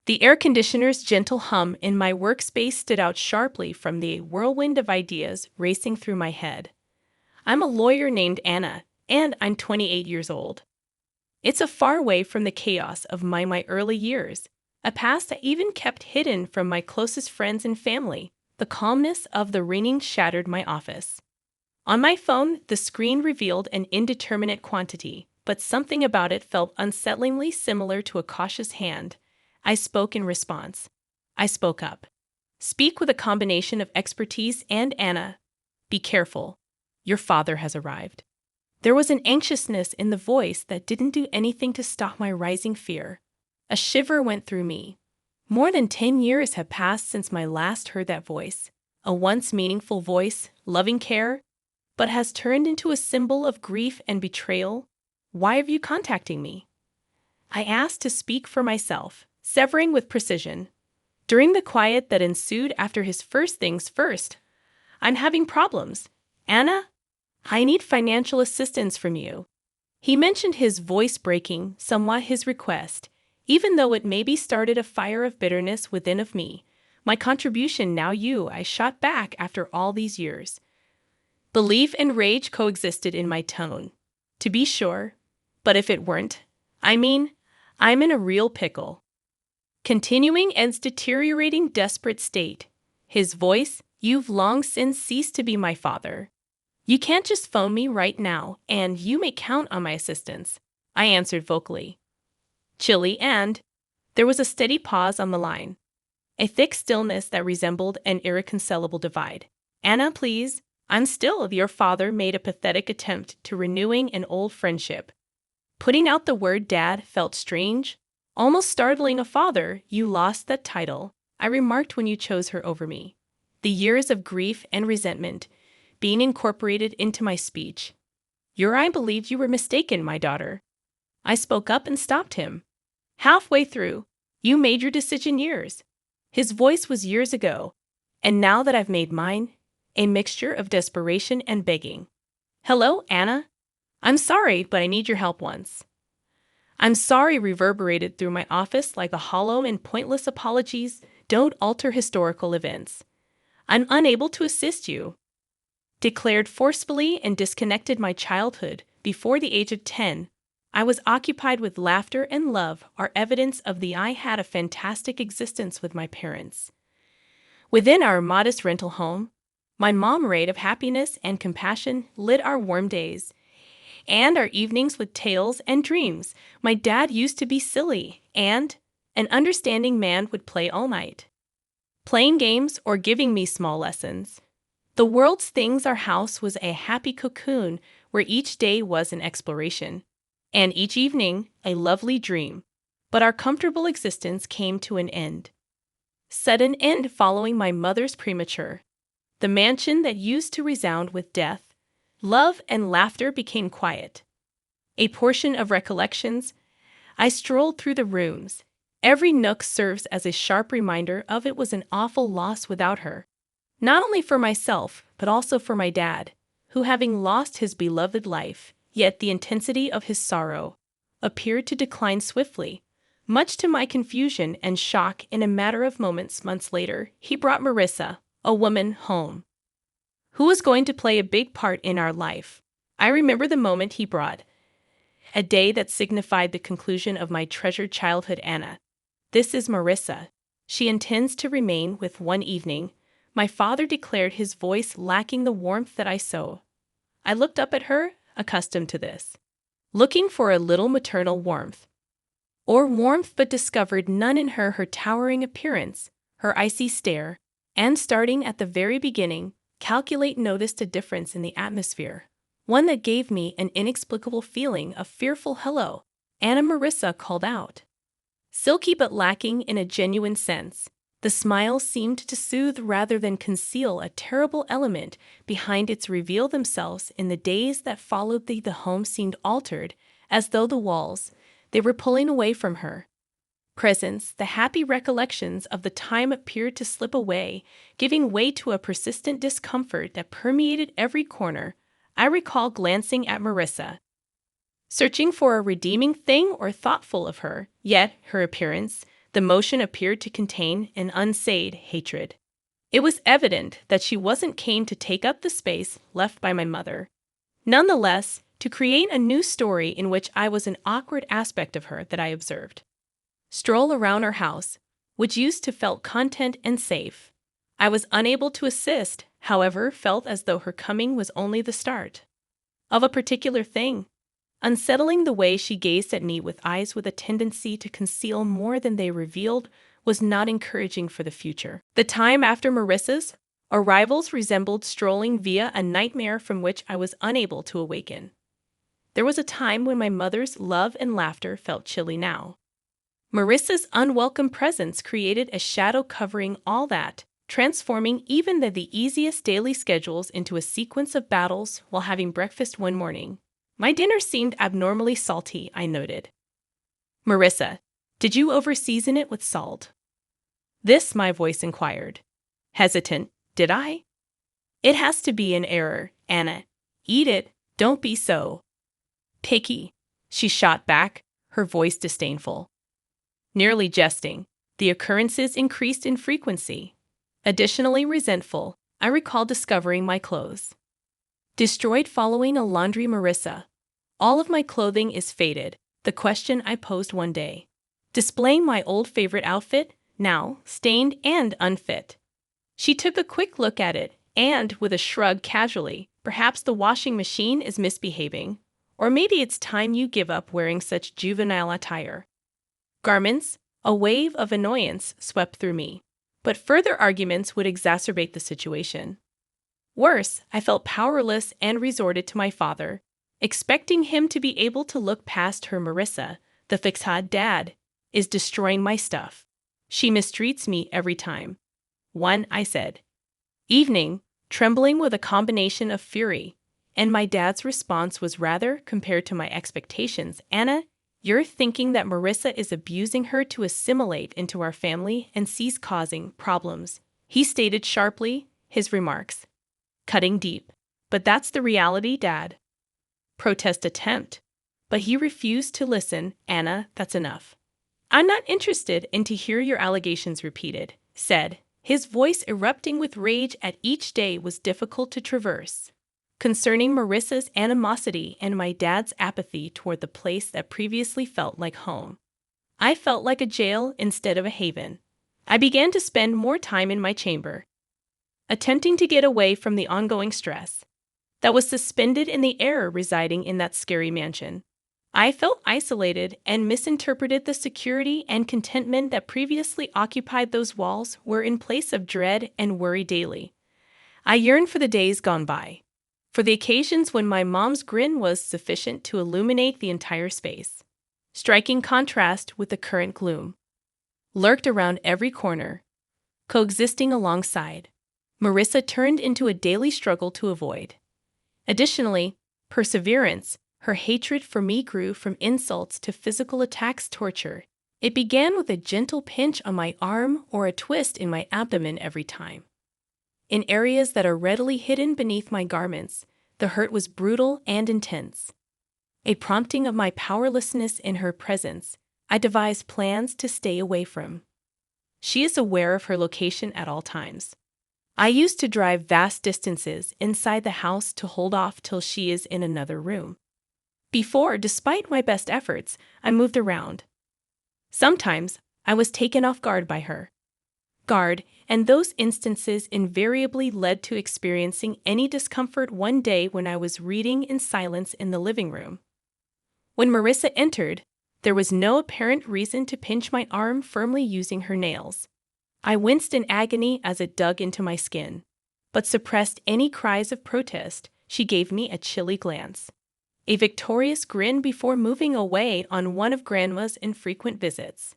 The air conditioner's gentle hum in my workspace stood out sharply from the whirlwind of ideas racing through my head. I'm a lawyer named Anna, and I'm 28 years old. It's a far way from the chaos of my early years, a past that even kept hidden from my closest friends and family. The calmness of the ringing shattered my office. On my phone, the screen revealed an indeterminate quantity, but something about it felt unsettlingly similar to a cautious hand. I spoke in response. I spoke up. Speak with a combination of expertise and Anna. Be careful. Your father has arrived. There was an anxiousness in the voice that didn't do anything to stop my rising fear. A shiver went through me. More than 10 years had passed since I last heard that voice. A once meaningful voice, loving care, but has turned into a symbol of grief and betrayal. Why are you contacting me? I asked to speak for myself, severing with precision. During the quiet that ensued after his first things first, I'm having problems. Anna, I need financial assistance from you. He mentioned, his voice breaking somewhat his request, even though it maybe started a fire of bitterness within of me. My contribution now you, I shot back after all these years. Belief and rage coexisted in my tone. To be sure, but if it weren't, I'm in a real pickle. Continuing Ed's deteriorating, desperate state. His voice, you've long since ceased to be my father. You can't just phone me right now, and you may count on my assistance, I answered vocally. Chilly, and there was a steady pause on the line. A thick stillness that resembled an irreconcilable divide. Anna, please. I'm still. Your father made a pathetic attempt to renewing an old friendship. Putting out the word dad felt strange, almost startling. A father, you lost that title, I remarked when you chose her over me. The years of grief and resentment being incorporated into my speech. I believed you were mistaken, my daughter. I spoke up and stopped him. Halfway through, you made your decision years. His voice was years ago, and now that I've made mine, a mixture of desperation and begging. Hello, Anna? I'm sorry, but I need your help once. I'm sorry reverberated through my office like a hollow and pointless apologies don't alter historical events. I'm unable to assist you. Declared forcefully and disconnected my childhood before the age of 10. I was occupied with laughter and love are evidence of the I had a fantastic existence with my parents. Within our modest rental home, my mom ray of happiness and compassion lit our warm days, and our evenings with tales and dreams. My dad used to be silly, and an understanding man would play all night, playing games or giving me small lessons. The world's things, our house was a happy cocoon where each day was an exploration, and each evening a lovely dream. But our comfortable existence came to an end. Sudden end following my mother's premature. The mansion that used to resound with death, love, and laughter became quiet. A portion of recollections, I strolled through the rooms. Every nook serves as a sharp reminder of it was an awful loss without her. Not only for myself, but also for my dad, who, having lost his beloved life, yet the intensity of his sorrow appeared to decline swiftly. Much to my confusion and shock, in a matter of months later, he brought Marissa, a woman, home, who was going to play a big part in our life. I remember the moment he brought, a day that signified the conclusion of my treasured childhood. Anna, this is Marissa. She intends to remain with one evening, my father declared, his voice lacking the warmth that I saw. I looked up at her, accustomed to this, looking for a little maternal warmth, but discovered none in her. Her towering appearance, her icy stare, and starting at the very beginning, noticed a difference in the atmosphere, one that gave me an inexplicable feeling of fearful hello. Anna, Marissa called out. Silky but lacking in a genuine sense. The smile seemed to soothe rather than conceal a terrible element behind its reveal themselves. In the days that followed, the home seemed altered, as though the walls, they were pulling away from her presence. The happy recollections of the time appeared to slip away, giving way to a persistent discomfort that permeated every corner. I recall glancing at Marissa, searching for a redeeming thing or thoughtful of her, yet her appearance, The motion appeared to contain an unsaid hatred. It was evident that she wasn't keen to take up the space left by my mother. Nonetheless, to create a new story in which I was an awkward aspect of her that I observed. Stroll around our house, which used to felt content and safe. I was unable to assist, however, felt as though her coming was only the start of a particular thing. Unsettling the way she gazed at me with eyes with a tendency to conceal more than they revealed was not encouraging for the future. The time after Marissa's arrivals resembled strolling via a nightmare from which I was unable to awaken. There was a time when my mother's love and laughter felt chilly now. Marissa's unwelcome presence created a shadow covering all that, transforming even the easiest daily schedules into a sequence of battles while having breakfast one morning. My dinner seemed abnormally salty, I noted. Marissa, did you overseason it with salt? This, my voice inquired. Hesitant, did I? It has to be an error, Anna. Eat it, don't be so picky, she shot back, her voice disdainful. Nearly jesting, the occurrences increased in frequency. Additionally resentful, I recall discovering my clothes destroyed following a laundry. Marissa, all of my clothing is faded, the question I posed one day. Displaying my old favorite outfit, now stained and unfit. She took a quick look at it, and, with a shrug casually, perhaps the washing machine is misbehaving, or maybe it's time you give up wearing such juvenile attire. Garments, a wave of annoyance swept through me, but further arguments would exacerbate the situation. Worse, I felt powerless and resorted to my father, expecting him to be able to look past her. Marissa, the fixad dad, is destroying my stuff. She mistreats me every time. One, I said. Evening, trembling with a combination of fury, and my dad's response was rather, compared to my expectations, Anna, you're thinking that Marissa is abusing her to assimilate into our family and cease causing problems. He stated sharply, his remarks cutting deep. But that's the reality, Dad. Protest attempt. But he refused to listen. Anna, that's enough. I'm not interested in to hear your allegations repeated, said, his voice erupting with rage at each day was difficult to traverse. Concerning Marissa's animosity and my dad's apathy toward the place that previously felt like home. I felt like a jail instead of a haven. I began to spend more time in my chamber, attempting to get away from the ongoing stress that was suspended in the air residing in that scary mansion. I felt isolated and misinterpreted the security and contentment that previously occupied those walls were in place of dread and worry daily. I yearned for the days gone by, for the occasions when my mom's grin was sufficient to illuminate the entire space. Striking contrast with the current gloom lurked around every corner, coexisting alongside. Marissa turned into a daily struggle to avoid. Additionally, perseverance, her hatred for me grew from insults to physical attacks, torture. It began with a gentle pinch on my arm or a twist in my abdomen every time. In areas that are readily hidden beneath my garments, the hurt was brutal and intense. A prompting of my powerlessness in her presence, I devised plans to stay away from. She is aware of her location at all times. I used to drive vast distances inside the house to hold off till she is in another room. Before, despite my best efforts, I moved around. Sometimes, I was taken off guard by her. And those instances invariably led to experiencing any discomfort one day when I was reading in silence in the living room. When Marissa entered, there was no apparent reason to pinch my arm firmly using her nails. I winced in agony as it dug into my skin, but suppressed any cries of protest. She gave me a chilly glance, a victorious grin before moving away on one of Grandma's infrequent visits.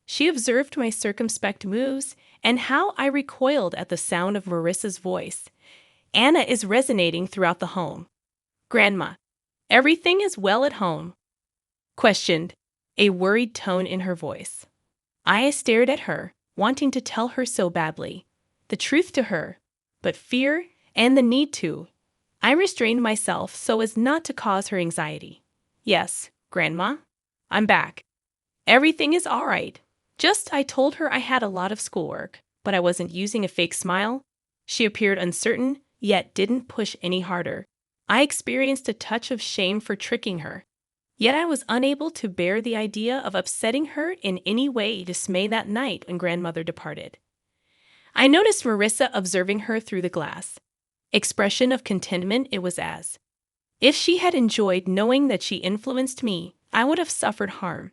She observed my circumspect moves and how I recoiled at the sound of Marissa's voice. Anna is resonating throughout the home. Grandma, everything is well at home? Questioned, a worried tone in her voice. I stared at her, wanting to tell her so badly, the truth to her, but fear and the need to. I restrained myself so as not to cause her anxiety. Yes, Grandma, I'm back. Everything is all right. I told her I had a lot of schoolwork, but I wasn't using a fake smile. She appeared uncertain, yet didn't push any harder. I experienced a touch of shame for tricking her. Yet I was unable to bear the idea of upsetting her in any way dismay that night when grandmother departed. I noticed Marissa observing her through the glass. Expression of contentment it was as. If she had enjoyed knowing that she influenced me, I would have suffered harm,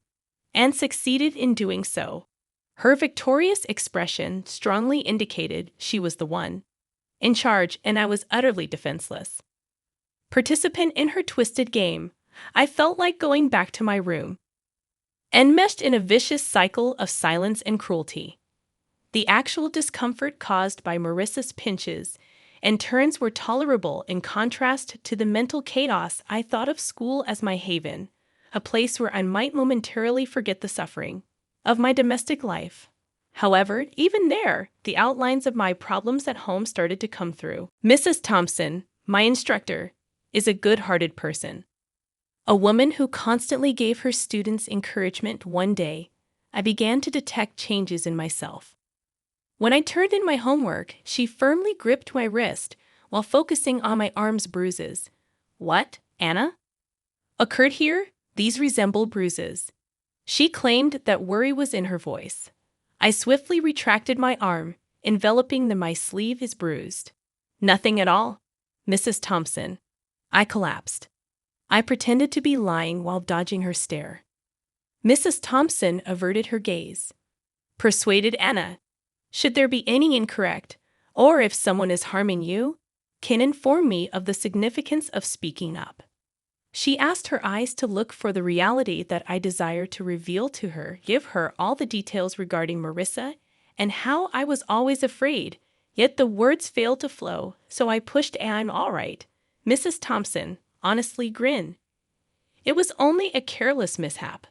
and succeeded in doing so. Her victorious expression strongly indicated she was the one in charge, and I was utterly defenseless. Participant in her twisted game, I felt like going back to my room, enmeshed in a vicious cycle of silence and cruelty. The actual discomfort caused by Marissa's pinches and turns were tolerable in contrast to the mental chaos I thought of school as my haven, a place where I might momentarily forget the suffering of my domestic life. However, even there, the outlines of my problems at home started to come through. Mrs. Thompson, my instructor, is a good-hearted person. A woman who constantly gave her students encouragement. One day, I began to detect changes in myself. When I turned in my homework, she firmly gripped my wrist while focusing on my arm's bruises. "What, Anna?" occurred here. These resemble bruises. She claimed that worry was in her voice. I swiftly retracted my arm, enveloping my sleeve is bruised. "Nothing at all, Mrs. Thompson." I collapsed. I pretended to be lying while dodging her stare. Mrs. Thompson averted her gaze. "Persuaded Anna. Should there be any incorrect, or if someone is harming you, can inform me of the significance of speaking up." She asked her eyes to look for the reality that I desire to reveal to her, give her all the details regarding Marissa and how I was always afraid, yet the words failed to flow, so I pushed "I'm all right, Mrs. Thompson," honestly grin. It was only a careless mishap.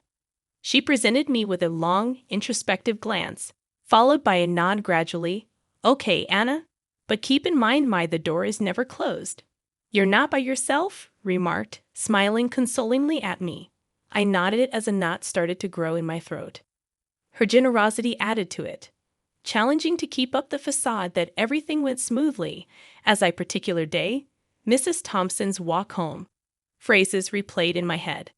She presented me with a long, introspective glance, followed by a nod gradually. "Okay, Anna, but keep in mind the door is never closed." "You're not by yourself," remarked, smiling consolingly at me. I nodded as a knot started to grow in my throat. Her generosity added to it, challenging to keep up the facade that everything went smoothly, as I particular day, Mrs. Thompson's walk home. Phrases replayed in my head.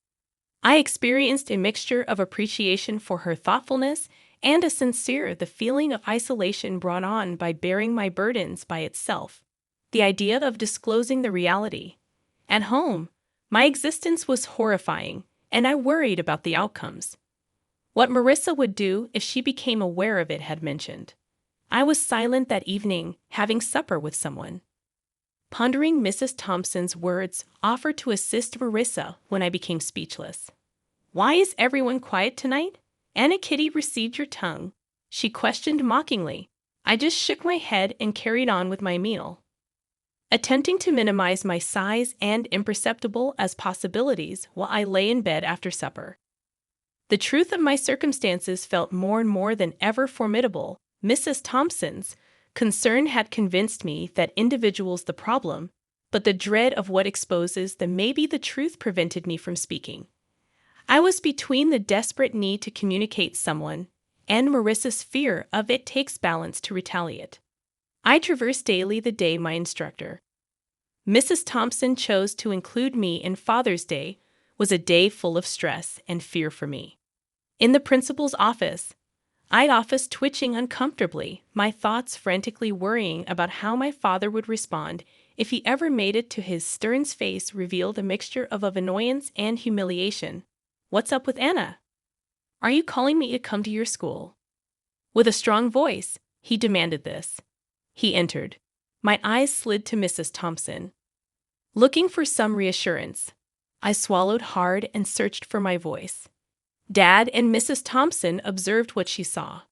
I experienced a mixture of appreciation for her thoughtfulness and the feeling of isolation brought on by bearing my burdens by itself. The idea of disclosing the reality. At home, my existence was horrifying, and I worried about the outcomes. What Marissa would do if she became aware of it had mentioned. I was silent that evening, having supper with someone. Pondering Mrs. Thompson's words offered to assist Marissa when I became speechless. "Why is everyone quiet tonight? Anna Kitty received your tongue," she questioned mockingly. I just shook my head and carried on with my meal, attempting to minimize my size and imperceptible as possibilities while I lay in bed after supper. The truth of my circumstances felt more and more than ever formidable. Mrs. Thompson's concern had convinced me that individual's the problem, but the dread of what exposes the maybe the truth prevented me from speaking. I was between the desperate need to communicate someone and Marissa's fear of it takes balance to retaliate. I traversed daily the day my instructor, Mrs. Thompson, chose to include me in Father's Day was a day full of stress and fear for me. In the principal's office, twitching uncomfortably, my thoughts frantically worrying about how my father would respond if he ever made it to his stern face revealed a mixture of annoyance and humiliation. "What's up with Anna? Are you calling me to come to your school?" With a strong voice, he demanded this. He entered. My eyes slid to Mrs. Thompson. Looking for some reassurance, I swallowed hard and searched for my voice. Dad and Mrs. Thompson observed what she saw.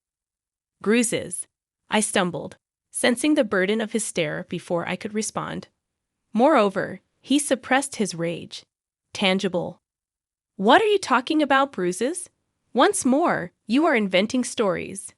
"Bruises," I stumbled, sensing the burden of his stare before I could respond. Moreover, he suppressed his rage. "Tangible. What are you talking about, bruises? Once more, you are inventing stories."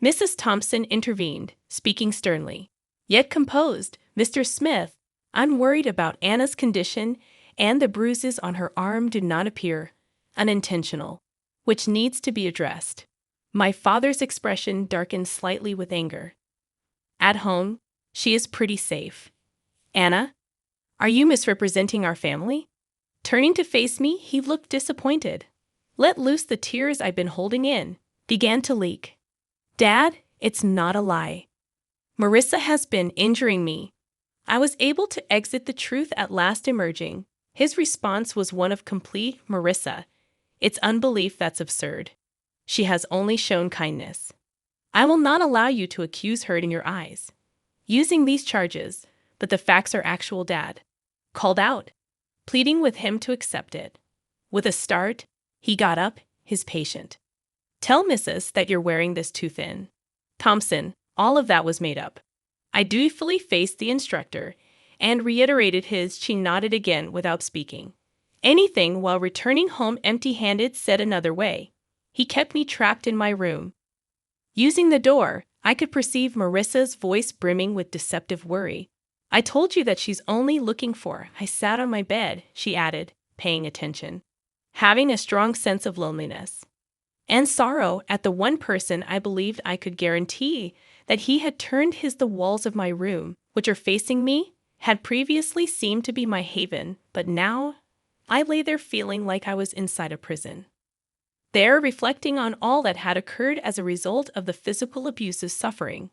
Mrs. Thompson intervened, speaking sternly, yet composed. "Mr. Smith, I'm worried about Anna's condition, and the bruises on her arm do not appear unintentional, which needs to be addressed." My father's expression darkened slightly with anger. At home, she is pretty safe. Anna, are you misrepresenting our family? Turning to face me, he looked disappointed. Let loose the tears I'd been holding in, began to leak. Dad, it's not a lie. Marissa has been injuring me. I was able to exit the truth at last emerging. His response was one of complete Marissa. It's unbelief that's absurd. She has only shown kindness. I will not allow you to accuse her in your eyes. Using these charges, but the facts are actual, Dad. Called out, pleading with him to accept it. With a start, he got up, his patient. Tell Mrs. that you're wearing this too thin. Thompson, all of that was made up. I dutifully faced the instructor and reiterated his. She nodded again without speaking. Anything while returning home empty-handed, said another way. He kept me trapped in my room. Using the door, I could perceive Marissa's voice brimming with deceptive worry. I told you that she's only looking for. I sat on my bed, she added, paying attention, having a strong sense of loneliness and sorrow at the one person I believed I could guarantee that he had turned the walls of my room, which are facing me, had previously seemed to be my haven, but now I lay there feeling like I was inside a prison. There, reflecting on all that had occurred as a result of the physical abuse's suffering,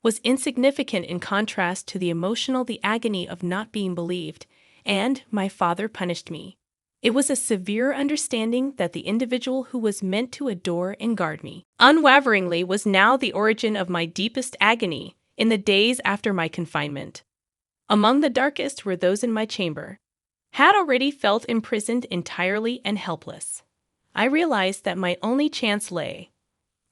was insignificant in contrast to the agony of not being believed, and my father punished me. It was a severe understanding that the individual who was meant to adore and guard me unwaveringly was now the origin of my deepest agony in the days after my confinement. Among the darkest were those in my chamber. Had already felt imprisoned entirely and helpless. I realized that my only chance lay.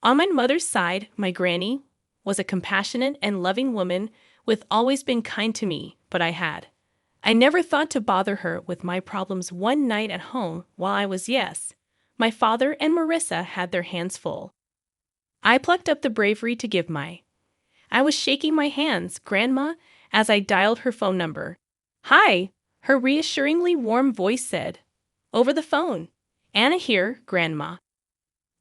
On my mother's side, my granny was a compassionate and loving woman with always been kind to me, but I never thought to bother her with my problems one night at home while I was my father and Marissa had their hands full. I plucked up the bravery to give I was shaking my hands, Grandma, as I dialed her phone number. Hi, her reassuringly warm voice said. Over the phone. Anna here, Grandma.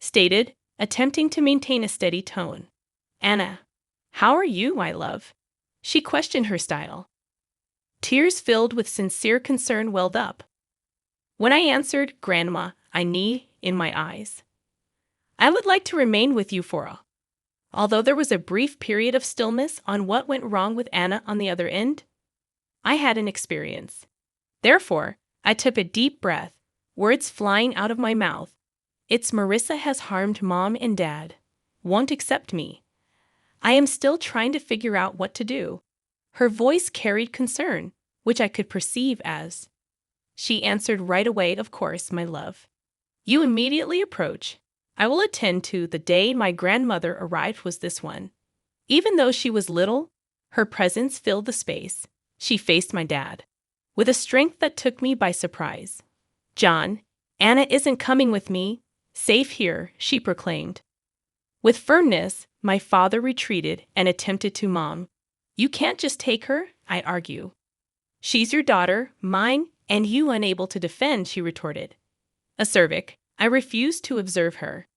Stated, attempting to maintain a steady tone. Anna, how are you, my love? She questioned her style. Tears filled with sincere concern welled up. When I answered, Grandma, I need in my eyes. I would like to remain with you for although there was a brief period of stillness on what went wrong with Anna on the other end, I had an experience. Therefore, I took a deep breath, words flying out of my mouth. It's Marissa has harmed Mom and Dad. Won't accept me. I am still trying to figure out what to do. Her voice carried concern, which I could perceive as. She answered right away, of course, my love. You immediately approach. I will attend to. The day my grandmother arrived was this one. Even though she was little, her presence filled the space. She faced my dad with a strength that took me by surprise. John, Anna isn't coming with me. Safe here, she proclaimed. With firmness, my father retreated and attempted to Mom. You can't just take her, I argue. She's your daughter, mine, and you unable to defend, she retorted. Acerbic, I refused to observe her.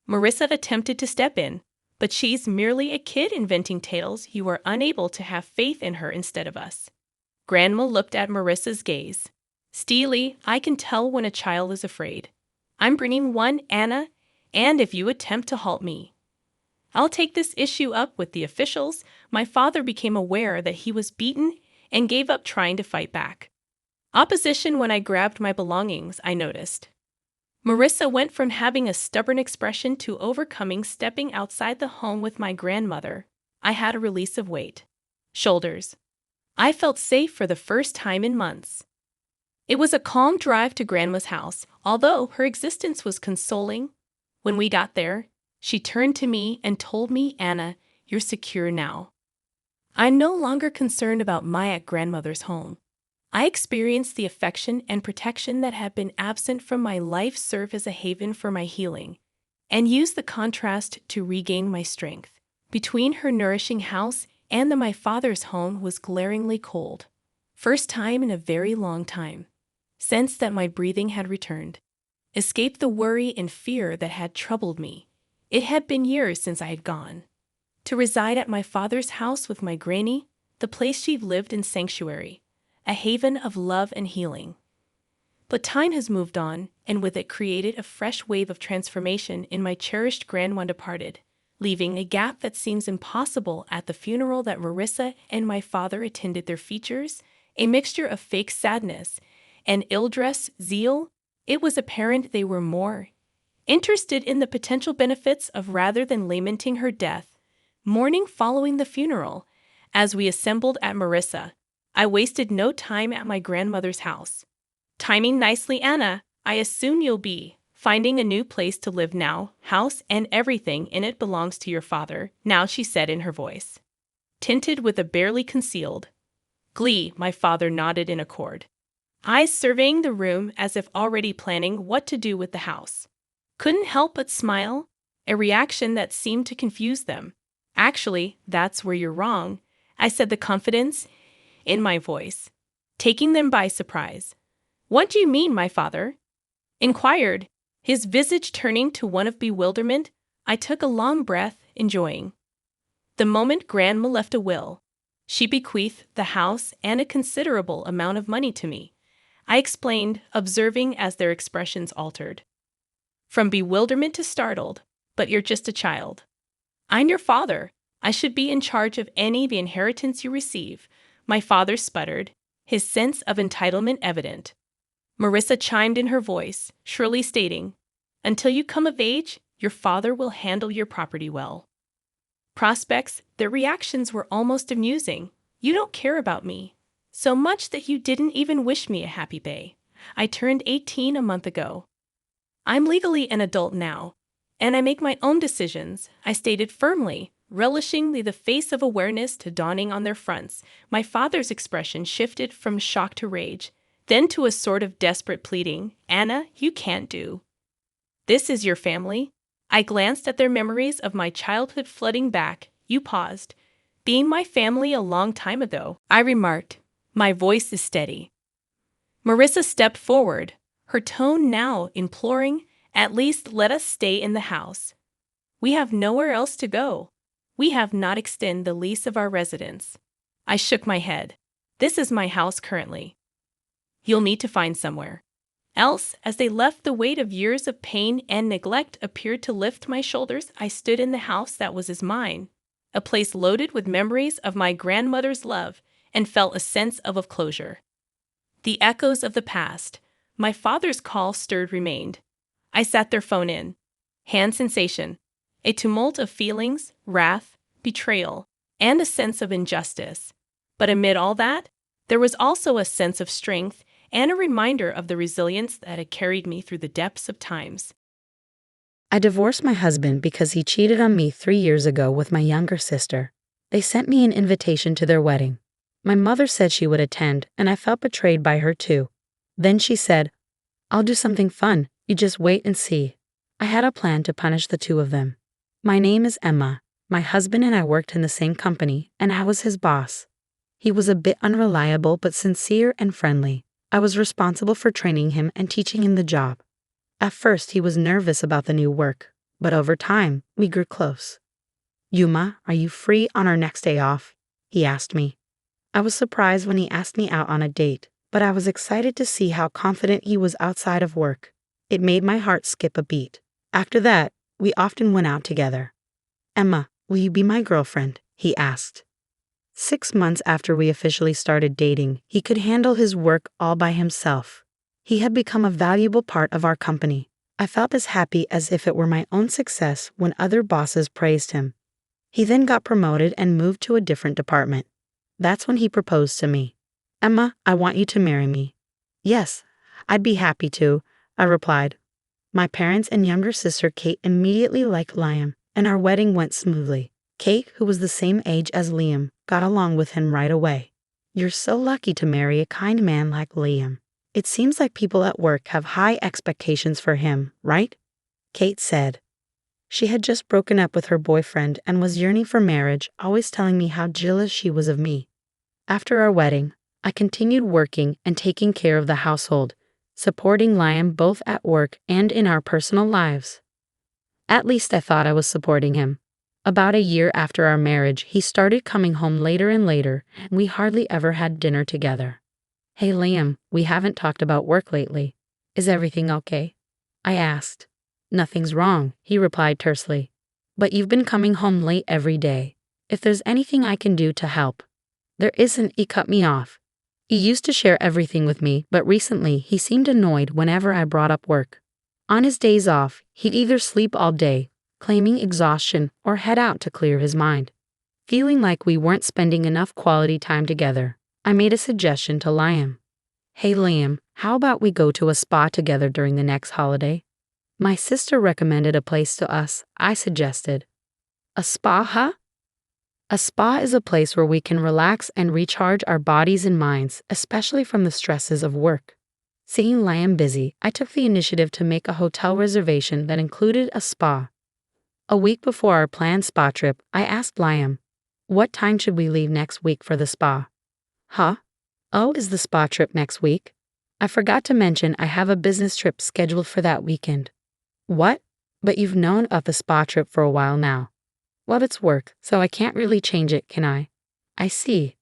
Marissa attempted to step in, but she's merely a kid inventing tales. You are unable to have faith in her instead of us. Grandma looked at Marissa's gaze. Steely, I can tell when a child is afraid. I'm bringing one, Anna, and if you attempt to halt me, I'll take this issue up with the officials. My father became aware that he was beaten and gave up trying to fight back. Opposition when I grabbed my belongings, I noticed. Marissa went from having a stubborn expression to overcoming. Stepping outside the home with my grandmother, I had a release of weight. Shoulders. I felt safe for the first time in months. It was a calm drive to Grandma's house, although her existence was consoling. When we got there, she turned to me and told me, Anna, you're secure now. I'm no longer concerned about my grandmother's home. I experienced the affection and protection that had been absent from my life serve as a haven for my healing, and used the contrast to regain my strength. Between her nourishing house and my father's home was glaringly cold. First time in a very long time. Sensed that my breathing had returned. Escaped the worry and fear that had troubled me. It had been years since I had gone. To reside at my father's house with my granny, the place she'd lived in sanctuary, a haven of love and healing. But time has moved on, and with it created a fresh wave of transformation in my cherished grandma departed, leaving a gap that seems impossible at the funeral that Marissa and my father attended. Their features, a mixture of fake sadness and ill-dressed zeal. It was apparent they were more interested in the potential benefits of rather than lamenting her death. Morning following the funeral, as we assembled at Marissa, I wasted no time at my grandmother's house. Timing nicely, Anna. I assume you'll be finding a new place to live now. House and everything in it belongs to your father, now, she said in her voice, tinted with a barely concealed glee. My father nodded in accord, eyes surveying the room as if already planning what to do with the house. Couldn't help but smile, a reaction that seemed to confuse them. Actually, that's where you're wrong, I said, the confidence in my voice taking them by surprise. What do you mean, my father inquired, his visage turning to one of bewilderment. I took a long breath, enjoying the moment. Grandma left a will. She bequeathed the house and a considerable amount of money to me, I explained, observing as their expressions altered from bewilderment to startled. But you're just a child. I'm your father. I should be in charge of any of the inheritance you receive, my father sputtered, his sense of entitlement evident. Marissa chimed in her voice, shrilly stating, until you come of age, your father will handle your property well. Prospects, their reactions were almost amusing. You don't care about me so much that you didn't even wish me a happy day. I turned 18 a month ago. I'm legally an adult now, and I make my own decisions, I stated firmly, relishing the face of awareness to dawning on their fronts. My father's expression shifted from shock to rage, then to a sort of desperate pleading. Anna, you can't do this. Is your family? I glanced at their memories of my childhood flooding back. You paused. Being my family a long time ago, I remarked. My voice is steady. Marissa stepped forward, her tone now imploring, at least let us stay in the house. We have nowhere else to go. We have not extended the lease of our residence. I shook my head. This is my house currently. You'll need to find somewhere else. As they left, the weight of years of pain and neglect appeared to lift my shoulders. I stood in the house that was as mine, a place loaded with memories of my grandmother's love, and felt a sense of closure. The echoes of the past, my father's call stirred, remained. I sat their phone in. Hand sensation, a tumult of feelings, wrath, betrayal, and a sense of injustice. But amid all that, there was also a sense of strength and a reminder of the resilience that had carried me through the depths of times. I divorced my husband because he cheated on me 3 years ago with my younger sister. They sent me an invitation to their wedding. My mother said she would attend, and I felt betrayed by her too. Then she said, I'll do something fun, you just wait and see. I had a plan to punish the two of them. My name is Emma. My husband and I worked in the same company, and I was his boss. He was a bit unreliable but sincere and friendly. I was responsible for training him and teaching him the job. At first, he was nervous about the new work, but over time, we grew close. Yuma, are you free on our next day off? He asked me. I was surprised when he asked me out on a date, but I was excited to see how confident he was outside of work. It made my heart skip a beat. After that, we often went out together. Emma, will you be my girlfriend? He asked. 6 months after we officially started dating, he could handle his work all by himself. He had become a valuable part of our company. I felt as happy as if it were my own success when other bosses praised him. He then got promoted and moved to a different department. That's when he proposed to me. Emma, I want you to marry me. Yes, I'd be happy to, I replied. My parents and younger sister Kate immediately liked Liam, and our wedding went smoothly. Kate, who was the same age as Liam, got along with him right away. You're so lucky to marry a kind man like Liam. It seems like people at work have high expectations for him, right? Kate said. She had just broken up with her boyfriend and was yearning for marriage, always telling me how jealous she was of me. After our wedding, I continued working and taking care of the household, supporting Liam both at work and in our personal lives. At least I thought I was supporting him. About a year after our marriage, he started coming home later and later, and we hardly ever had dinner together. Hey Liam, we haven't talked about work lately. Is everything okay? I asked. Nothing's wrong, he replied tersely. But you've been coming home late every day. If there's anything I can do to help. There isn't, he cut me off. He used to share everything with me, but recently he seemed annoyed whenever I brought up work. On his days off, he'd either sleep all day, claiming exhaustion, or head out to clear his mind. Feeling like we weren't spending enough quality time together, I made a suggestion to Liam. Hey Liam, how about we go to a spa together during the next holiday? My sister recommended a place to us, I suggested. A spa, huh? A spa is a place where we can relax and recharge our bodies and minds, especially from the stresses of work. Seeing Liam busy, I took the initiative to make a hotel reservation that included a spa. A week before our planned spa trip, I asked Liam, what time should we leave next week for the spa? Huh? Oh, is the spa trip next week? I forgot to mention I have a business trip scheduled for that weekend. What? But you've known of the spa trip for a while now. Well, it's work, so I can't really change it, can I? I see.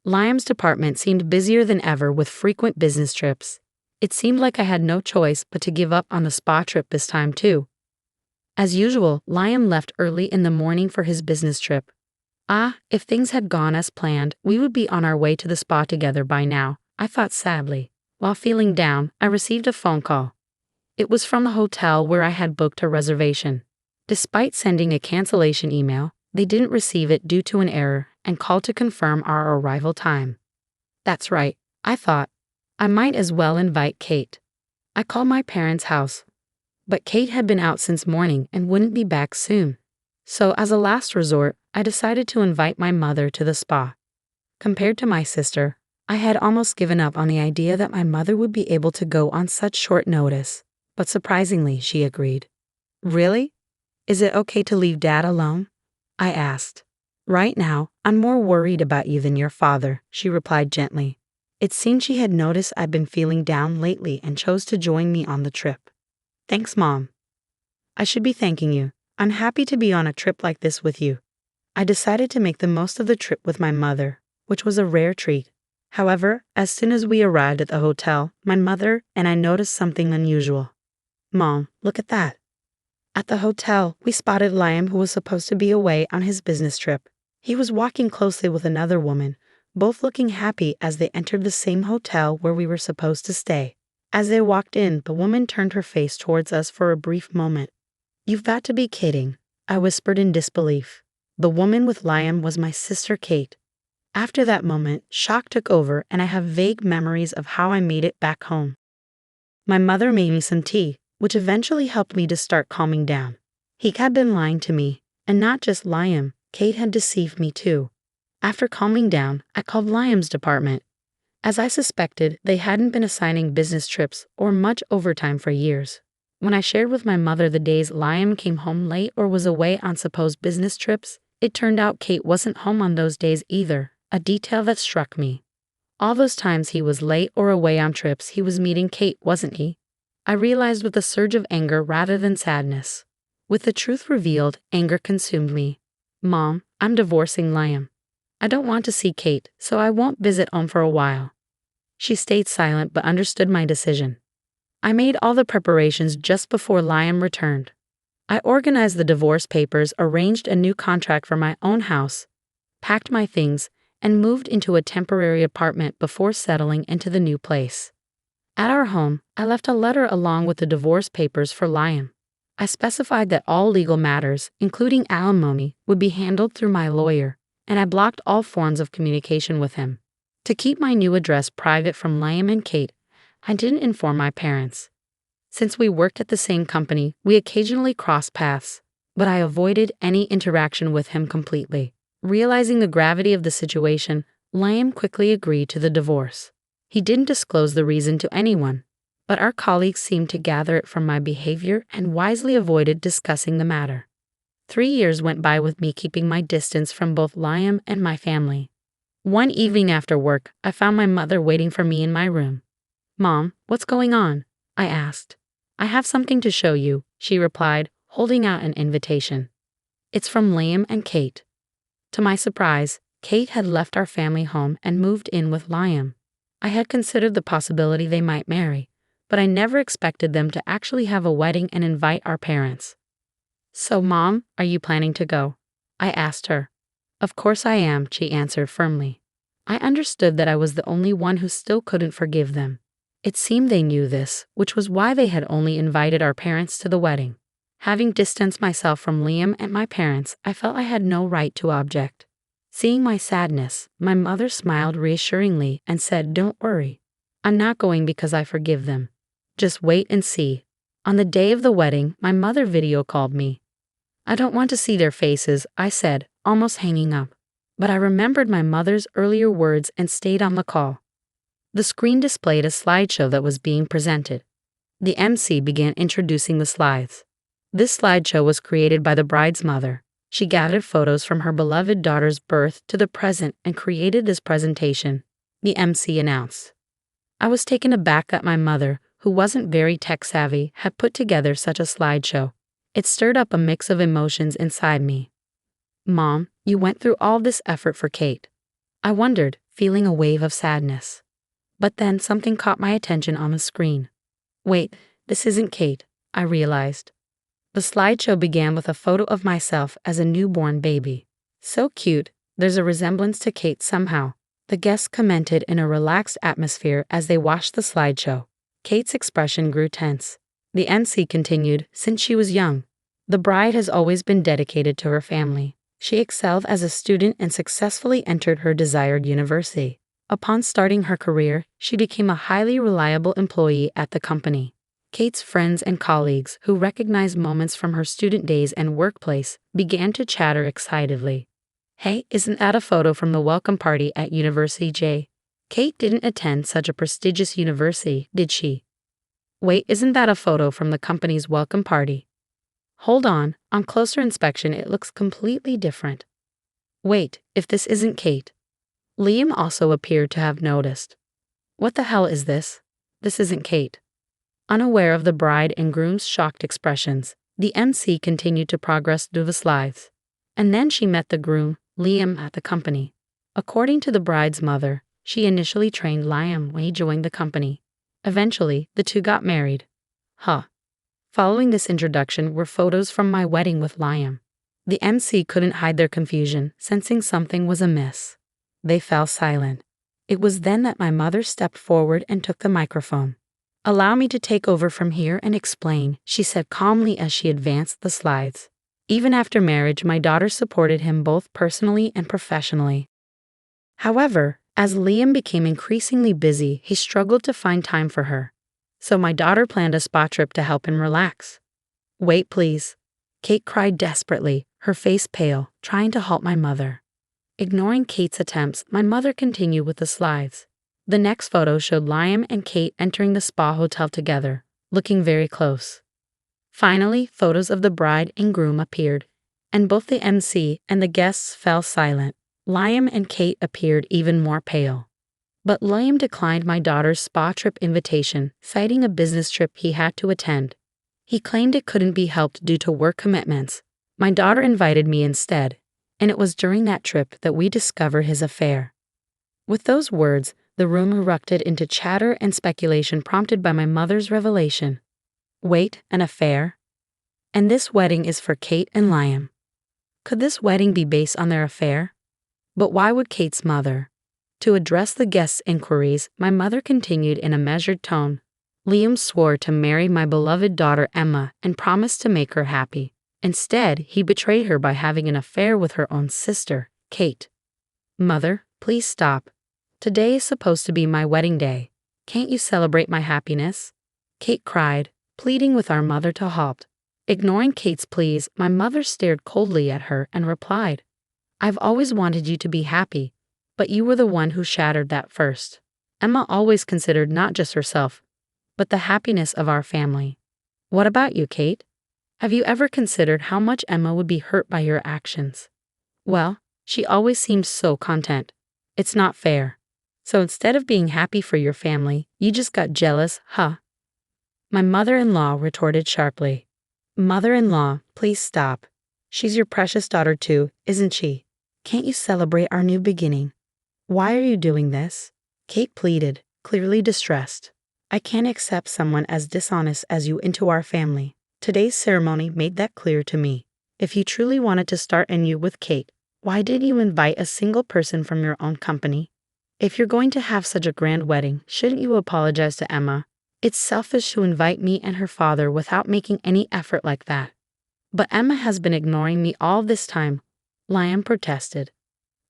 Liam's department seemed busier than ever with frequent business trips. It seemed like I had no choice but to give up on the spa trip this time too. As usual, Liam left early in the morning for his business trip. If things had gone as planned, we would be on our way to the spa together by now, I thought sadly. While feeling down, I received a phone call. It was from the hotel where I had booked a reservation. Despite sending a cancellation email, they didn't receive it due to an error and called to confirm our arrival time. That's right, I thought. I might as well invite Kate. I called my parents' house. But Kate had been out since morning and wouldn't be back soon. So as a last resort, I decided to invite my mother to the spa. Compared to my sister, I had almost given up on the idea that my mother would be able to go on such short notice, but surprisingly, she agreed. Really? Is it okay to leave Dad alone? I asked. Right now, I'm more worried about you than your father, she replied gently. It seemed she had noticed I'd been feeling down lately and chose to join me on the trip. Thanks, Mom. I should be thanking you. I'm happy to be on a trip like this with you. I decided to make the most of the trip with my mother, which was a rare treat. However, as soon as we arrived at the hotel, my mother and I noticed something unusual. Mom, look at that. At the hotel, we spotted Liam, who was supposed to be away on his business trip. He was walking closely with another woman, both looking happy as they entered the same hotel where we were supposed to stay. As they walked in, the woman turned her face towards us for a brief moment. You've got to be kidding, I whispered in disbelief. The woman with Liam was my sister Kate. After that moment, shock took over and I have vague memories of how I made it back home. My mother made me some tea, which eventually helped me to start calming down. He had been lying to me, and not just Liam, Kate had deceived me too. After calming down, I called Liam's department. As I suspected, they hadn't been assigning business trips or much overtime for years. When I shared with my mother the days Liam came home late or was away on supposed business trips, it turned out Kate wasn't home on those days either, a detail that struck me. All those times he was late or away on trips, he was meeting Kate, wasn't he? I realized with a surge of anger rather than sadness. With the truth revealed, anger consumed me. Mom, I'm divorcing Liam. I don't want to see Kate, so I won't visit home for a while. She stayed silent but understood my decision. I made all the preparations just before Liam returned. I organized the divorce papers, arranged a new contract for my own house, packed my things, and moved into a temporary apartment before settling into the new place. At our home, I left a letter along with the divorce papers for Liam. I specified that all legal matters, including alimony, would be handled through my lawyer, and I blocked all forms of communication with him. To keep my new address private from Liam and Kate, I didn't inform my parents. Since we worked at the same company, we occasionally crossed paths, but I avoided any interaction with him completely. Realizing the gravity of the situation, Liam quickly agreed to the divorce. He didn't disclose the reason to anyone, but our colleagues seemed to gather it from my behavior and wisely avoided discussing the matter. 3 years went by with me keeping my distance from both Liam and my family. One evening after work, I found my mother waiting for me in my room. Mom, what's going on? I asked. I have something to show you, she replied, holding out an invitation. "It's from Liam and Kate." To my surprise, Kate had left our family home and moved in with Liam. I had considered the possibility they might marry, but I never expected them to actually have a wedding and invite our parents. "So, Mom, are you planning to go?" I asked her. "Of course I am," she answered firmly. I understood that I was the only one who still couldn't forgive them. It seemed they knew this, which was why they had only invited our parents to the wedding. Having distanced myself from Liam and my parents, I felt I had no right to object. Seeing my sadness, my mother smiled reassuringly and said, "Don't worry. I'm not going because I forgive them. Just wait and see." On the day of the wedding, my mother video called me. "I don't want to see their faces," I said, almost hanging up. But I remembered my mother's earlier words and stayed on the call. The screen displayed a slideshow that was being presented. The MC began introducing the slides. This slideshow was created by the bride's mother. She gathered photos from her beloved daughter's birth to the present and created this presentation, the MC announced. I was taken aback that my mother, who wasn't very tech-savvy, had put together such a slideshow. It stirred up a mix of emotions inside me. "Mom, you went through all this effort for Kate." I wondered, feeling a wave of sadness. But then something caught my attention on the screen. "Wait, this isn't Kate," I realized. The slideshow began with a photo of myself as a newborn baby. "So cute, there's a resemblance to Kate somehow," the guests commented in a relaxed atmosphere as they watched the slideshow. Kate's expression grew tense. The MC continued, "Since she was young, the bride has always been dedicated to her family. She excelled as a student and successfully entered her desired university. Upon starting her career, she became a highly reliable employee at the company." Kate's friends and colleagues, who recognized moments from her student days and workplace, began to chatter excitedly. "Hey, isn't that a photo from the welcome party at University J? Kate didn't attend such a prestigious university, did she? Wait, isn't that a photo from the company's welcome party? Hold on closer inspection it looks completely different. Wait, if this isn't Kate." Liam also appeared to have noticed. "What the hell is this? This isn't Kate." Unaware of the bride and groom's shocked expressions, the MC continued to progress through the slides. And then she met the groom, Liam, at the company. According to the bride's mother, she initially trained Liam when he joined the company. Eventually, the two got married. Following this introduction were photos from my wedding with Liam. The MC couldn't hide their confusion, sensing something was amiss. They fell silent. It was then that my mother stepped forward and took the microphone. "Allow me to take over from here and explain," she said calmly as she advanced the slides. "Even after marriage, my daughter supported him both personally and professionally. However, as Liam became increasingly busy, he struggled to find time for her. So my daughter planned a spa trip to help him relax." "Wait, please." Kate cried desperately, her face pale, trying to halt my mother. Ignoring Kate's attempts, my mother continued with the slides. The next photo showed Liam and Kate entering the spa hotel together, looking very close. Finally, photos of the bride and groom appeared, and both the MC and the guests fell silent. Liam and Kate appeared even more pale. But Liam declined my daughter's spa trip invitation, citing a business trip he had to attend. He claimed it couldn't be helped due to work commitments. My daughter invited me instead, and it was during that trip that we discovered his affair. With those words, the room erupted into chatter and speculation prompted by my mother's revelation. Wait, an affair? And this wedding is for Kate and Liam. Could this wedding be based on their affair? But why would Kate's mother? To address the guests' inquiries, my mother continued in a measured tone. "Liam swore to marry my beloved daughter Emma and promised to make her happy. Instead, he betrayed her by having an affair with her own sister, Kate." "Mother, please stop. Today is supposed to be my wedding day. Can't you celebrate my happiness?" Kate cried, pleading with our mother to halt. Ignoring Kate's pleas, my mother stared coldly at her and replied, "I've always wanted you to be happy, but you were the one who shattered that first. Emma always considered not just herself, but the happiness of our family. What about you, Kate? Have you ever considered how much Emma would be hurt by your actions? Well, she always seems so content. It's not fair. So instead of being happy for your family, you just got jealous, huh?" My mother-in-law retorted sharply. Mother-in-law, please stop. She's your precious daughter too, isn't she? Can't you celebrate our new beginning? Why are you doing this? Kate pleaded, clearly distressed. I can't accept someone as dishonest as you into our family. Today's ceremony made that clear to me. If you truly wanted to start anew with Kate, why didn't you invite a single person from your own company? If you're going to have such a grand wedding, shouldn't you apologize to Emma? It's selfish to invite me and her father without making any effort like that. But Emma has been ignoring me all this time, Liam protested.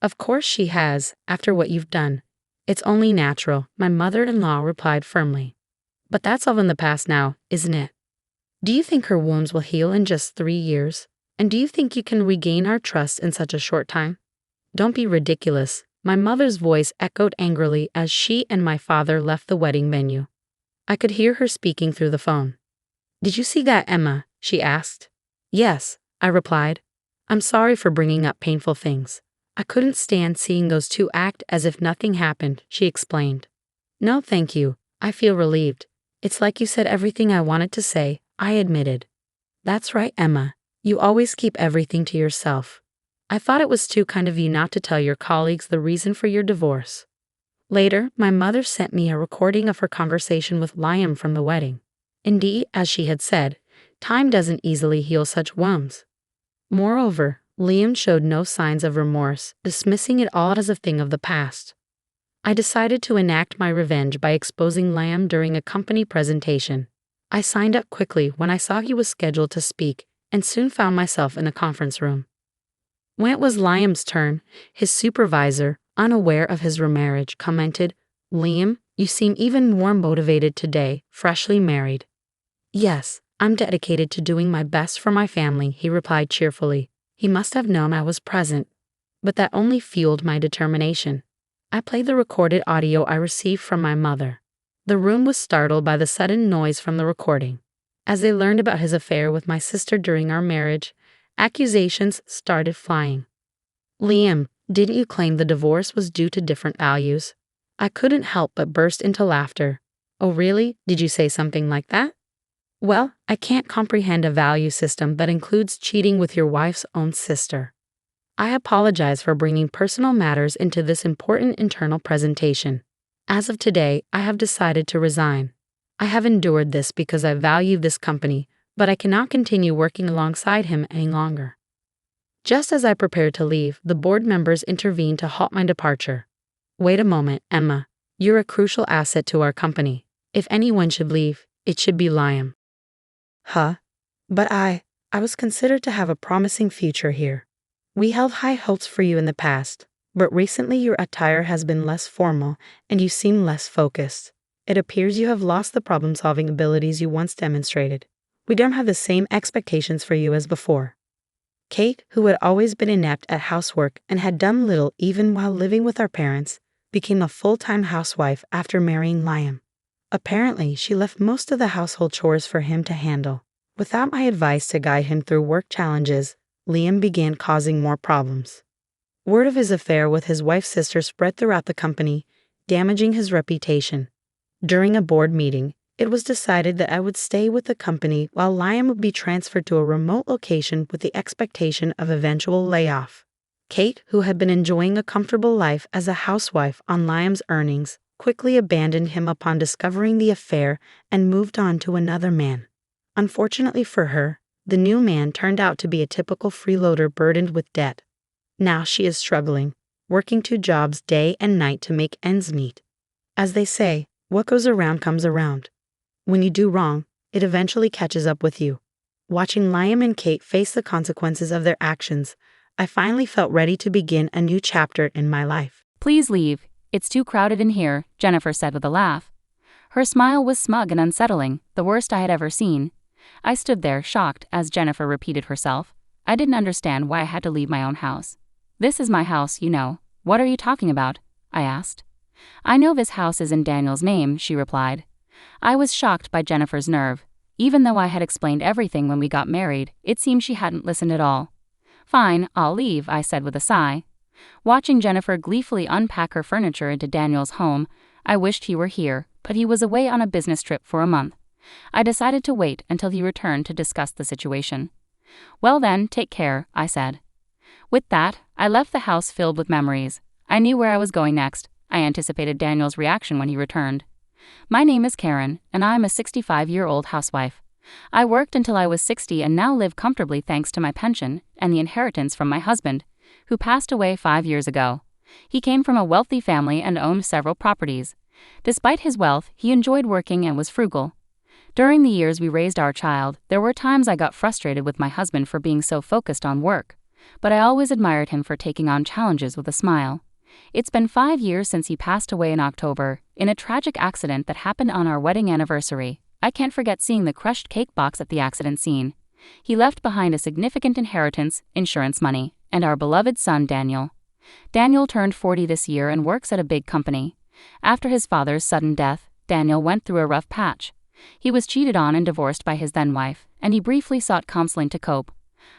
Of course she has, after what you've done. It's only natural, my mother-in-law replied firmly. But that's all in the past now, isn't it? Do you think her wounds will heal in just 3 years? And do you think you can regain our trust in such a short time? Don't be ridiculous. My mother's voice echoed angrily as she and my father left the wedding venue. I could hear her speaking through the phone. Did you see that, Emma? She asked. Yes, I replied. I'm sorry for bringing up painful things. I couldn't stand seeing those two act as if nothing happened, she explained. No, thank you. I feel relieved. It's like you said everything I wanted to say, I admitted. That's right, Emma. You always keep everything to yourself. I thought it was too kind of you not to tell your colleagues the reason for your divorce. Later, my mother sent me a recording of her conversation with Liam from the wedding. Indeed, as she had said, time doesn't easily heal such wounds. Moreover, Liam showed no signs of remorse, dismissing it all as a thing of the past. I decided to enact my revenge by exposing Liam during a company presentation. I signed up quickly when I saw he was scheduled to speak and soon found myself in the conference room. When it was Liam's turn, his supervisor, unaware of his remarriage, commented, Liam, you seem even more motivated today, freshly married. Yes, I'm dedicated to doing my best for my family, he replied cheerfully. He must have known I was present, but that only fueled my determination. I played the recorded audio I received from my mother. The room was startled by the sudden noise from the recording. As they learned about his affair with my sister during our marriage, accusations started flying. Liam, didn't you claim the divorce was due to different values? I couldn't help but burst into laughter. Oh really? Did you say something like that? Well, I can't comprehend a value system that includes cheating with your wife's own sister. I apologize for bringing personal matters into this important internal presentation. As of today, I have decided to resign. I have endured this because I value this company, but I cannot continue working alongside him any longer. Just as I prepared to leave, the board members intervened to halt my departure. Wait a moment, Emma. You're a crucial asset to our company. If anyone should leave, it should be Liam. Huh? But I was considered to have a promising future here. We held high hopes for you in the past, but recently your attire has been less formal and you seem less focused. It appears you have lost the problem-solving abilities you once demonstrated. We don't have the same expectations for you as before. Kate, who had always been inept at housework and had done little even while living with our parents, became a full-time housewife after marrying Liam. Apparently, she left most of the household chores for him to handle. Without my advice to guide him through work challenges, Liam began causing more problems. Word of his affair with his wife's sister spread throughout the company, damaging his reputation. During a board meeting, it was decided that I would stay with the company while Liam would be transferred to a remote location with the expectation of eventual layoff. Kate, who had been enjoying a comfortable life as a housewife on Liam's earnings, quickly abandoned him upon discovering the affair and moved on to another man. Unfortunately for her, the new man turned out to be a typical freeloader burdened with debt. Now she is struggling, working 2 jobs day and night to make ends meet. As they say, what goes around comes around. When you do wrong, it eventually catches up with you. Watching Liam and Kate face the consequences of their actions, I finally felt ready to begin a new chapter in my life. Please leave. It's too crowded in here, Jennifer said with a laugh. Her smile was smug and unsettling, the worst I had ever seen. I stood there, shocked, as Jennifer repeated herself. I didn't understand why I had to leave my own house. This is my house, you know. What are you talking about? I asked. I know this house is in Daniel's name, she replied. I was shocked by Jennifer's nerve. Even though I had explained everything when we got married, it seemed she hadn't listened at all. Fine, I'll leave, I said with a sigh. Watching Jennifer gleefully unpack her furniture into Daniel's home, I wished he were here, but he was away on a business trip for a month. I decided to wait until he returned to discuss the situation. "Well then, take care," I said. With that, I left the house filled with memories. I knew where I was going next. I anticipated Daniel's reaction when he returned. "My name is Karen, and I am a 65-year-old housewife. I worked until I was 60 and now live comfortably thanks to my pension and the inheritance from my husband, who passed away 5 years ago. He came from a wealthy family and owned several properties. Despite his wealth, he enjoyed working and was frugal. During the years we raised our child, there were times I got frustrated with my husband for being so focused on work, but I always admired him for taking on challenges with a smile. It's been 5 years since he passed away in October, in a tragic accident that happened on our wedding anniversary. I can't forget seeing the crushed cake box at the accident scene. He left behind a significant inheritance, insurance money, and our beloved son Daniel. Daniel turned 40 this year and works at a big company. After his father's sudden death, Daniel went through a rough patch. He was cheated on and divorced by his then-wife, and he briefly sought counseling to cope.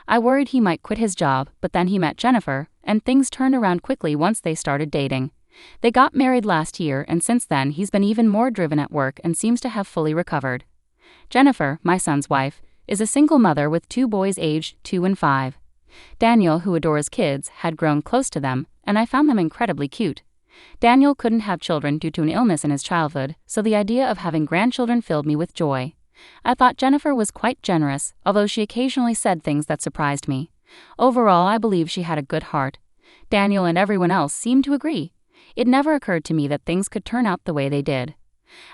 I worried he might quit his job, but then he met Jennifer, and things turned around quickly once they started dating. They got married last year, and since then he's been even more driven at work and seems to have fully recovered. Jennifer, my son's wife, is a single mother with 2 boys aged 2 and 5. Daniel, who adores kids, had grown close to them, and I found them incredibly cute. Daniel couldn't have children due to an illness in his childhood, so the idea of having grandchildren filled me with joy. I thought Jennifer was quite generous, although she occasionally said things that surprised me. Overall, I believe she had a good heart. Daniel and everyone else seemed to agree. It never occurred to me that things could turn out the way they did.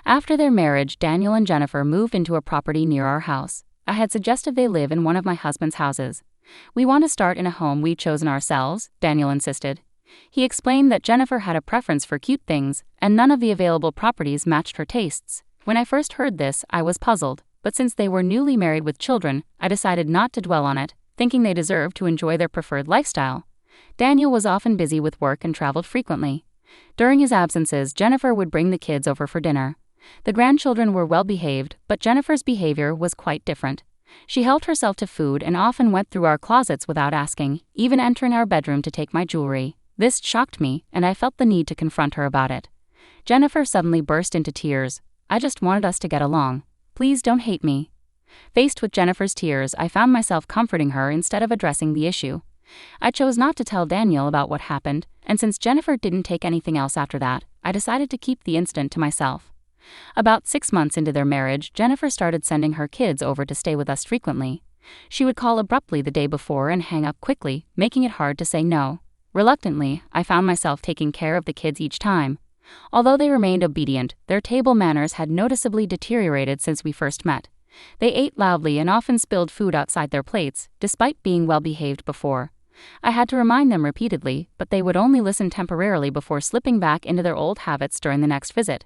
After their marriage, Daniel and Jennifer moved into a property near our house. I had suggested they live in one of my husband's houses. "We want to start in a home we've chosen ourselves," Daniel insisted. He explained that Jennifer had a preference for cute things, and none of the available properties matched her tastes. When I first heard this, I was puzzled, but since they were newly married with children, I decided not to dwell on it, thinking they deserved to enjoy their preferred lifestyle. Daniel was often busy with work and traveled frequently. During his absences, Jennifer would bring the kids over for dinner. The grandchildren were well behaved, but Jennifer's behavior was quite different. She helped herself to food and often went through our closets without asking, even entering our bedroom to take my jewelry. This shocked me, and I felt the need to confront her about it. Jennifer suddenly burst into tears. "I just wanted us to get along. Please don't hate me." Faced with Jennifer's tears, I found myself comforting her instead of addressing the issue. I chose not to tell Daniel about what happened, and since Jennifer didn't take anything else after that, I decided to keep the incident to myself. About 6 months into their marriage, Jennifer started sending her kids over to stay with us frequently. She would call abruptly the day before and hang up quickly, making it hard to say no. Reluctantly, I found myself taking care of the kids each time. Although they remained obedient, their table manners had noticeably deteriorated since we first met. They ate loudly and often spilled food outside their plates, despite being well behaved before. I had to remind them repeatedly, but they would only listen temporarily before slipping back into their old habits during the next visit.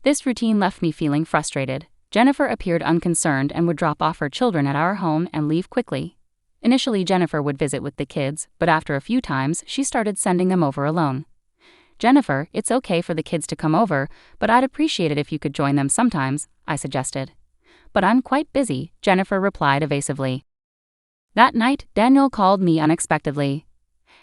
This routine left me feeling frustrated. Jennifer appeared unconcerned and would drop off her children at our home and leave quickly. Initially, Jennifer would visit with the kids, but after a few times, she started sending them over alone. "Jennifer, it's okay for the kids to come over, but I'd appreciate it if you could join them sometimes," I suggested. "But I'm quite busy," Jennifer replied evasively. That night, Daniel called me unexpectedly.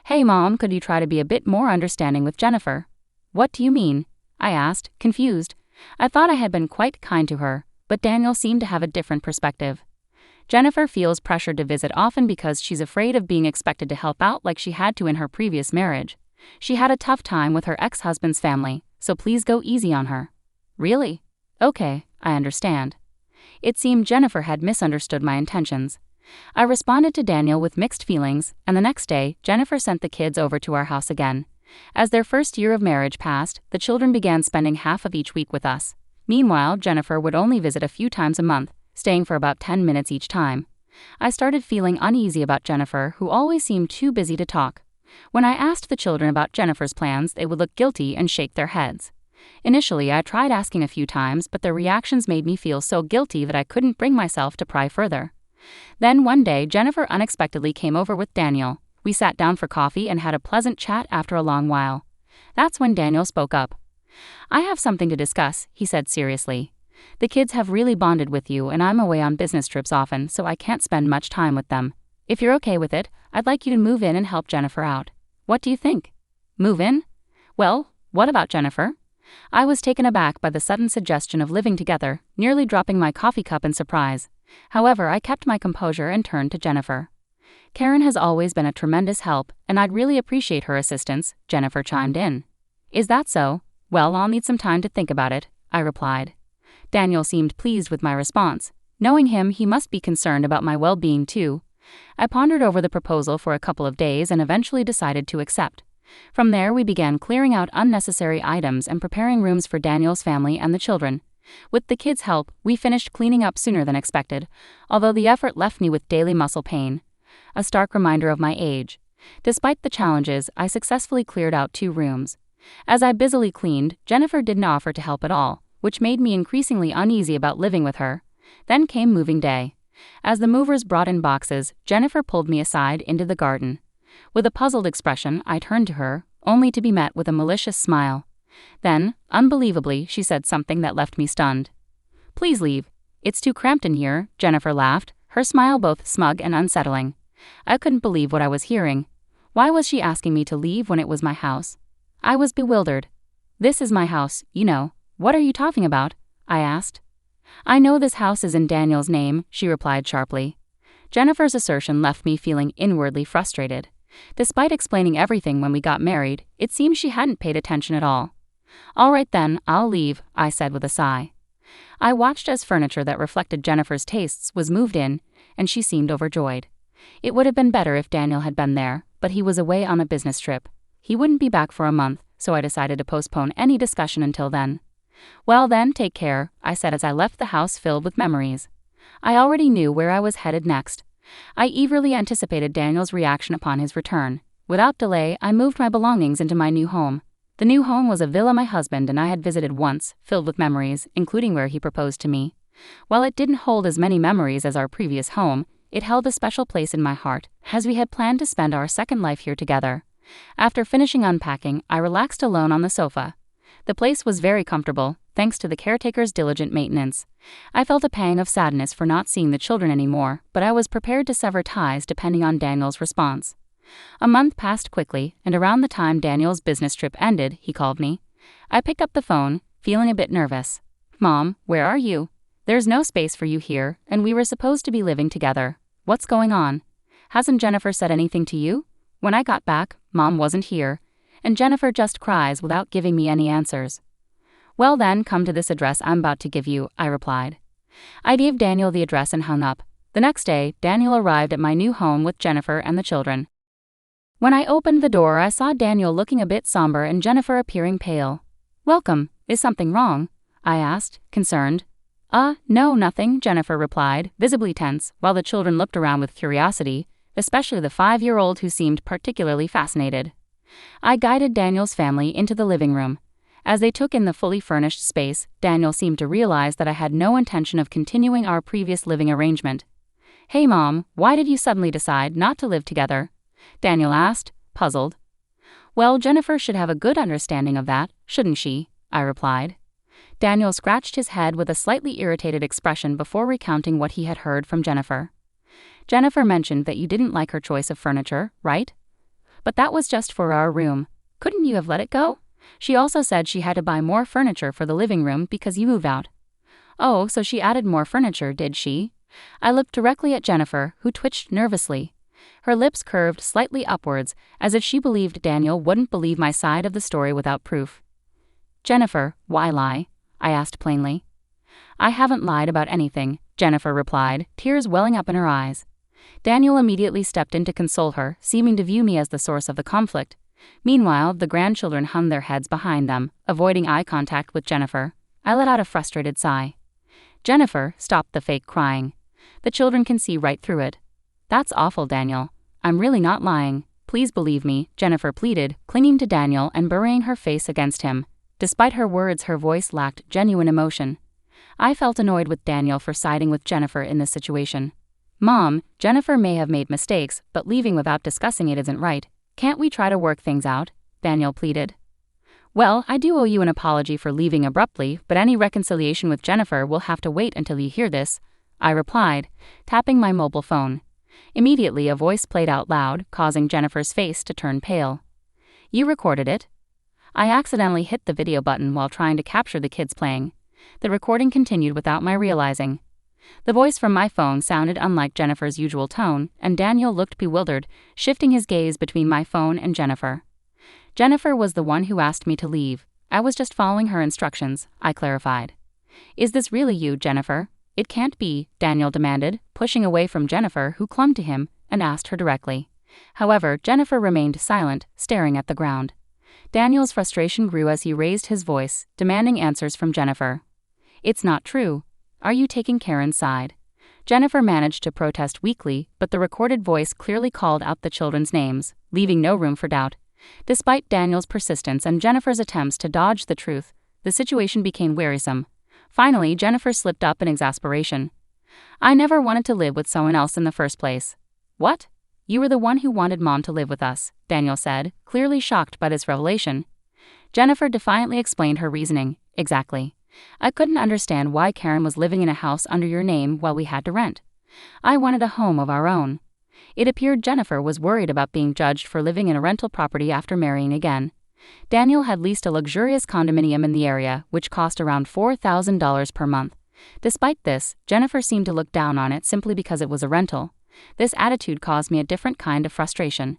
"Hey Mom, could you try to be a bit more understanding with Jennifer?" "What do you mean?" I asked, confused. I thought I had been quite kind to her, but Daniel seemed to have a different perspective. "Jennifer feels pressured to visit often because she's afraid of being expected to help out like she had to in her previous marriage. She had a tough time with her ex-husband's family, so please go easy on her." "Really? Okay, I understand." It seemed Jennifer had misunderstood my intentions. I responded to Daniel with mixed feelings, and the next day, Jennifer sent the kids over to our house again. As their first year of marriage passed, the children began spending half of each week with us. Meanwhile, Jennifer would only visit a few times a month, staying for about 10 minutes each time. I started feeling uneasy about Jennifer, who always seemed too busy to talk. When I asked the children about Jennifer's plans, they would look guilty and shake their heads. Initially, I tried asking a few times, but their reactions made me feel so guilty that I couldn't bring myself to pry further. Then one day, Jennifer unexpectedly came over with Daniel. We sat down for coffee and had a pleasant chat after a long while. That's when Daniel spoke up. "I have something to discuss," he said seriously. "The kids have really bonded with you, and I'm away on business trips often, so I can't spend much time with them. If you're okay with it, I'd like you to move in and help Jennifer out. What do you think?" "Move in? Well, what about Jennifer?" I was taken aback by the sudden suggestion of living together, nearly dropping my coffee cup in surprise. However, I kept my composure and turned to Jennifer. Karen has always been a tremendous help, and I'd really appreciate her assistance, Jennifer chimed in. Is that so? Well, I'll need some time to think about it, I replied. Daniel seemed pleased with my response. Knowing him, he must be concerned about my well-being too. I pondered over the proposal for a couple of days and eventually decided to accept. From there, we began clearing out unnecessary items and preparing rooms for Daniel's family and the children. With the kids' help, we finished cleaning up sooner than expected, although the effort left me with daily muscle pain. A stark reminder of my age. Despite the challenges, I successfully cleared out 2 rooms. As I busily cleaned, Jennifer didn't offer to help at all, which made me increasingly uneasy about living with her. Then came moving day. As the movers brought in boxes, Jennifer pulled me aside into the garden. With a puzzled expression, I turned to her, only to be met with a malicious smile. Then, unbelievably, she said something that left me stunned. Please leave. It's too cramped in here, Jennifer laughed, her smile both smug and unsettling. I couldn't believe what I was hearing. Why was she asking me to leave when it was my house? I was bewildered. This is my house, you know. What are you talking about? I asked. I know this house is in Daniel's name, she replied sharply. Jennifer's assertion left me feeling inwardly frustrated. Despite explaining everything when we got married, it seemed she hadn't paid attention at all. All right then, I'll leave, I said with a sigh. I watched as furniture that reflected Jennifer's tastes was moved in, and she seemed overjoyed. It would have been better if Daniel had been there, but he was away on a business trip. He wouldn't be back for a month, so I decided to postpone any discussion until then. Well then, take care, I said as I left the house filled with memories. I already knew where I was headed next. I eagerly anticipated Daniel's reaction upon his return. Without delay, I moved my belongings into my new home. The new home was a villa my husband and I had visited once, filled with memories, including where he proposed to me. While it didn't hold as many memories as our previous home, it held a special place in my heart, as we had planned to spend our second life here together. After finishing unpacking, I relaxed alone on the sofa. The place was very comfortable, thanks to the caretaker's diligent maintenance. I felt a pang of sadness for not seeing the children anymore, but I was prepared to sever ties depending on Daniel's response. A month passed quickly, and around the time Daniel's business trip ended, he called me. I picked up the phone, feeling a bit nervous. Mom, where are you? There's no space for you here, and we were supposed to be living together. What's going on? Hasn't Jennifer said anything to you? When I got back, Mom wasn't here, and Jennifer just cries without giving me any answers. Well then, come to this address I'm about to give you, I replied. I gave Daniel the address and hung up. The next day, Daniel arrived at my new home with Jennifer and the children. When I opened the door, I saw Daniel looking a bit somber and Jennifer appearing pale. Welcome, is something wrong? I asked, concerned. No, nothing, Jennifer replied, visibly tense, while the children looked around with curiosity, especially the 5-year-old who seemed particularly fascinated. I guided Daniel's family into the living room. As they took in the fully furnished space, Daniel seemed to realize that I had no intention of continuing our previous living arrangement. Hey Mom, why did you suddenly decide not to live together? Daniel asked, puzzled. Well, Jennifer should have a good understanding of that, shouldn't she? I replied. Daniel scratched his head with a slightly irritated expression before recounting what he had heard from Jennifer. Jennifer mentioned that you didn't like her choice of furniture, right? But that was just for our room. Couldn't you have let it go? She also said she had to buy more furniture for the living room because you moved out. Oh, so she added more furniture, did she? I looked directly at Jennifer, who twitched nervously. Her lips curved slightly upwards, as if she believed Daniel wouldn't believe my side of the story without proof. Jennifer, why lie? I asked plainly. I haven't lied about anything, Jennifer replied, tears welling up in her eyes. Daniel immediately stepped in to console her, seeming to view me as the source of the conflict. Meanwhile, the grandchildren hung their heads behind them, avoiding eye contact with Jennifer. I let out a frustrated sigh. Jennifer, stop the fake crying. The children can see right through it. That's awful, Daniel. I'm really not lying. Please believe me, Jennifer pleaded, clinging to Daniel and burying her face against him. Despite her words, her voice lacked genuine emotion. I felt annoyed with Daniel for siding with Jennifer in this situation. Mom, Jennifer may have made mistakes, but leaving without discussing it isn't right. Can't we try to work things out? Daniel pleaded. Well, I do owe you an apology for leaving abruptly, but any reconciliation with Jennifer will have to wait until you hear this, I replied, tapping my mobile phone. Immediately a voice played out loud, causing Jennifer's face to turn pale. You recorded it? I accidentally hit the video button while trying to capture the kids playing. The recording continued without my realizing. The voice from my phone sounded unlike Jennifer's usual tone, and Daniel looked bewildered, shifting his gaze between my phone and Jennifer. Jennifer was the one who asked me to leave. I was just following her instructions, I clarified. Is this really you, Jennifer? It can't be, Daniel demanded, pushing away from Jennifer, who clung to him, and asked her directly. However, Jennifer remained silent, staring at the ground. Daniel's frustration grew as he raised his voice, demanding answers from Jennifer. It's not true. Are you taking Karen's side? Jennifer managed to protest weakly, but the recorded voice clearly called out the children's names, leaving no room for doubt. Despite Daniel's persistence and Jennifer's attempts to dodge the truth, the situation became wearisome. Finally, Jennifer slipped up in exasperation. I never wanted to live with someone else in the first place. What? You were the one who wanted Mom to live with us, Daniel said, clearly shocked by this revelation. Jennifer defiantly explained her reasoning. Exactly. I couldn't understand why Karen was living in a house under your name while we had to rent. I wanted a home of our own. It appeared Jennifer was worried about being judged for living in a rental property after marrying again. Daniel had leased a luxurious condominium in the area, which cost around $4,000 per month. Despite this, Jennifer seemed to look down on it simply because it was a rental. This attitude caused me a different kind of frustration.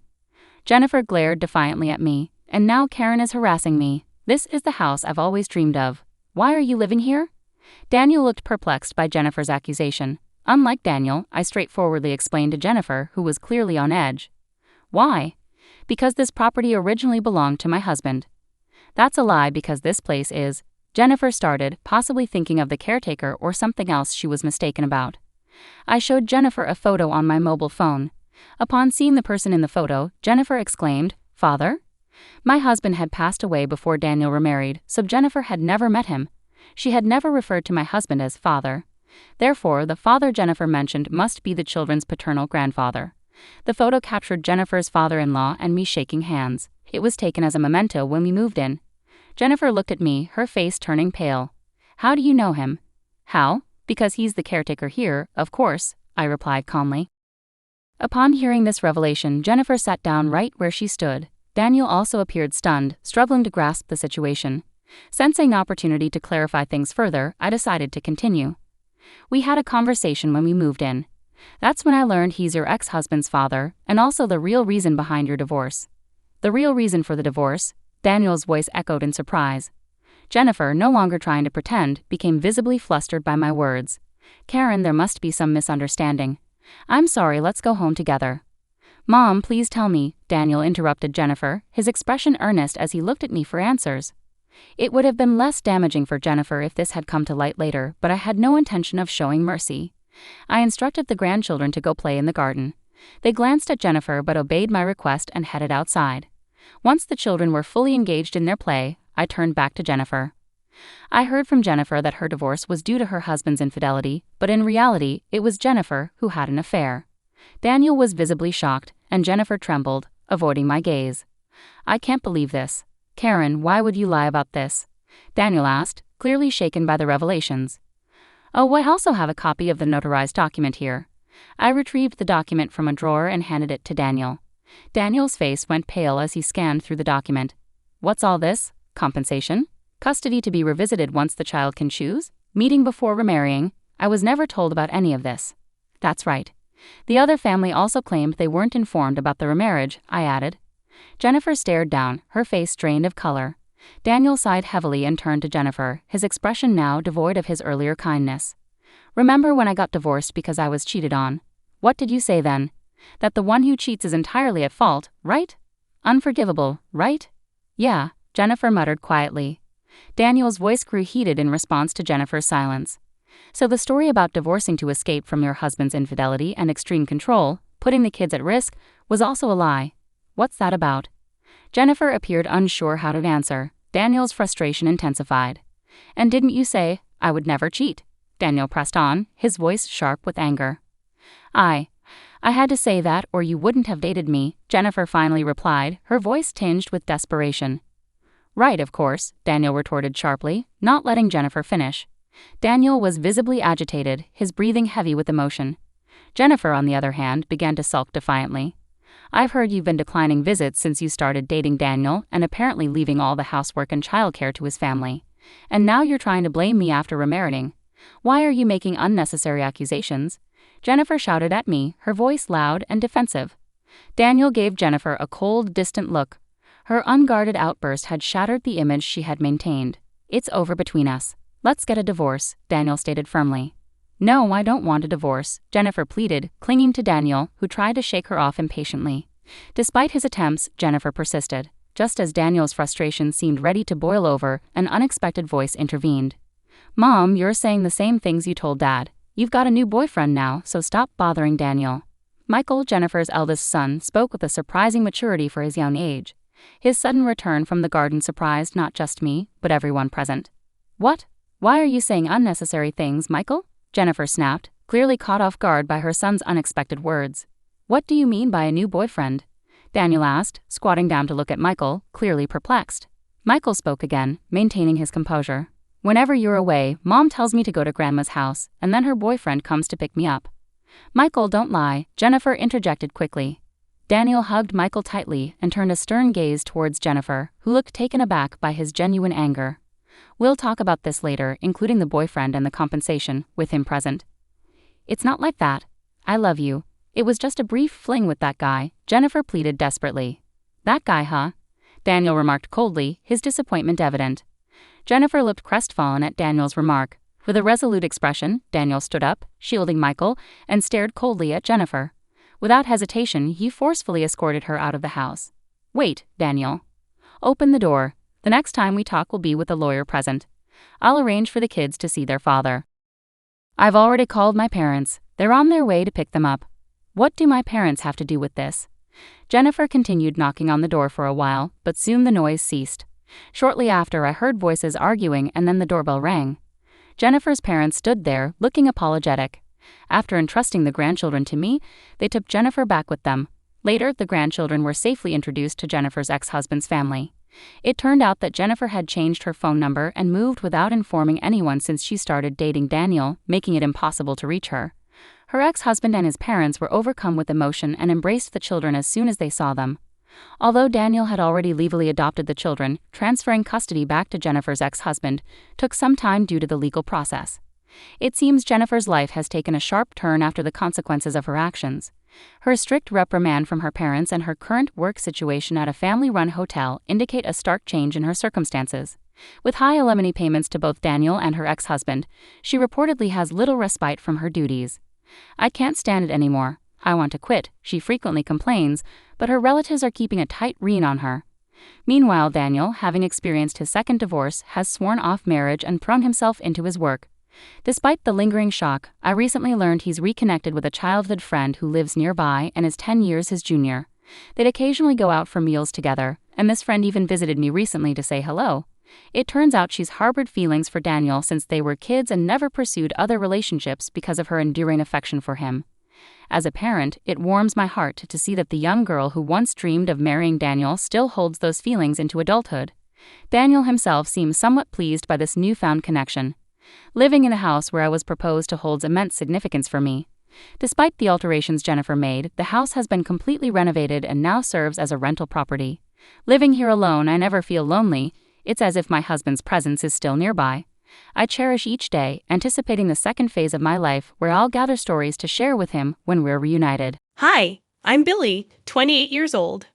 Jennifer glared defiantly at me, and now Karen is harassing me. This is the house I've always dreamed of. Why are you living here? Daniel looked perplexed by Jennifer's accusation. Unlike Daniel, I straightforwardly explained to Jennifer, who was clearly on edge. Why? Because this property originally belonged to my husband. That's a lie because this place is, Jennifer started, possibly thinking of the caretaker or something else she was mistaken about. I showed Jennifer a photo on my mobile phone. Upon seeing the person in the photo, Jennifer exclaimed, "Father?" My husband had passed away before Daniel remarried, so Jennifer had never met him. She had never referred to my husband as father. Therefore, the father Jennifer mentioned must be the children's paternal grandfather. The photo captured Jennifer's father-in-law and me shaking hands. It was taken as a memento when we moved in. Jennifer looked at me, her face turning pale. How do you know him? How? Because he's the caretaker here, of course, I replied calmly. Upon hearing this revelation, Jennifer sat down right where she stood. Daniel also appeared stunned, struggling to grasp the situation. Sensing an opportunity to clarify things further, I decided to continue. We had a conversation when we moved in. That's when I learned he's your ex-husband's father, and also the real reason behind your divorce. The real reason for the divorce? Daniel's voice echoed in surprise. Jennifer, no longer trying to pretend, became visibly flustered by my words. Karen, there must be some misunderstanding. I'm sorry, let's go home together. Mom, please tell me, Daniel interrupted Jennifer, his expression earnest as he looked at me for answers. It would have been less damaging for Jennifer if this had come to light later, but I had no intention of showing mercy. I instructed the grandchildren to go play in the garden. They glanced at Jennifer but obeyed my request and headed outside. Once the children were fully engaged in their play, I turned back to Jennifer. I heard from Jennifer that her divorce was due to her husband's infidelity, but in reality, it was Jennifer who had an affair. Daniel was visibly shocked, and Jennifer trembled, avoiding my gaze. I can't believe this. Karen, why would you lie about this? Daniel asked, clearly shaken by the revelations. Oh, I also have a copy of the notarized document here. I retrieved the document from a drawer and handed it to Daniel. Daniel's face went pale as he scanned through the document. What's all this? Compensation? Custody to be revisited once the child can choose? Meeting before remarrying? I was never told about any of this. That's right. The other family also claimed they weren't informed about the remarriage, I added. Jennifer stared down, her face drained of color. Daniel sighed heavily and turned to Jennifer, his expression now devoid of his earlier kindness. Remember when I got divorced because I was cheated on? What did you say then? That the one who cheats is entirely at fault, right? Unforgivable, right? Yeah, Jennifer muttered quietly. Daniel's voice grew heated in response to Jennifer's silence. So the story about divorcing to escape from your husband's infidelity and extreme control, putting the kids at risk, was also a lie. What's that about? Jennifer appeared unsure how to answer. Daniel's frustration intensified. And didn't you say, I would never cheat? Daniel pressed on, his voice sharp with anger. I had to say that or you wouldn't have dated me, Jennifer finally replied, her voice tinged with desperation. Right, of course, Daniel retorted sharply, not letting Jennifer finish. Daniel was visibly agitated, his breathing heavy with emotion. Jennifer, on the other hand, began to sulk defiantly. I've heard you've been declining visits since you started dating Daniel and apparently leaving all the housework and childcare to his family. And now you're trying to blame me after remarrying. Why are you making unnecessary accusations?" Jennifer shouted at me, her voice loud and defensive. Daniel gave Jennifer a cold, distant look. Her unguarded outburst had shattered the image she had maintained. "It's over between us. Let's get a divorce," Daniel stated firmly. "No, I don't want a divorce," Jennifer pleaded, clinging to Daniel, who tried to shake her off impatiently. Despite his attempts, Jennifer persisted. Just as Daniel's frustration seemed ready to boil over, an unexpected voice intervened. "Mom, you're saying the same things you told Dad. You've got a new boyfriend now, so stop bothering Daniel." Michael, Jennifer's eldest son, spoke with a surprising maturity for his young age. His sudden return from the garden surprised not just me, but everyone present. "What? Why are you saying unnecessary things, Michael?" Jennifer snapped, clearly caught off guard by her son's unexpected words. "What do you mean by a new boyfriend?" Daniel asked, squatting down to look at Michael, clearly perplexed. Michael spoke again, maintaining his composure. "Whenever you're away, Mom tells me to go to Grandma's house, and then her boyfriend comes to pick me up." "Michael, don't lie," Jennifer interjected quickly. Daniel hugged Michael tightly and turned a stern gaze towards Jennifer, who looked taken aback by his genuine anger. "We'll talk about this later, including the boyfriend and the compensation, with him present." "It's not like that. I love you. It was just a brief fling with that guy," Jennifer pleaded desperately. "That guy, huh?" Daniel remarked coldly, his disappointment evident. Jennifer looked crestfallen at Daniel's remark. With a resolute expression, Daniel stood up, shielding Michael, and stared coldly at Jennifer. Without hesitation, he forcefully escorted her out of the house. "Wait, Daniel. Open the door. The next time we talk will be with a lawyer present. I'll arrange for the kids to see their father." "I've already called my parents. They're on their way to pick them up." "What do my parents have to do with this?" Jennifer continued knocking on the door for a while, but soon the noise ceased. Shortly after, I heard voices arguing and then the doorbell rang. Jennifer's parents stood there, looking apologetic. After entrusting the grandchildren to me, they took Jennifer back with them. Later, the grandchildren were safely introduced to Jennifer's ex-husband's family. It turned out that Jennifer had changed her phone number and moved without informing anyone since she started dating Daniel, making it impossible to reach her. Her ex-husband and his parents were overcome with emotion and embraced the children as soon as they saw them. Although Daniel had already legally adopted the children, transferring custody back to Jennifer's ex-husband took some time due to the legal process. It seems Jennifer's life has taken a sharp turn after the consequences of her actions. Her strict reprimand from her parents and her current work situation at a family-run hotel indicate a stark change in her circumstances. With high alimony payments to both Daniel and her ex-husband, she reportedly has little respite from her duties. "I can't stand it anymore. I want to quit," she frequently complains, but her relatives are keeping a tight rein on her. Meanwhile, Daniel, having experienced his second divorce, has sworn off marriage and thrown himself into his work. Despite the lingering shock, I recently learned he's reconnected with a childhood friend who lives nearby and is 10 years his junior. They'd occasionally go out for meals together, and this friend even visited me recently to say hello. It turns out she's harbored feelings for Daniel since they were kids and never pursued other relationships because of her enduring affection for him. As a parent, it warms my heart to see that the young girl who once dreamed of marrying Daniel still holds those feelings into adulthood. Daniel himself seems somewhat pleased by this newfound connection. "Living in the house where I was proposed to holds immense significance for me. Despite the alterations Jennifer made, the house has been completely renovated and now serves as a rental property. Living here alone, I never feel lonely. It's as if my husband's presence is still nearby. I cherish each day, anticipating the second phase of my life where I'll gather stories to share with him when we're reunited." Hi, I'm Billy, 28 years old.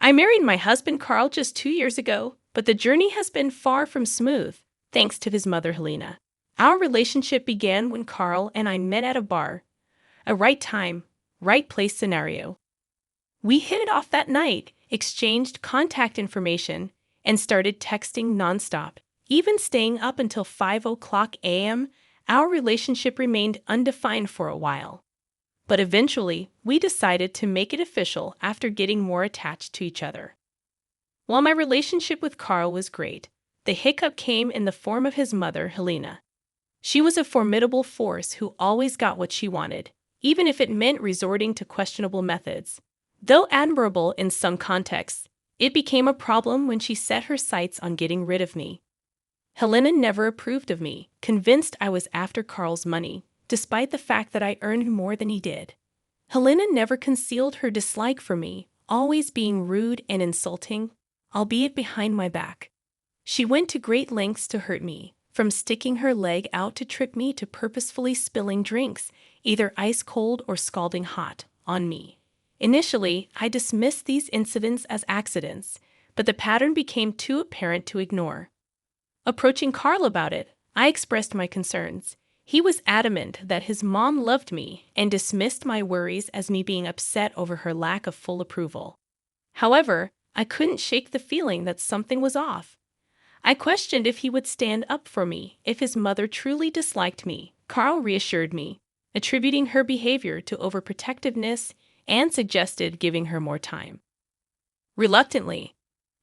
I married my husband Carl just 2 years ago, but the journey has been far from smooth, thanks to his mother Helena. Our relationship began when Carl and I met at a bar. A right time, right place scenario. We hit it off that night, exchanged contact information, and started texting nonstop. Even staying up until 5 a.m., our relationship remained undefined for a while. But eventually, we decided to make it official after getting more attached to each other. While my relationship with Carl was great, the hiccup came in the form of his mother, Helena. She was a formidable force who always got what she wanted, even if it meant resorting to questionable methods. Though admirable in some contexts, it became a problem when she set her sights on getting rid of me. Helena never approved of me, convinced I was after Carl's money, despite the fact that I earned more than he did. Helena never concealed her dislike for me, always being rude and insulting, albeit behind my back. She went to great lengths to hurt me, from sticking her leg out to trip me to purposefully spilling drinks, either ice cold or scalding hot, on me. Initially, I dismissed these incidents as accidents, but the pattern became too apparent to ignore. Approaching Carl about it, I expressed my concerns. He was adamant that his mom loved me and dismissed my worries as me being upset over her lack of full approval. However, I couldn't shake the feeling that something was off. I questioned if he would stand up for me if his mother truly disliked me. Carl reassured me, attributing her behavior to overprotectiveness and suggested giving her more time. Reluctantly,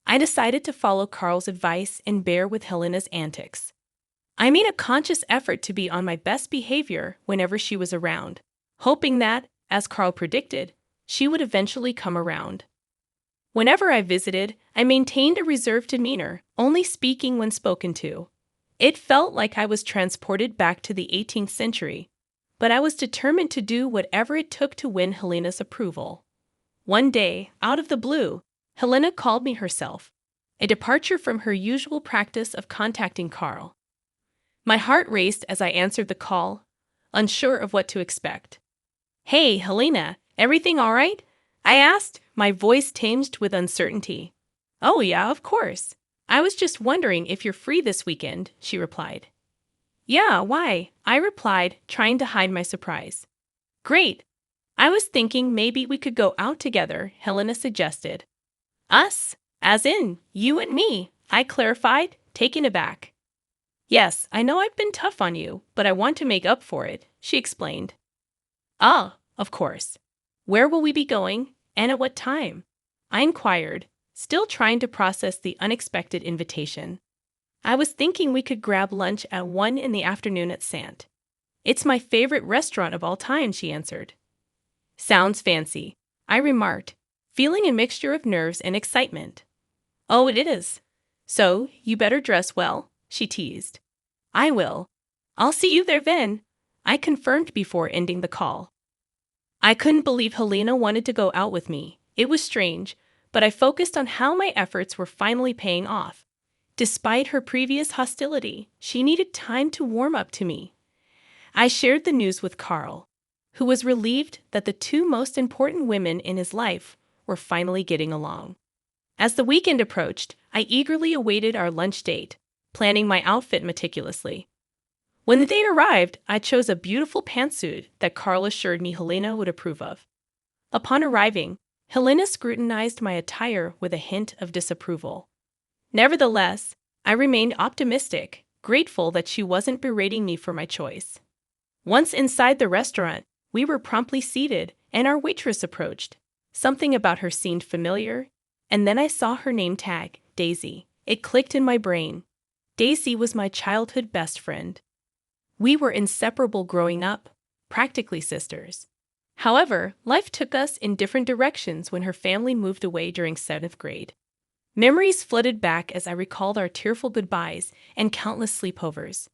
I decided to follow Carl's advice and bear with Helena's antics. I made a conscious effort to be on my best behavior whenever she was around, hoping that, as Carl predicted, she would eventually come around. Whenever I visited, I maintained a reserved demeanor, only speaking when spoken to. It felt like I was transported back to the 18th century, but I was determined to do whatever it took to win Helena's approval. One day, out of the blue, Helena called me herself, a departure from her usual practice of contacting Carl. My heart raced as I answered the call, unsure of what to expect. "Hey, Helena, everything all right?" I asked, my voice tinged with uncertainty. "Oh yeah, of course. I was just wondering if you're free this weekend," she replied. "Yeah, why?" I replied, trying to hide my surprise. "Great. I was thinking maybe we could go out together," Helena suggested. "Us? As in, you and me," I clarified, taken aback. "Yes, I know I've been tough on you, but I want to make up for it," she explained. "Ah, of course. Where will we be going, and at what time?" I inquired, still trying to process the unexpected invitation. "I was thinking we could grab lunch at 1 in the afternoon at Sant. It's my favorite restaurant of all time," she answered. "Sounds fancy," I remarked, feeling a mixture of nerves and excitement. "Oh, it is. So, you better dress well," she teased. "I will. I'll see you there then," I confirmed before ending the call. I couldn't believe Helena wanted to go out with me. It was strange, but I focused on how my efforts were finally paying off. Despite her previous hostility, she needed time to warm up to me. I shared the news with Carl, who was relieved that the two most important women in his life were finally getting along. As the weekend approached, I eagerly awaited our lunch date, planning my outfit meticulously. When the date arrived, I chose a beautiful pantsuit that Carl assured me Helena would approve of. Upon arriving, Helena scrutinized my attire with a hint of disapproval. Nevertheless, I remained optimistic, grateful that she wasn't berating me for my choice. Once inside the restaurant, we were promptly seated, and our waitress approached. Something about her seemed familiar, and then I saw her name tag, Daisy. It clicked in my brain. Daisy was my childhood best friend. We were inseparable growing up, practically sisters. However, life took us in different directions when her family moved away during 7th grade. Memories flooded back as I recalled our tearful goodbyes and countless sleepovers.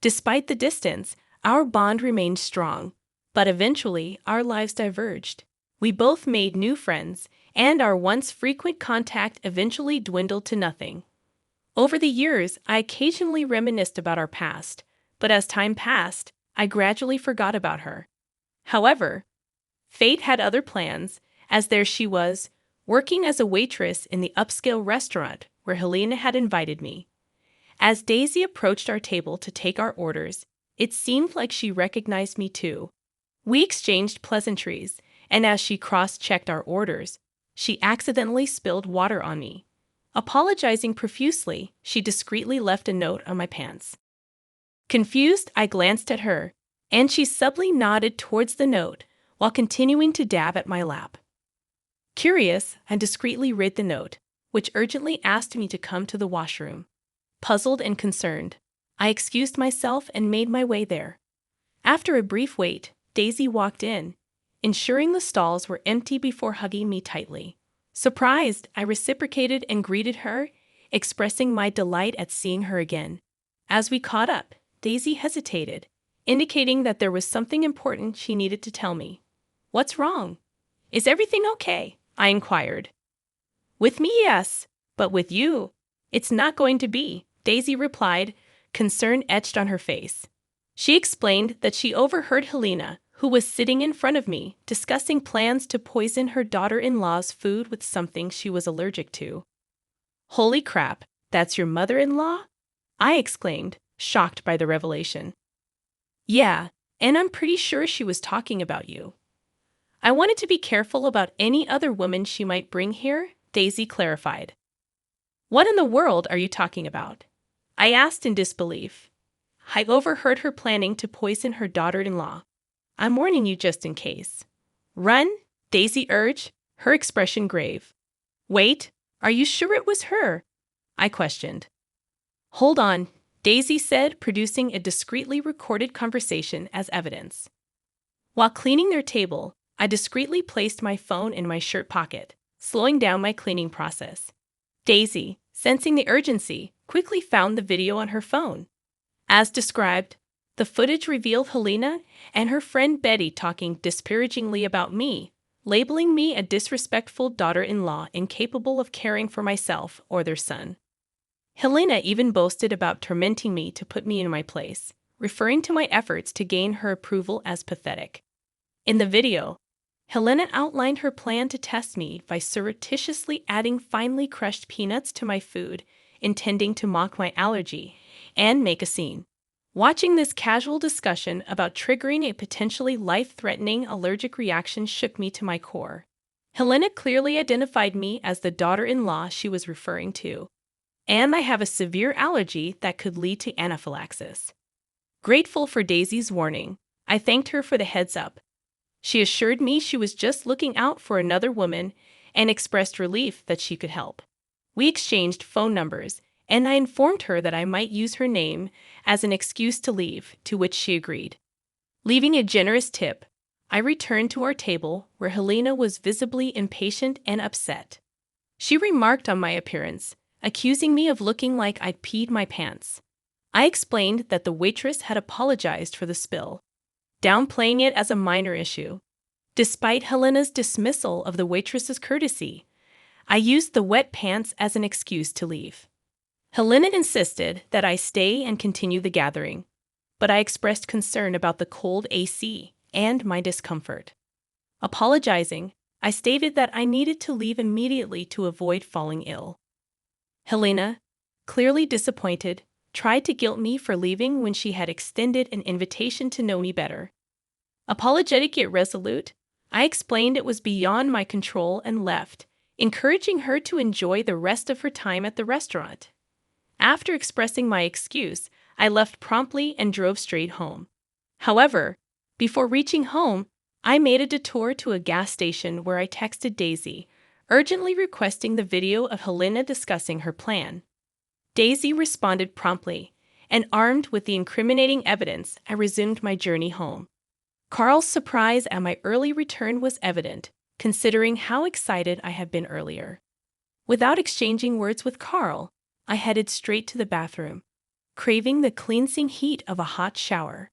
Despite the distance, our bond remained strong, but eventually our lives diverged. We both made new friends, and our once frequent contact eventually dwindled to nothing. Over the years, I occasionally reminisced about our past, but as time passed, I gradually forgot about her. However, fate had other plans, as there she was, working as a waitress in the upscale restaurant where Helena had invited me. As Daisy approached our table to take our orders, it seemed like she recognized me too. We exchanged pleasantries, and as she cross-checked our orders, she accidentally spilled water on me. Apologizing profusely, she discreetly left a note on my pants. Confused, I glanced at her, and she subtly nodded towards the note while continuing to dab at my lap. Curious, I discreetly read the note, which urgently asked me to come to the washroom. Puzzled and concerned, I excused myself and made my way there. After a brief wait, Daisy walked in, ensuring the stalls were empty before hugging me tightly. Surprised, I reciprocated and greeted her, expressing my delight at seeing her again. As we caught up, Daisy hesitated, indicating that there was something important she needed to tell me. What's wrong? Is everything okay? I inquired. With me, yes, but with you, it's not going to be, Daisy replied, concern etched on her face. She explained that she overheard Helena, who was sitting in front of me, discussing plans to poison her daughter-in-law's food with something she was allergic to. Holy crap, that's your mother-in-law? I exclaimed, shocked by the revelation. Yeah, and I'm pretty sure she was talking about you. I wanted to be careful about any other woman she might bring here, Daisy clarified. What in the world are you talking about? I asked in disbelief. I overheard her planning to poison her daughter-in-law. I'm warning you just in case. Run, Daisy urged, her expression grave. Wait, are you sure it was her? I questioned. Hold on, Daisy said, producing a discreetly recorded conversation as evidence. While cleaning their table, I discreetly placed my phone in my shirt pocket, slowing down my cleaning process. Daisy, sensing the urgency, quickly found the video on her phone. As described, the footage revealed Helena and her friend Betty talking disparagingly about me, labeling me a disrespectful daughter-in-law incapable of caring for myself or their son. Helena even boasted about tormenting me to put me in my place, referring to my efforts to gain her approval as pathetic. In the video, Helena outlined her plan to test me by surreptitiously adding finely crushed peanuts to my food, intending to mock my allergy and make a scene. Watching this casual discussion about triggering a potentially life-threatening allergic reaction shook me to my core. Helena clearly identified me as the daughter-in-law she was referring to, and I have a severe allergy that could lead to anaphylaxis. Grateful for Daisy's warning, I thanked her for the heads up. She assured me she was just looking out for another woman and expressed relief that she could help. We exchanged phone numbers, and I informed her that I might use her name as an excuse to leave, to which she agreed. Leaving a generous tip, I returned to our table where Helena was visibly impatient and upset. She remarked on my appearance, accusing me of looking like I'd peed my pants. I explained that the waitress had apologized for the spill, downplaying it as a minor issue. Despite Helena's dismissal of the waitress's courtesy, I used the wet pants as an excuse to leave. Helena insisted that I stay and continue the gathering, but I expressed concern about the cold AC and my discomfort. Apologizing, I stated that I needed to leave immediately to avoid falling ill. Helena, clearly disappointed, tried to guilt me for leaving when she had extended an invitation to know me better. Apologetic yet resolute, I explained it was beyond my control and left, encouraging her to enjoy the rest of her time at the restaurant. After expressing my excuse, I left promptly and drove straight home. However, before reaching home, I made a detour to a gas station where I texted Daisy, urgently requesting the video of Helena discussing her plan. Daisy responded promptly, and armed with the incriminating evidence, I resumed my journey home. Carl's surprise at my early return was evident, considering how excited I had been earlier. Without exchanging words with Carl, I headed straight to the bathroom, craving the cleansing heat of a hot shower.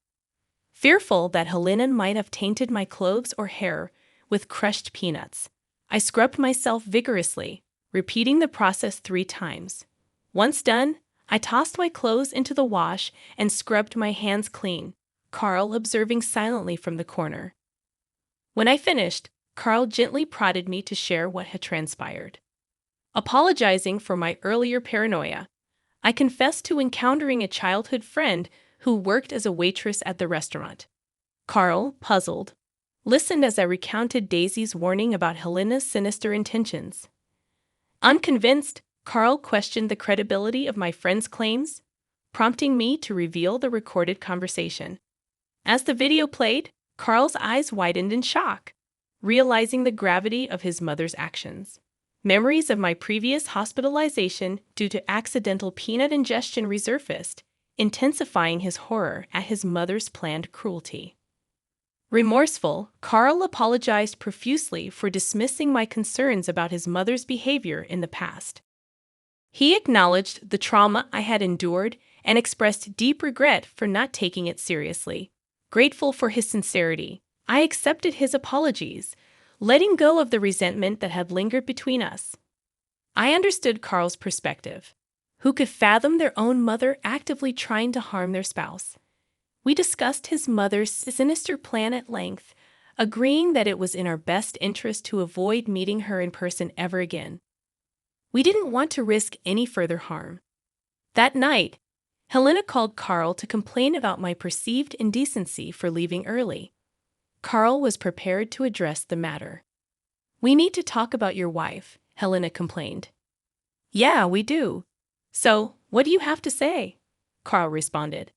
Fearful that Helena might have tainted my clothes or hair with crushed peanuts, I scrubbed myself vigorously, repeating the process 3 times. Once done, I tossed my clothes into the wash and scrubbed my hands clean, Carl observing silently from the corner. When I finished, Carl gently prodded me to share what had transpired. Apologizing for my earlier paranoia, I confessed to encountering a childhood friend who worked as a waitress at the restaurant. Carl, puzzled, listened as I recounted Daisy's warning about Helena's sinister intentions. Unconvinced, Carl questioned the credibility of my friend's claims, prompting me to reveal the recorded conversation. As the video played, Carl's eyes widened in shock, realizing the gravity of his mother's actions. Memories of my previous hospitalization due to accidental peanut ingestion resurfaced, intensifying his horror at his mother's planned cruelty. Remorseful, Carl apologized profusely for dismissing my concerns about his mother's behavior in the past. He acknowledged the trauma I had endured and expressed deep regret for not taking it seriously. Grateful for his sincerity, I accepted his apologies, letting go of the resentment that had lingered between us. I understood Carl's perspective. Who could fathom their own mother actively trying to harm their spouse? We discussed his mother's sinister plan at length, agreeing that it was in our best interest to avoid meeting her in person ever again. We didn't want to risk any further harm. That night, Helena called Carl to complain about my perceived indecency for leaving early. Carl was prepared to address the matter. "We need to talk about your wife," Helena complained. "Yeah, we do. So, what do you have to say?" Carl responded.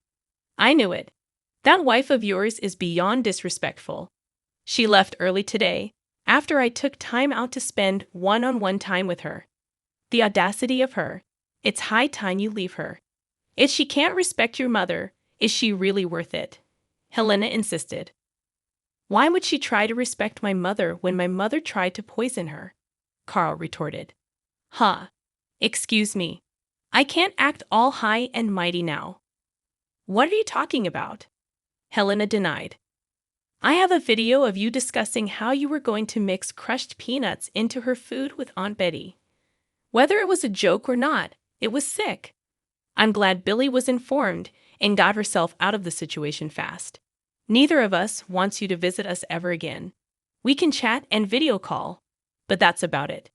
"I knew it. That wife of yours is beyond disrespectful. She left early today, after I took time out to spend one-on-one time with her. The audacity of her. It's high time you leave her. If she can't respect your mother, is she really worth it?" Helena insisted. "Why would she try to respect my mother when my mother tried to poison her?" Carl retorted. "Huh. Excuse me. I can't act all high and mighty now." "What are you talking about?" Helena denied. "I have a video of you discussing how you were going to mix crushed peanuts into her food with Aunt Betty. Whether it was a joke or not, it was sick. I'm glad Billy was informed and got herself out of the situation fast. Neither of us wants you to visit us ever again. We can chat and video call, but that's about it.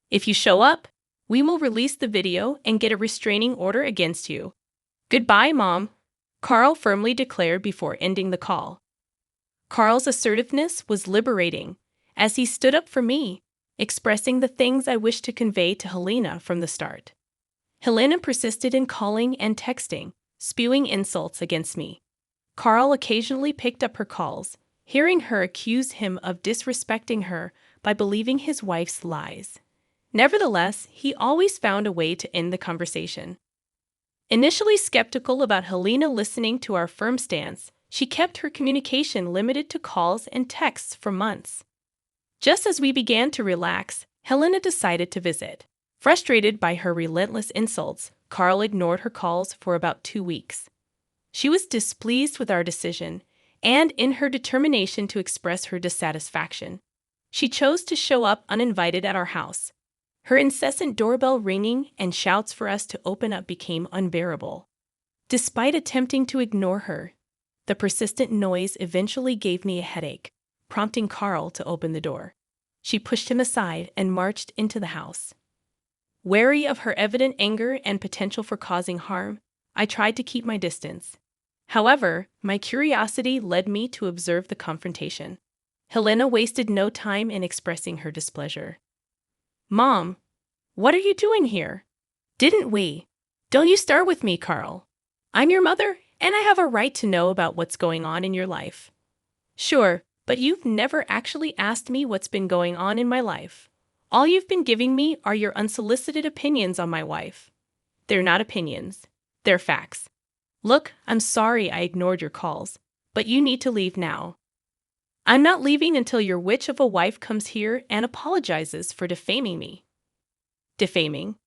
If you show up, we will release the video and get a restraining order against you. Goodbye, Mom," Carl firmly declared before ending the call. Carl's assertiveness was liberating, as he stood up for me, expressing the things I wished to convey to Helena from the start. Helena persisted in calling and texting, spewing insults against me. Carl occasionally picked up her calls, hearing her accuse him of disrespecting her by believing his wife's lies. Nevertheless, he always found a way to end the conversation. Initially skeptical about Helena listening to our firm stance, she kept her communication limited to calls and texts for months. Just as we began to relax, Helena decided to visit. Frustrated by her relentless insults, Carl ignored her calls for about 2 weeks. She was displeased with our decision, and in her determination to express her dissatisfaction, she chose to show up uninvited at our house. Her incessant doorbell ringing and shouts for us to open up became unbearable. Despite attempting to ignore her, the persistent noise eventually gave me a headache, prompting Carl to open the door. She pushed him aside and marched into the house. Wary of her evident anger and potential for causing harm, I tried to keep my distance. However, my curiosity led me to observe the confrontation. Helena wasted no time in expressing her displeasure. "Mom, what are you doing here? Didn't we? Don't you start with me, Carl. I'm your mother, and I have a right to know about what's going on in your life." "Sure, but you've never actually asked me what's been going on in my life. All you've been giving me are your unsolicited opinions on my wife." "They're not opinions. They're facts. Look, I'm sorry I ignored your calls, but you need to leave now." "I'm not leaving until your witch of a wife comes here and apologizes for defaming me." "Defaming?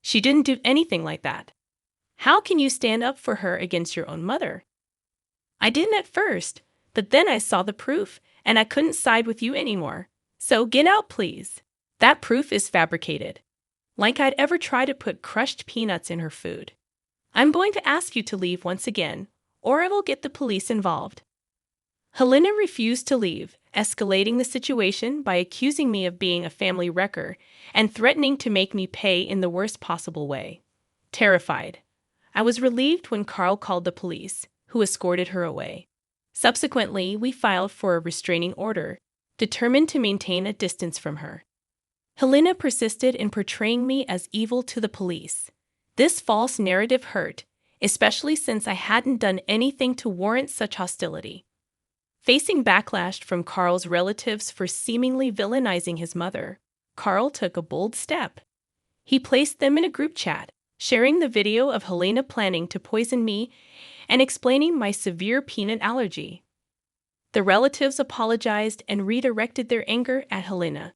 She didn't do anything like that. How can you stand up for her against your own mother?" "I didn't at first, but then I saw the proof, and I couldn't side with you anymore. So get out, please. That proof is fabricated. Like I'd ever try to put crushed peanuts in her food. I'm going to ask you to leave once again, or I will get the police involved." Helena refused to leave, escalating the situation by accusing me of being a family wrecker and threatening to make me pay in the worst possible way. Terrified, I was relieved when Carl called the police, who escorted her away. Subsequently, we filed for a restraining order, determined to maintain a distance from her. Helena persisted in portraying me as evil to the police. This false narrative hurt, especially since I hadn't done anything to warrant such hostility. Facing backlash from Carl's relatives for seemingly villainizing his mother, Carl took a bold step. He placed them in a group chat, sharing the video of Helena planning to poison me and explaining my severe peanut allergy. The relatives apologized and redirected their anger at Helena.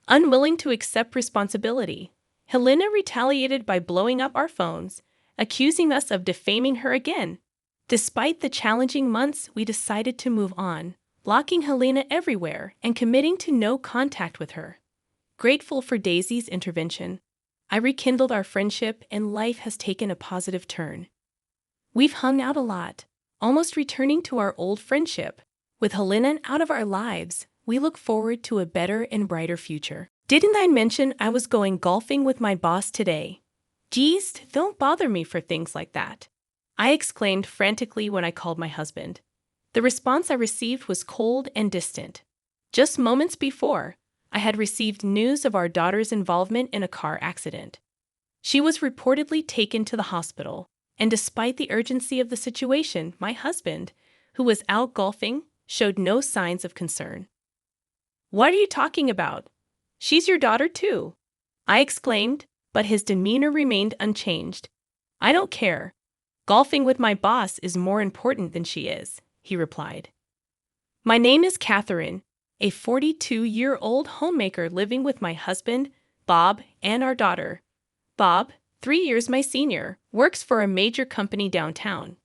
Unwilling to accept responsibility, Helena retaliated by blowing up our phones, accusing us of defaming her again. Despite the challenging months, we decided to move on, blocking Helena everywhere and committing to no contact with her. Grateful for Daisy's intervention, I rekindled our friendship and life has taken a positive turn. We've hung out a lot, almost returning to our old friendship. With Helena out of our lives, we look forward to a better and brighter future. Didn't I mention I was going golfing with my boss today? Geez, don't bother me for things like that, I exclaimed frantically when I called my husband. The response I received was cold and distant. Just moments before, I had received news of our daughter's involvement in a car accident. She was reportedly taken to the hospital, and despite the urgency of the situation, my husband, who was out golfing, showed no signs of concern. "What are you talking about? She's your daughter too," I exclaimed, but his demeanor remained unchanged. "I don't care. Golfing with my boss is more important than she is," he replied. My name is Catherine, a 42-year-old homemaker living with my husband, Bob, and our daughter. Bob, 3 years my senior, works for a major company downtown.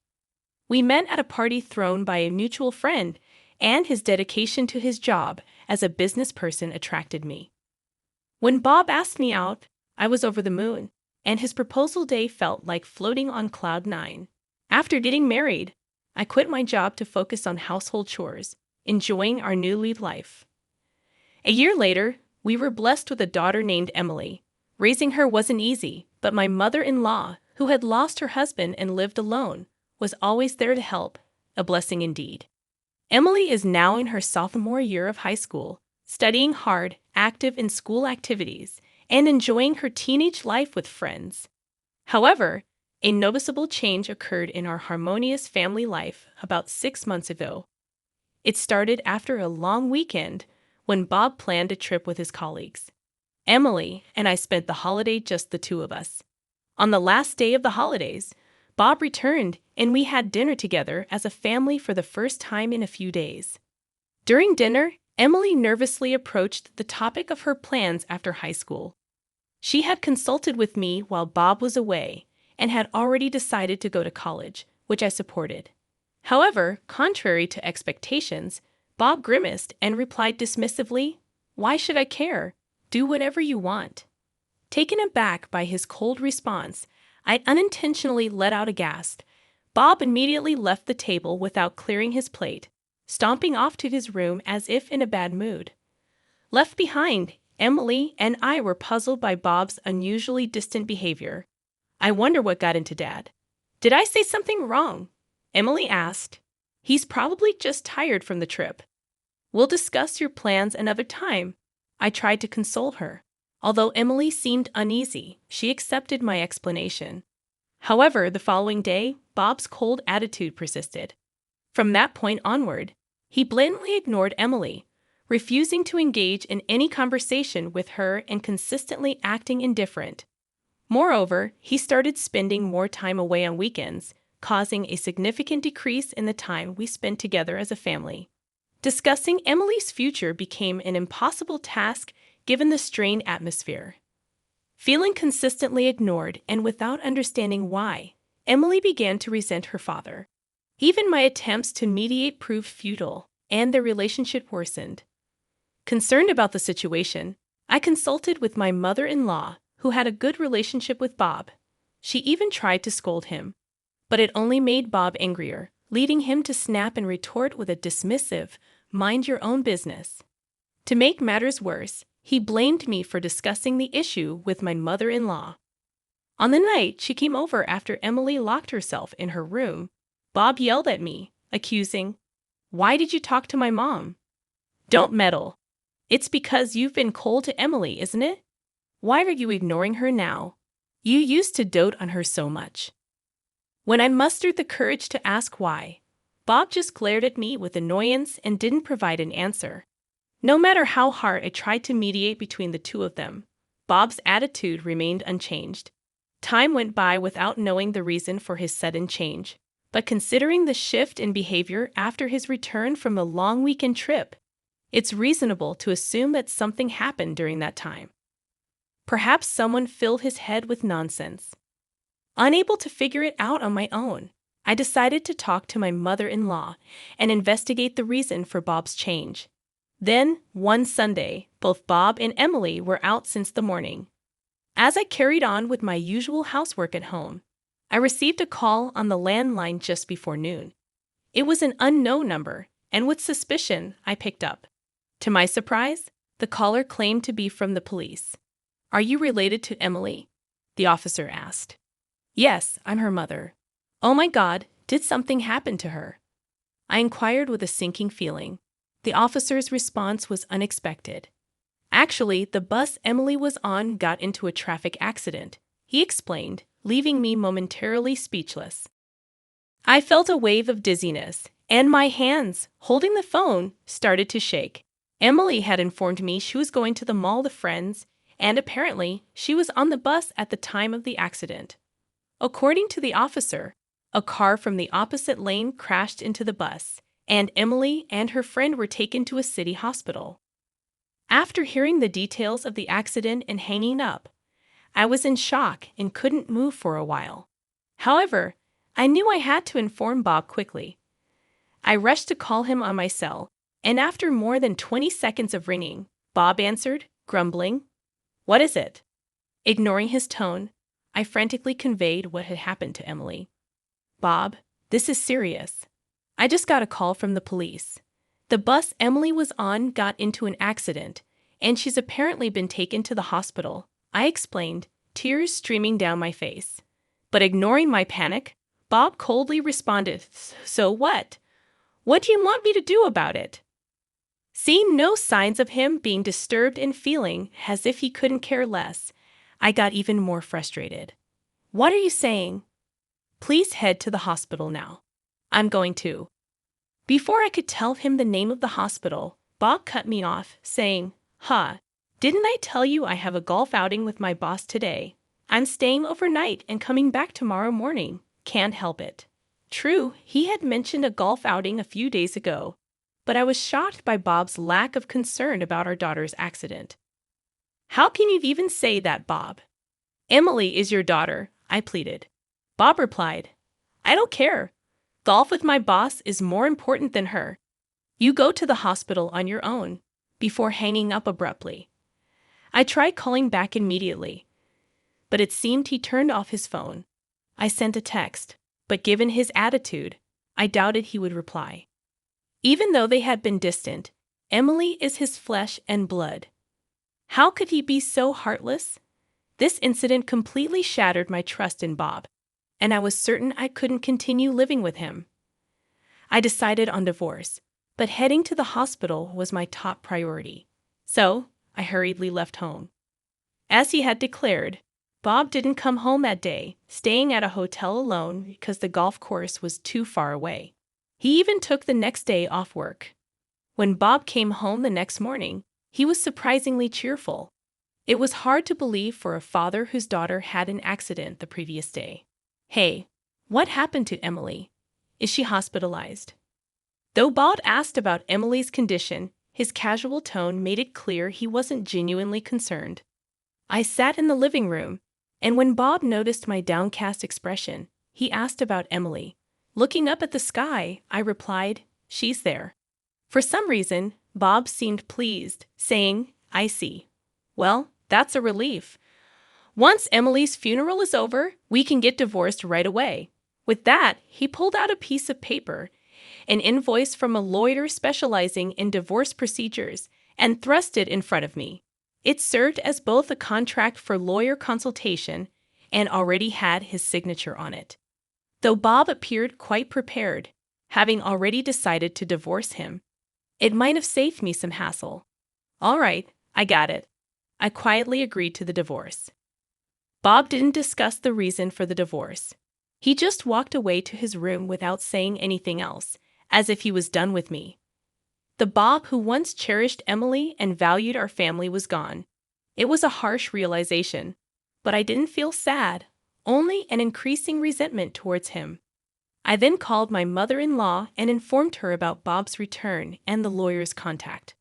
We met at a party thrown by a mutual friend, and his dedication to his job as a business person attracted me. When Bob asked me out, I was over the moon, and his proposal day felt like floating on cloud 9. After getting married, I quit my job to focus on household chores, enjoying our newly life. A year later, we were blessed with a daughter named Emily. Raising her wasn't easy, but my mother-in-law, who had lost her husband and lived alone, was always there to help, a blessing indeed. Emily is now in her sophomore year of high school, studying hard, active in school activities, and enjoying her teenage life with friends. However, a noticeable change occurred in our harmonious family life about 6 months ago. It started after a long weekend when Bob planned a trip with his colleagues. Emily and I spent the holiday just the two of us. On the last day of the holidays, Bob returned and we had dinner together as a family for the first time in a few days. During dinner, Emily nervously approached the topic of her plans after high school. She had consulted with me while Bob was away and had already decided to go to college, which I supported. However, contrary to expectations, Bob grimaced and replied dismissively, "Why should I care? Do whatever you want." Taken aback by his cold response, I unintentionally let out a gasp. Bob immediately left the table without clearing his plate, stomping off to his room as if in a bad mood. Left behind, Emily and I were puzzled by Bob's unusually distant behavior. "I wonder what got into Dad. Did I say something wrong?" Emily asked. "He's probably just tired from the trip. We'll discuss your plans another time." I tried to console her. Although Emily seemed uneasy, she accepted my explanation. However, the following day, Bob's cold attitude persisted. From that point onward, he blatantly ignored Emily, refusing to engage in any conversation with her and consistently acting indifferent. Moreover, he started spending more time away on weekends, causing a significant decrease in the time we spent together as a family. Discussing Emily's future became an impossible task given the strained atmosphere. Feeling consistently ignored and without understanding why, Emily began to resent her father. Even my attempts to mediate proved futile, and their relationship worsened. Concerned about the situation, I consulted with my mother-in-law, who had a good relationship with Bob. She even tried to scold him, but it only made Bob angrier, leading him to snap and retort with a dismissive, "Mind your own business." To make matters worse, he blamed me for discussing the issue with my mother-in-law. On the night she came over after Emily locked herself in her room, Bob yelled at me, accusing, "Why did you talk to my mom?" "Don't meddle. It's because you've been cold to Emily, isn't it? Why are you ignoring her now? You used to dote on her so much." When I mustered the courage to ask why, Bob just glared at me with annoyance and didn't provide an answer. No matter how hard I tried to mediate between the two of them, Bob's attitude remained unchanged. Time went by without knowing the reason for his sudden change, but considering the shift in behavior after his return from a long weekend trip, it's reasonable to assume that something happened during that time. Perhaps someone filled his head with nonsense. Unable to figure it out on my own, I decided to talk to my mother-in-law and investigate the reason for Bob's change. Then, one Sunday, both Bob and Emily were out since the morning. As I carried on with my usual housework at home, I received a call on the landline just before noon. It was an unknown number, and with suspicion, I picked up. To my surprise, the caller claimed to be from the police. "Are you related to Emily?" the officer asked. "Yes, I'm her mother." "Oh my God, did something happen to her?" I inquired with a sinking feeling. The officer's response was unexpected. "Actually, the bus Emily was on got into a traffic accident," he explained, leaving me momentarily speechless. I felt a wave of dizziness, and my hands, holding the phone, started to shake. Emily had informed me she was going to the mall with friends, and apparently she was on the bus at the time of the accident. According to the officer, a car from the opposite lane crashed into the bus, and Emily and her friend were taken to a city hospital. After hearing the details of the accident and hanging up, I was in shock and couldn't move for a while. However, I knew I had to inform Bob quickly. I rushed to call him on my cell, and after more than 20 seconds of ringing, Bob answered, grumbling, "What is it?" Ignoring his tone, I frantically conveyed what had happened to Emily. "Bob, this is serious. I just got a call from the police. The bus Emily was on got into an accident, and she's apparently been taken to the hospital," I explained, tears streaming down my face. But ignoring my panic, Bob coldly responded, "So what? What do you want me to do about it?" Seeing no signs of him being disturbed and feeling as if he couldn't care less, I got even more frustrated. "What are you saying?" "Please head to the hospital now." "I'm going to." Before I could tell him the name of the hospital, Bob cut me off, saying, Didn't I tell you I have a golf outing with my boss today? I'm staying overnight and coming back tomorrow morning. Can't help it." True, he had mentioned a golf outing a few days ago, but I was shocked by Bob's lack of concern about our daughter's accident. "How can you even say that, Bob?" "Emily is your daughter," I pleaded. Bob replied, "I don't care. Golf with my boss is more important than her. You go to the hospital on your own," before hanging up abruptly. I tried calling back immediately, but it seemed he turned off his phone. I sent a text, but given his attitude, I doubted he would reply. Even though they had been distant, Emily is his flesh and blood. How could he be so heartless? This incident completely shattered my trust in Bob, and I was certain I couldn't continue living with him. I decided on divorce, but heading to the hospital was my top priority. So, I hurriedly left home. As he had declared, Bob didn't come home that day, staying at a hotel alone because the golf course was too far away. He even took the next day off work. When Bob came home the next morning, he was surprisingly cheerful. It was hard to believe for a father whose daughter had an accident the previous day. "Hey, what happened to Emily? Is she hospitalized?" Though Bob asked about Emily's condition, his casual tone made it clear he wasn't genuinely concerned. I sat in the living room, and when Bob noticed my downcast expression, he asked about Emily. Looking up at the sky, I replied, "She's there." For some reason, Bob seemed pleased, saying, "I see. Well, that's a relief. Once Emily's funeral is over, we can get divorced right away." With that, he pulled out a piece of paper, an invoice from a lawyer specializing in divorce procedures, and thrust it in front of me. It served as both a contract for lawyer consultation and already had his signature on it. Though Bob appeared quite prepared, having already decided to divorce him, it might have saved me some hassle. "All right, I got it." I quietly agreed to the divorce. Bob didn't discuss the reason for the divorce. He just walked away to his room without saying anything else, as if he was done with me. The Bob who once cherished Emily and valued our family was gone. It was a harsh realization, but I didn't feel sad, only an increasing resentment towards him. I then called my mother-in-law and informed her about Bob's return and the lawyer's contact.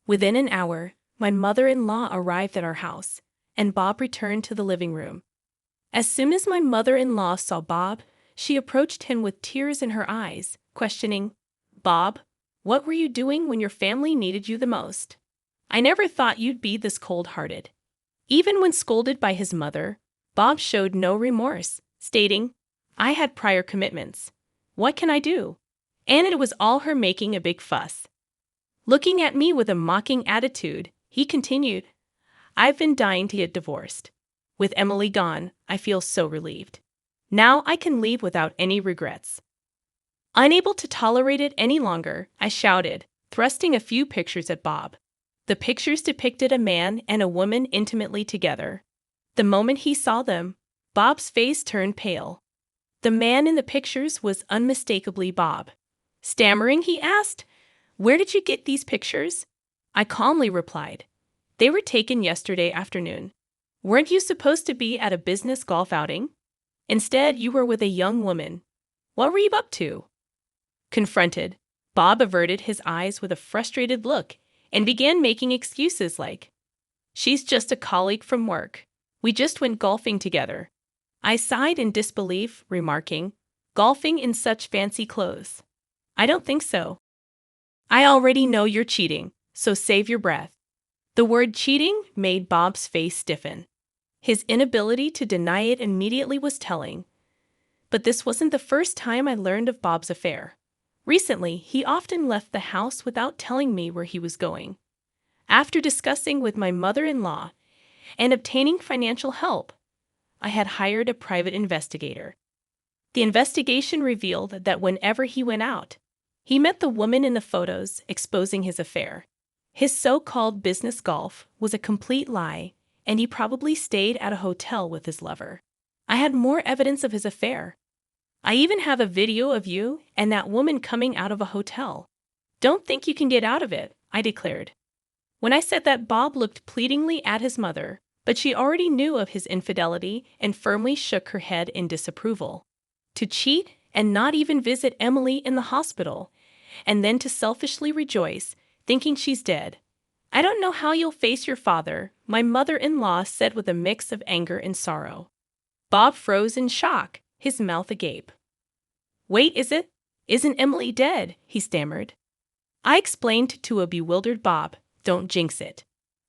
Within an hour, my mother-in-law arrived at our house, and Bob returned to the living room. As soon as my mother-in-law saw Bob, She approached him with tears in her eyes, questioning, "Bob, what were you doing when your family needed you the most? I never thought you'd be this cold-hearted." Even when scolded by his mother, Bob showed no remorse, stating, "I had prior commitments. What can I do?" And it was all her making a big fuss. Looking at me with a mocking attitude, he continued, "I've been dying to get divorced. With Emily gone, I feel so relieved. Now I can leave without any regrets." Unable to tolerate it any longer, I shouted, thrusting a few pictures at Bob. The pictures depicted a man and a woman intimately together. The moment he saw them, Bob's face turned pale. The man in the pictures was unmistakably Bob. Stammering, he asked, "Where did you get these pictures?" I calmly replied, "They were taken yesterday afternoon. Weren't you supposed to be at a business golf outing? Instead, you were with a young woman. What were you up to?" Confronted, Bob averted his eyes with a frustrated look and began making excuses like, "She's just a colleague from work. We just went golfing together." I sighed in disbelief, remarking, "Golfing in such fancy clothes? I don't think so." "I already know you're cheating, so save your breath." The word cheating made Bob's face stiffen. His inability to deny it immediately was telling. But this wasn't the first time I learned of Bob's affair. Recently, he often left the house without telling me where he was going. After discussing with my mother-in-law and obtaining financial help, I had hired a private investigator. The investigation revealed that whenever he went out, he met the woman in the photos exposing his affair. His so-called business golf was a complete lie, and he probably stayed at a hotel with his lover. I had more evidence of his affair. I even have a video of you and that woman coming out of a hotel. Don't think you can get out of it, I declared. When I said that, Bob looked pleadingly at his mother, but she already knew of his infidelity and firmly shook her head in disapproval. To cheat and not even visit Emily in the hospital, and then to selfishly rejoice, thinking she's dead. "I don't know how you'll face your father," my mother-in-law said with a mix of anger and sorrow. Bob froze in shock, his mouth agape. "Wait, Isn't Emily dead?" he stammered. I explained to a bewildered Bob, "Don't jinx it.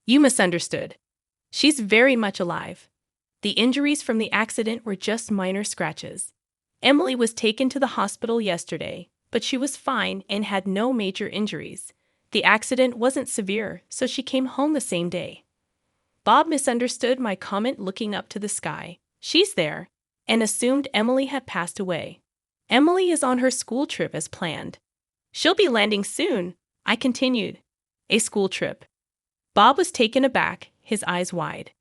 You misunderstood. She's very much alive. The injuries from the accident were just minor scratches. Emily was taken to the hospital yesterday, but she was fine and had no major injuries. The accident wasn't severe, so she came home the same day." Bob misunderstood my comment, looking up to the sky. "She's there," and assumed Emily had passed away. "Emily is on her school trip as planned. She'll be landing soon," I continued. "A school trip?" Bob was taken aback, his eyes wide.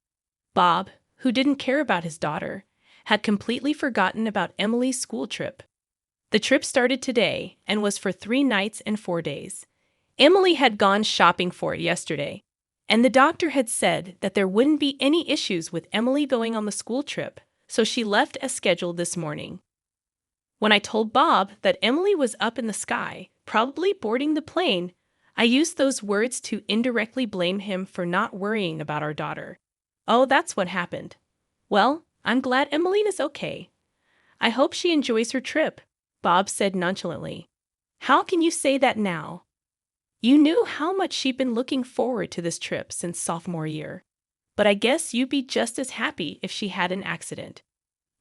Bob, who didn't care about his daughter, had completely forgotten about Emily's school trip. The trip started today and was for 3 nights and 4 days. Emily had gone shopping for it yesterday, and the doctor had said that there wouldn't be any issues with Emily going on the school trip, so she left as scheduled this morning. When I told Bob that Emily was up in the sky, probably boarding the plane, I used those words to indirectly blame him for not worrying about our daughter. "Oh, that's what happened. Well, I'm glad Emmeline is okay. I hope she enjoys her trip," Bob said nonchalantly. "How can you say that now? You knew how much she'd been looking forward to this trip since sophomore year. But I guess you'd be just as happy if she had an accident.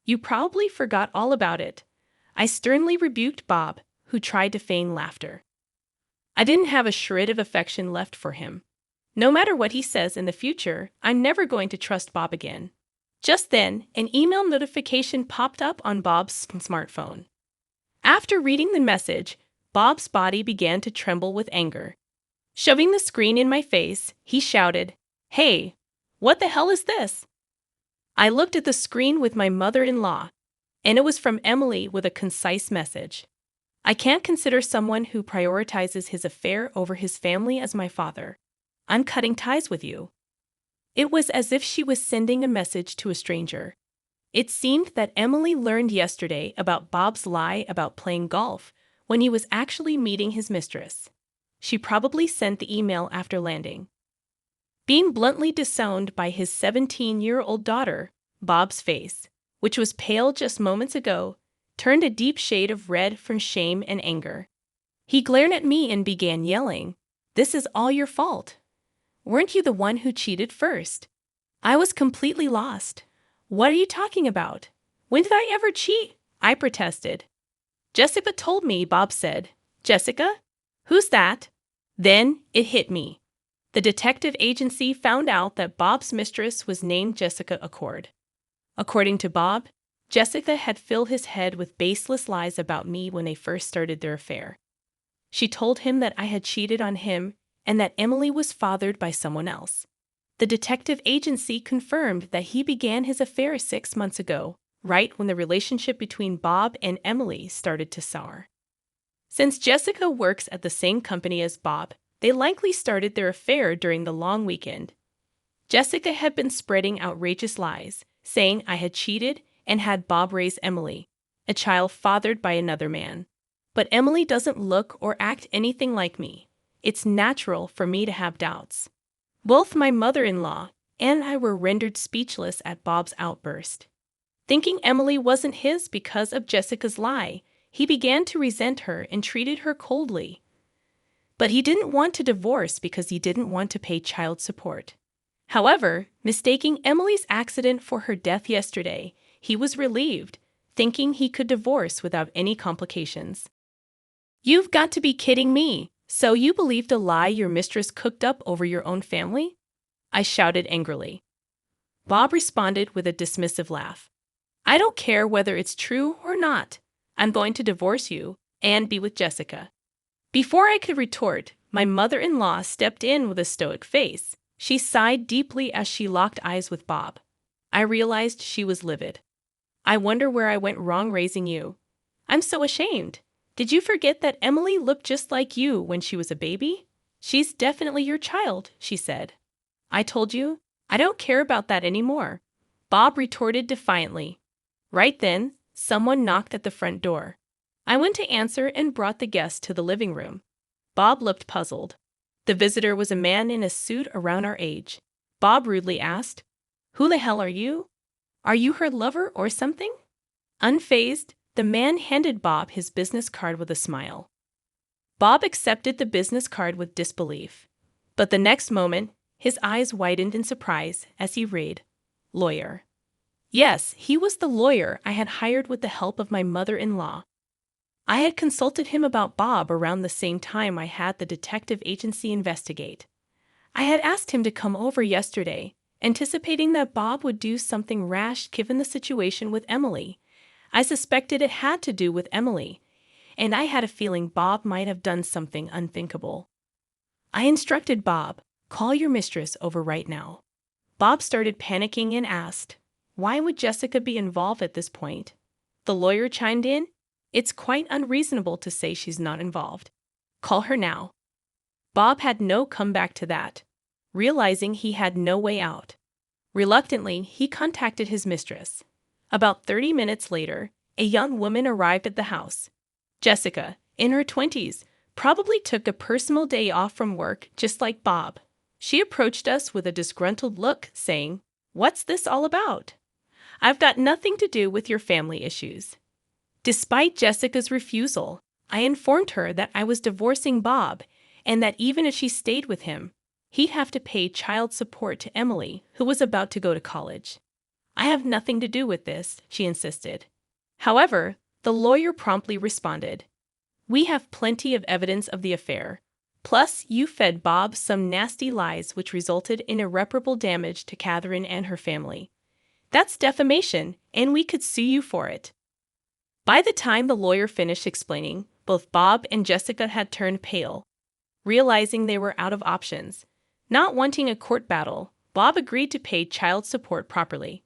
You probably forgot all about it," I sternly rebuked Bob, who tried to feign laughter. I didn't have a shred of affection left for him. No matter what he says in the future, I'm never going to trust Bob again. Just then, an email notification popped up on Bob's smartphone. After reading the message, Bob's body began to tremble with anger. Shoving the screen in my face, he shouted, "Hey, what the hell is this?" I looked at the screen with my mother-in-law, and it was from Emily with a concise message. "I can't consider someone who prioritizes his affair over his family as my father. I'm cutting ties with you." It was as if she was sending a message to a stranger. It seemed that Emily learned yesterday about Bob's lie about playing golf when he was actually meeting his mistress. She probably sent the email after landing. Being bluntly disowned by his 17-year-old daughter, Bob's face, which was pale just moments ago, turned a deep shade of red from shame and anger. He glared at me and began yelling, "This is all your fault. Weren't you the one who cheated first?" I was completely lost. "What are you talking about? When did I ever cheat?" I protested. "Jessica told me," Bob said. "Jessica? Who's that?" Then it hit me. The detective agency found out that Bob's mistress was named Jessica Accord. According to Bob, Jessica had filled his head with baseless lies about me when they first started their affair. She told him that I had cheated on him and that Emily was fathered by someone else. The detective agency confirmed that he began his affair 6 months ago, right when the relationship between Bob and Emily started to sour. Since Jessica works at the same company as Bob, they likely started their affair during the long weekend. Jessica had been spreading outrageous lies, saying I had cheated and had Bob raise Emily, a child fathered by another man. But Emily doesn't look or act anything like me. It's natural for me to have doubts. Both my mother-in-law and I were rendered speechless at Bob's outburst. Thinking Emily wasn't his because of Jessica's lie, he began to resent her and treated her coldly. But he didn't want to divorce because he didn't want to pay child support. However, mistaking Emily's accident for her death yesterday, he was relieved, thinking he could divorce without any complications. "You've got to be kidding me! So you believed a lie your mistress cooked up over your own family?" I shouted angrily. Bob responded with a dismissive laugh. "I don't care whether it's true or not. I'm going to divorce you and be with Jessica." Before I could retort, my mother-in-law stepped in with a stoic face. She sighed deeply as she locked eyes with Bob. I realized she was livid. "I wonder where I went wrong raising you. I'm so ashamed. Did you forget that Emily looked just like you when she was a baby? She's definitely your child," she said. "I told you, I don't care about that anymore," Bob retorted defiantly. Right then, someone knocked at the front door. I went to answer and brought the guest to the living room. Bob looked puzzled. The visitor was a man in a suit around our age. Bob rudely asked, "Who the hell are you? Are you her lover or something?" Unfazed, the man handed Bob his business card with a smile. Bob accepted the business card with disbelief. But the next moment, his eyes widened in surprise as he read, "Lawyer." Yes, he was the lawyer I had hired with the help of my mother-in-law. I had consulted him about Bob around the same time I had the detective agency investigate. I had asked him to come over yesterday, anticipating that Bob would do something rash given the situation with Emily. I suspected it had to do with Emily, and I had a feeling Bob might have done something unthinkable. I instructed Bob, "Call your mistress over right now." Bob started panicking and asked, "Why would Jessica be involved at this point?" The lawyer chimed in, "It's quite unreasonable to say she's not involved. Call her now." Bob had no comeback to that, realizing he had no way out. Reluctantly, he contacted his mistress. About 30 minutes later, a young woman arrived at the house. Jessica, in her 20s, probably took a personal day off from work just like Bob. She approached us with a disgruntled look, saying, "What's this all about? I've got nothing to do with your family issues." Despite Jessica's refusal, I informed her that I was divorcing Bob and that even if she stayed with him, he'd have to pay child support to Emily, who was about to go to college. "I have nothing to do with this," she insisted. However, the lawyer promptly responded, "We have plenty of evidence of the affair. Plus, you fed Bob some nasty lies which resulted in irreparable damage to Catherine and her family. That's defamation, and we could sue you for it." By the time the lawyer finished explaining, both Bob and Jessica had turned pale. Realizing they were out of options, not wanting a court battle, Bob agreed to pay child support properly.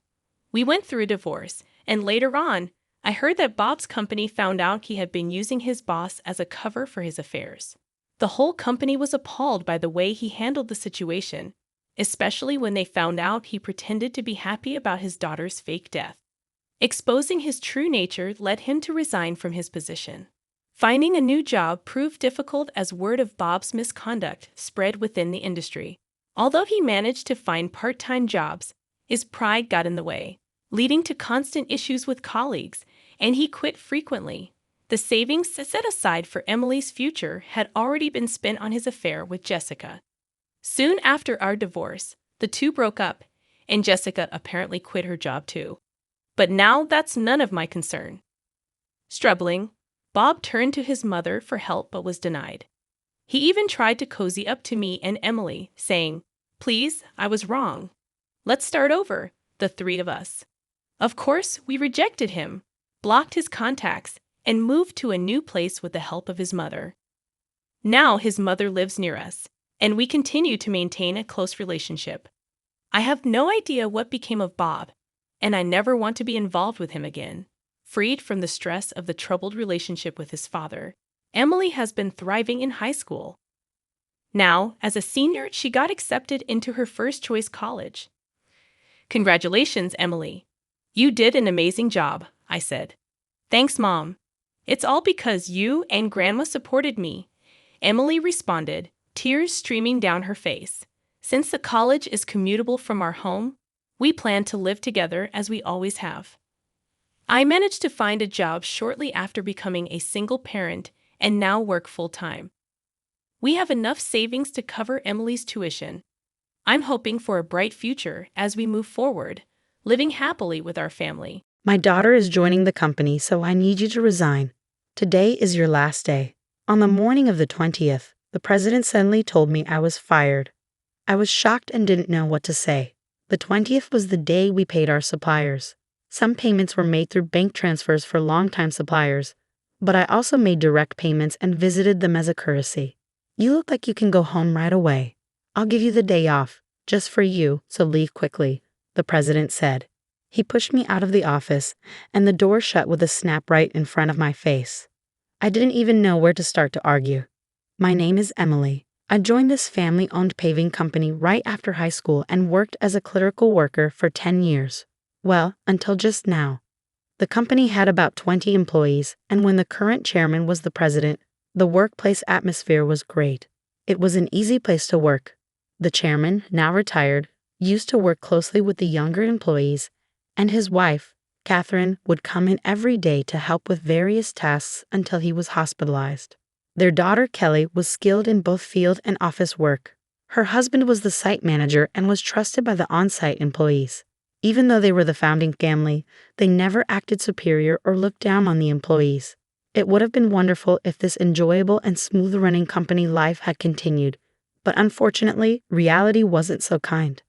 We went through a divorce, and later on, I heard that Bob's company found out he had been using his boss as a cover for his affairs. The whole company was appalled by the way he handled the situation, especially when they found out he pretended to be happy about his daughter's fake death. Exposing his true nature led him to resign from his position. Finding a new job proved difficult as word of Bob's misconduct spread within the industry. Although he managed to find part-time jobs, his pride got in the way, leading to constant issues with colleagues and he quit frequently. The savings set aside for Emily's future had already been spent on his affair with Jessica. Soon after our divorce, the two broke up, and Jessica apparently quit her job too. But now that's none of my concern. Struggling, Bob turned to his mother for help but was denied. He even tried to cozy up to me and Emily, saying, "Please, I was wrong. Let's start over, the three of us." Of course, we rejected him, blocked his contacts, and moved to a new place with the help of his mother. Now his mother lives near us, and we continue to maintain a close relationship. I have no idea what became of Bob, and I never want to be involved with him again. Freed from the stress of the troubled relationship with his father, Emily has been thriving in high school. Now, as a senior, she got accepted into her first-choice college. "Congratulations, Emily. You did an amazing job," I said. "Thanks, Mom. It's all because you and Grandma supported me," Emily responded, tears streaming down her face. "Since the college is commutable from our home, we plan to live together as we always have." I managed to find a job shortly after becoming a single parent and now work full-time. We have enough savings to cover Emily's tuition. I'm hoping for a bright future as we move forward, living happily with our family. My daughter is joining the company, so I need you to resign. Today is your last day. On the morning of the 20th, the president suddenly told me I was fired. I was shocked and didn't know what to say. The 20th was the day we paid our suppliers. Some payments were made through bank transfers for longtime suppliers, but I also made direct payments and visited them as a courtesy. "You look like you can go home right away. I'll give you the day off, just for you, so leave quickly," the president said. He pushed me out of the office, and the door shut with a snap right in front of my face. I didn't even know where to start to argue. My name is Emily. I joined this family-owned paving company right after high school and worked as a clerical worker for 10 years. Well, until just now. The company had about 20 employees, and when the current chairman was the president, the workplace atmosphere was great. It was an easy place to work. The chairman, now retired, used to work closely with the younger employees, and his wife, Catherine, would come in every day to help with various tasks until he was hospitalized. Their daughter, Kelly, was skilled in both field and office work. Her husband was the site manager and was trusted by the on-site employees. Even though they were the founding family, they never acted superior or looked down on the employees. It would have been wonderful if this enjoyable and smooth-running company life had continued, but unfortunately, reality wasn't so kind.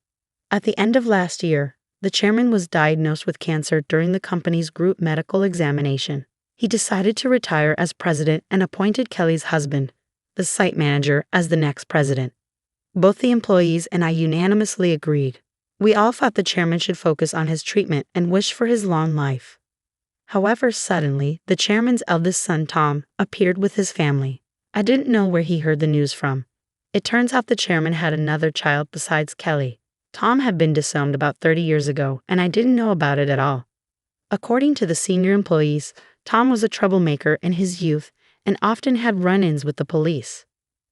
At the end of last year, the chairman was diagnosed with cancer during the company's group medical examination. He decided to retire as president and appointed Kelly's husband, the site manager, as the next president. Both the employees and I unanimously agreed. We all thought the chairman should focus on his treatment and wished for his long life. However, suddenly, the chairman's eldest son, Tom, appeared with his family. I didn't know where he heard the news from. It turns out the chairman had another child besides Kelly. Tom had been disowned about 30 years ago, and I didn't know about it at all. According to the senior employees, Tom was a troublemaker in his youth and often had run-ins with the police.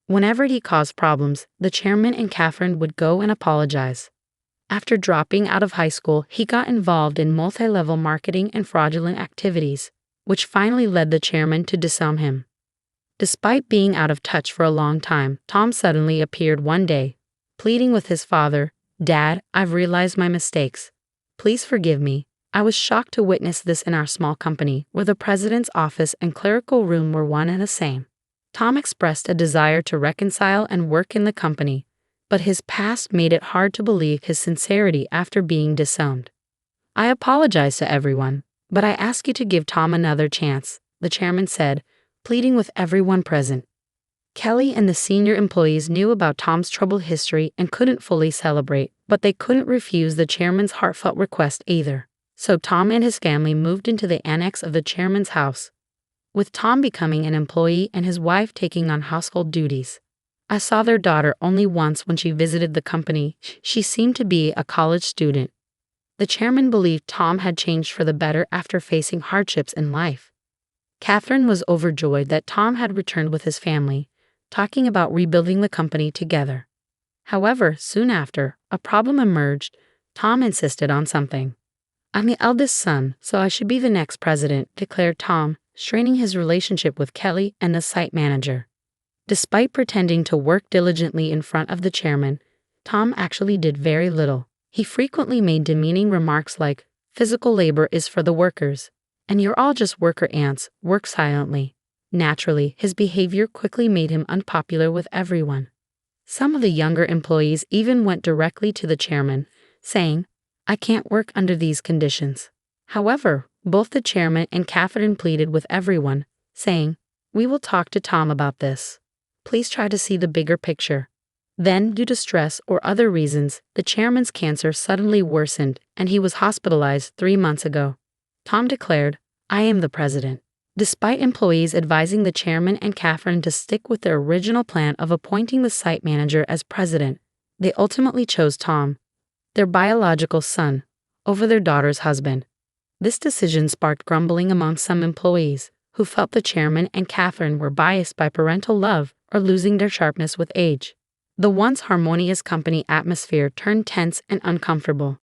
Whenever he caused problems, the chairman and Catherine would go and apologize. After dropping out of high school, he got involved in multi-level marketing and fraudulent activities, which finally led the chairman to disown him. Despite being out of touch for a long time, Tom suddenly appeared one day, pleading with his father, "Dad, I've realized my mistakes. Please forgive me." I was shocked to witness this in our small company, where the president's office and clerical room were one and the same. Tom expressed a desire to reconcile and work in the company, but his past made it hard to believe his sincerity after being disowned. "I apologize to everyone, but I ask you to give Tom another chance," the chairman said, pleading with everyone present. Kelly and the senior employees knew about Tom's troubled history and couldn't fully celebrate, but they couldn't refuse the chairman's heartfelt request either. So Tom and his family moved into the annex of the chairman's house, with Tom becoming an employee and his wife taking on household duties. I saw their daughter only once when she visited the company. She seemed to be a college student. The chairman believed Tom had changed for the better after facing hardships in life. Catherine was overjoyed that Tom had returned with his family, talking about rebuilding the company together. However, soon after, a problem emerged. Tom insisted on something. I'm the eldest son, so I should be the next president, declared Tom, straining his relationship with Kelly and the site manager. Despite pretending to work diligently in front of the chairman, Tom actually did very little. He frequently made demeaning remarks like, "Physical labor is for the workers, and you're all just worker ants, work silently." Naturally, his behavior quickly made him unpopular with everyone. Some of the younger employees even went directly to the chairman, saying, "I can't work under these conditions." However, both the chairman and Catherine pleaded with everyone, saying, "We will talk to Tom about this. Please try to see the bigger picture." Then, due to stress or other reasons, the chairman's cancer suddenly worsened and he was hospitalized 3 months ago. Tom declared, "I am the president." Despite employees advising the chairman and Catherine to stick with their original plan of appointing the site manager as president, they ultimately chose Tom, their biological son, over their daughter's husband. This decision sparked grumbling among some employees, who felt the chairman and Catherine were biased by parental love or losing their sharpness with age. The once harmonious company atmosphere turned tense and uncomfortable.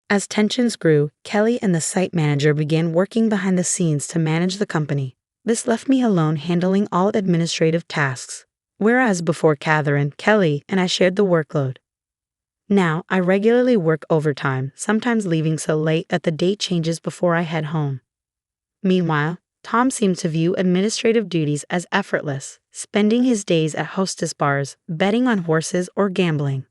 As tensions grew, Kelly and the site manager began working behind the scenes to manage the company. This left me alone handling all administrative tasks, whereas before Catherine, Kelly, and I shared the workload. Now, I regularly work overtime, sometimes leaving so late that the date changes before I head home. Meanwhile, Tom seemed to view administrative duties as effortless, spending his days at hostess bars, betting on horses, or gambling.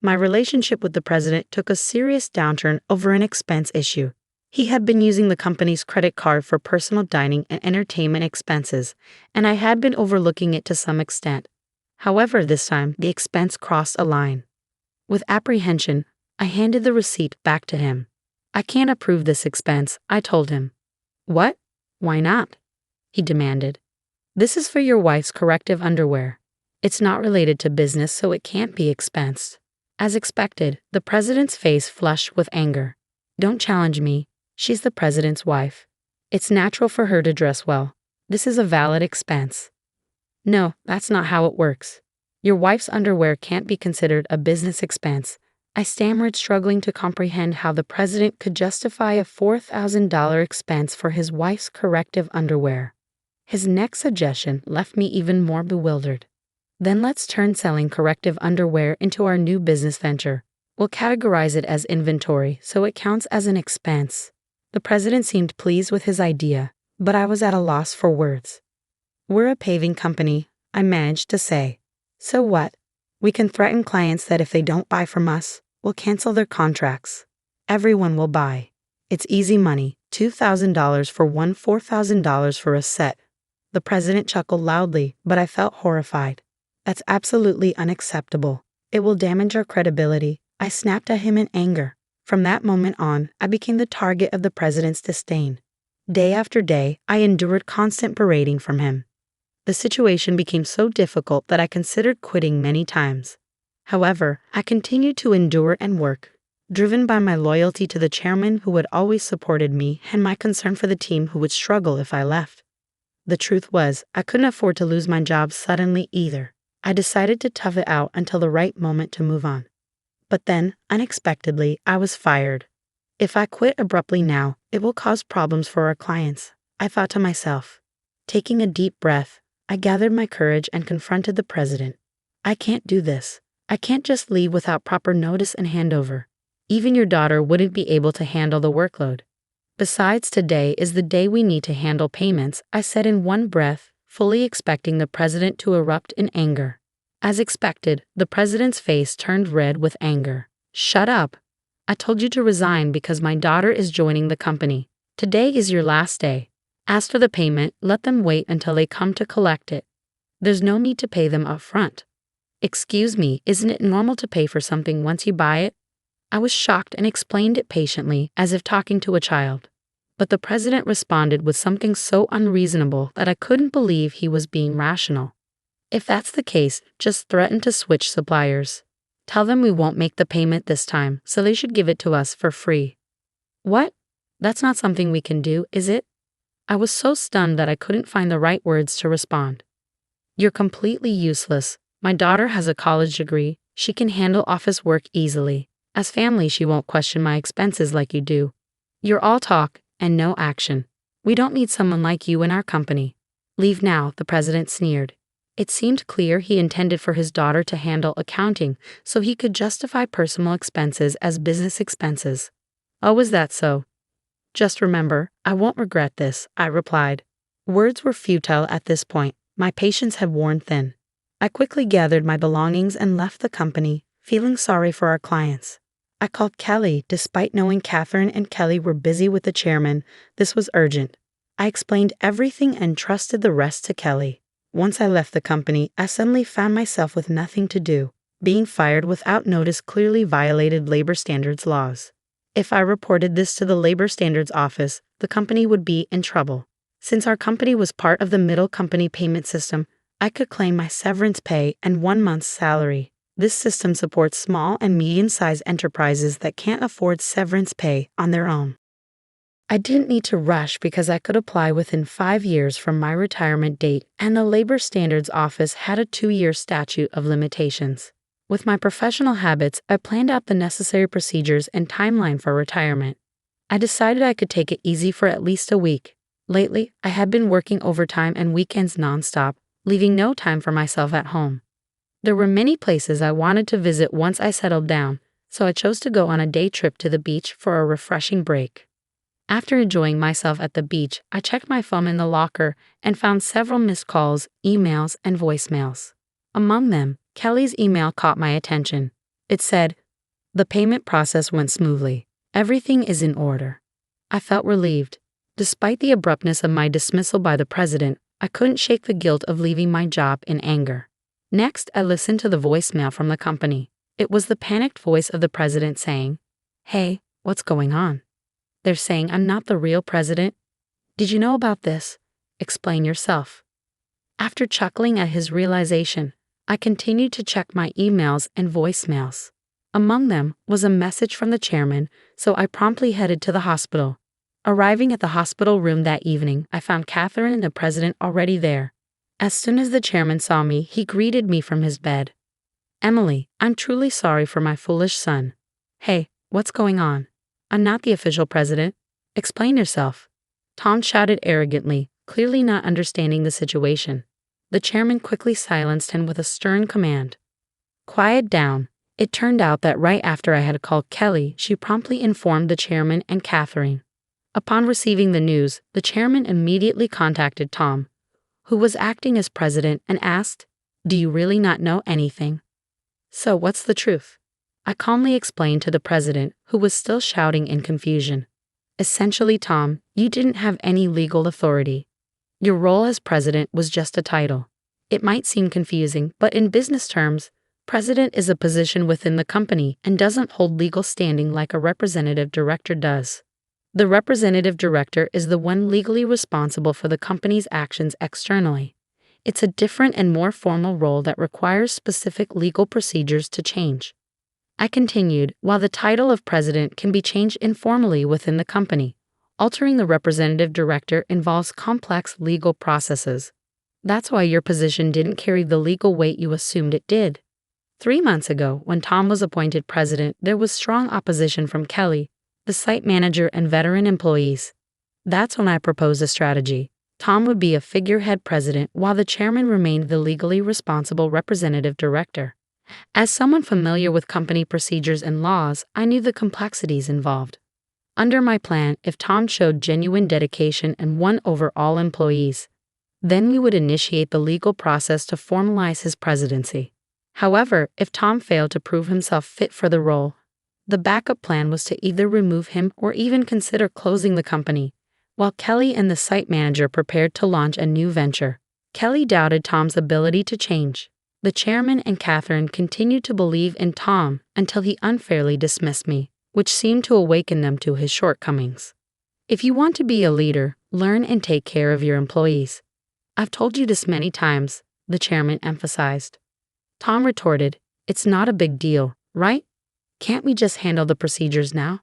My relationship with the president took a serious downturn over an expense issue. He had been using the company's credit card for personal dining and entertainment expenses, and I had been overlooking it to some extent. However, this time, the expense crossed a line. With apprehension, I handed the receipt back to him. "I can't approve this expense," I told him. "What? Why not?" he demanded. "This is for your wife's corrective underwear. It's not related to business, so it can't be expensed." As expected, the president's face flushed with anger. "Don't challenge me. She's the president's wife. It's natural for her to dress well. This is a valid expense." "No, that's not how it works. Your wife's underwear can't be considered a business expense." I stammered, struggling to comprehend how the president could justify a $4,000 expense for his wife's corrective underwear. His next suggestion left me even more bewildered. "Then let's turn selling corrective underwear into our new business venture. We'll categorize it as inventory so it counts as an expense." The president seemed pleased with his idea, but I was at a loss for words. "We're a paving company," I managed to say. "So what? We can threaten clients that if they don't buy from us, we'll cancel their contracts. Everyone will buy. It's easy money, $2,000 for one, $4,000 for a set." The president chuckled loudly, but I felt horrified. "That's absolutely unacceptable. It will damage our credibility." I snapped at him in anger. From that moment on, I became the target of the president's disdain. Day after day, I endured constant berating from him. The situation became so difficult that I considered quitting many times. However, I continued to endure and work, driven by my loyalty to the chairman who had always supported me and my concern for the team who would struggle if I left. The truth was, I couldn't afford to lose my job suddenly either. I decided to tough it out until the right moment to move on. But then, unexpectedly, I was fired. If I quit abruptly now, it will cause problems for our clients, I thought to myself. Taking a deep breath, I gathered my courage and confronted the president. "I can't do this. I can't just leave without proper notice and handover. Even your daughter wouldn't be able to handle the workload. Besides, today is the day we need to handle payments," I said in one breath, fully expecting the president to erupt in anger. As expected, the president's face turned red with anger. "Shut up. I told you to resign because my daughter is joining the company. Today is your last day. As for the payment, let them wait until they come to collect it. There's no need to pay them up front." "Excuse me, isn't it normal to pay for something once you buy it?" I was shocked and explained it patiently, as if talking to a child. But the president responded with something so unreasonable that I couldn't believe he was being rational. "If that's the case, just threaten to switch suppliers. Tell them we won't make the payment this time, so they should give it to us for free." "What? That's not something we can do, is it?" I was so stunned that I couldn't find the right words to respond. "You're completely useless. My daughter has a college degree. She can handle office work easily. As family, she won't question my expenses like you do." You're all talk and no action. We don't need someone like you in our company. Leave now, the president sneered. It seemed clear he intended for his daughter to handle accounting so he could justify personal expenses as business expenses. Oh, is that so? Just remember, I won't regret this, I replied. Words were futile at this point. My patience had worn thin. I quickly gathered my belongings and left the company, feeling sorry for our clients. I called Kelly, despite knowing Catherine and Kelly were busy with the chairman. This was urgent. I explained everything and trusted the rest to Kelly. Once I left the company, I suddenly found myself with nothing to do. Being fired without notice clearly violated labor standards laws. If I reported this to the labor standards office, the company would be in trouble. Since our company was part of the middle company payment system, I could claim my severance pay and 1 month's salary. This system supports small and medium-sized enterprises that can't afford severance pay on their own. I didn't need to rush because I could apply within 5 years from my retirement date, and the Labor Standards Office had a 2-year statute of limitations. With my professional habits, I planned out the necessary procedures and timeline for retirement. I decided I could take it easy for at least a week. Lately, I had been working overtime and weekends nonstop, leaving no time for myself at home. There were many places I wanted to visit once I settled down, so I chose to go on a day trip to the beach for a refreshing break. After enjoying myself at the beach, I checked my phone in the locker and found several missed calls, emails, and voicemails. Among them, Kelly's email caught my attention. It said, "The payment process went smoothly. Everything is in order." I felt relieved. Despite the abruptness of my dismissal by the president, I couldn't shake the guilt of leaving my job in anger. Next, I listened to the voicemail from the company. It was the panicked voice of the president saying, "Hey, what's going on? They're saying I'm not the real president. Did you know about this? Explain yourself." After chuckling at his realization, I continued to check my emails and voicemails. Among them was a message from the chairman, so I promptly headed to the hospital. Arriving at the hospital room that evening, I found Catherine and the president already there. As soon as the chairman saw me, he greeted me from his bed. "Emily, I'm truly sorry for my foolish son." "Hey, what's going on? I'm not the official president. Explain yourself." Tom shouted arrogantly, clearly not understanding the situation. The chairman quickly silenced him with a stern command. "Quiet down." It turned out that right after I had called Kelly, she promptly informed the chairman and Catherine. Upon receiving the news, the chairman immediately contacted Tom, who was acting as president, and asked, "Do you really not know anything? So what's the truth?" I calmly explained to the president, who was still shouting in confusion. "Essentially, Tom, you didn't have any legal authority. Your role as president was just a title. It might seem confusing, but in business terms, president is a position within the company and doesn't hold legal standing like a representative director does. The representative director is the one legally responsible for the company's actions externally. It's a different and more formal role that requires specific legal procedures to change." I continued, "While the title of president can be changed informally within the company, altering the representative director involves complex legal processes. That's why your position didn't carry the legal weight you assumed it did." 3 months ago, when Tom was appointed president, there was strong opposition from Kelly, the site manager, and veteran employees. That's when I proposed a strategy. Tom would be a figurehead president while the chairman remained the legally responsible representative director. As someone familiar with company procedures and laws, I knew the complexities involved. Under my plan, if Tom showed genuine dedication and won over all employees, then we would initiate the legal process to formalize his presidency. However, if Tom failed to prove himself fit for the role, the backup plan was to either remove him or even consider closing the company, while Kelly and the site manager prepared to launch a new venture. Kelly doubted Tom's ability to change. The chairman and Catherine continued to believe in Tom until he unfairly dismissed me, which seemed to awaken them to his shortcomings. "If you want to be a leader, learn and take care of your employees. I've told you this many times," the chairman emphasized. Tom retorted, "It's not a big deal, right? Can't we just handle the procedures now?"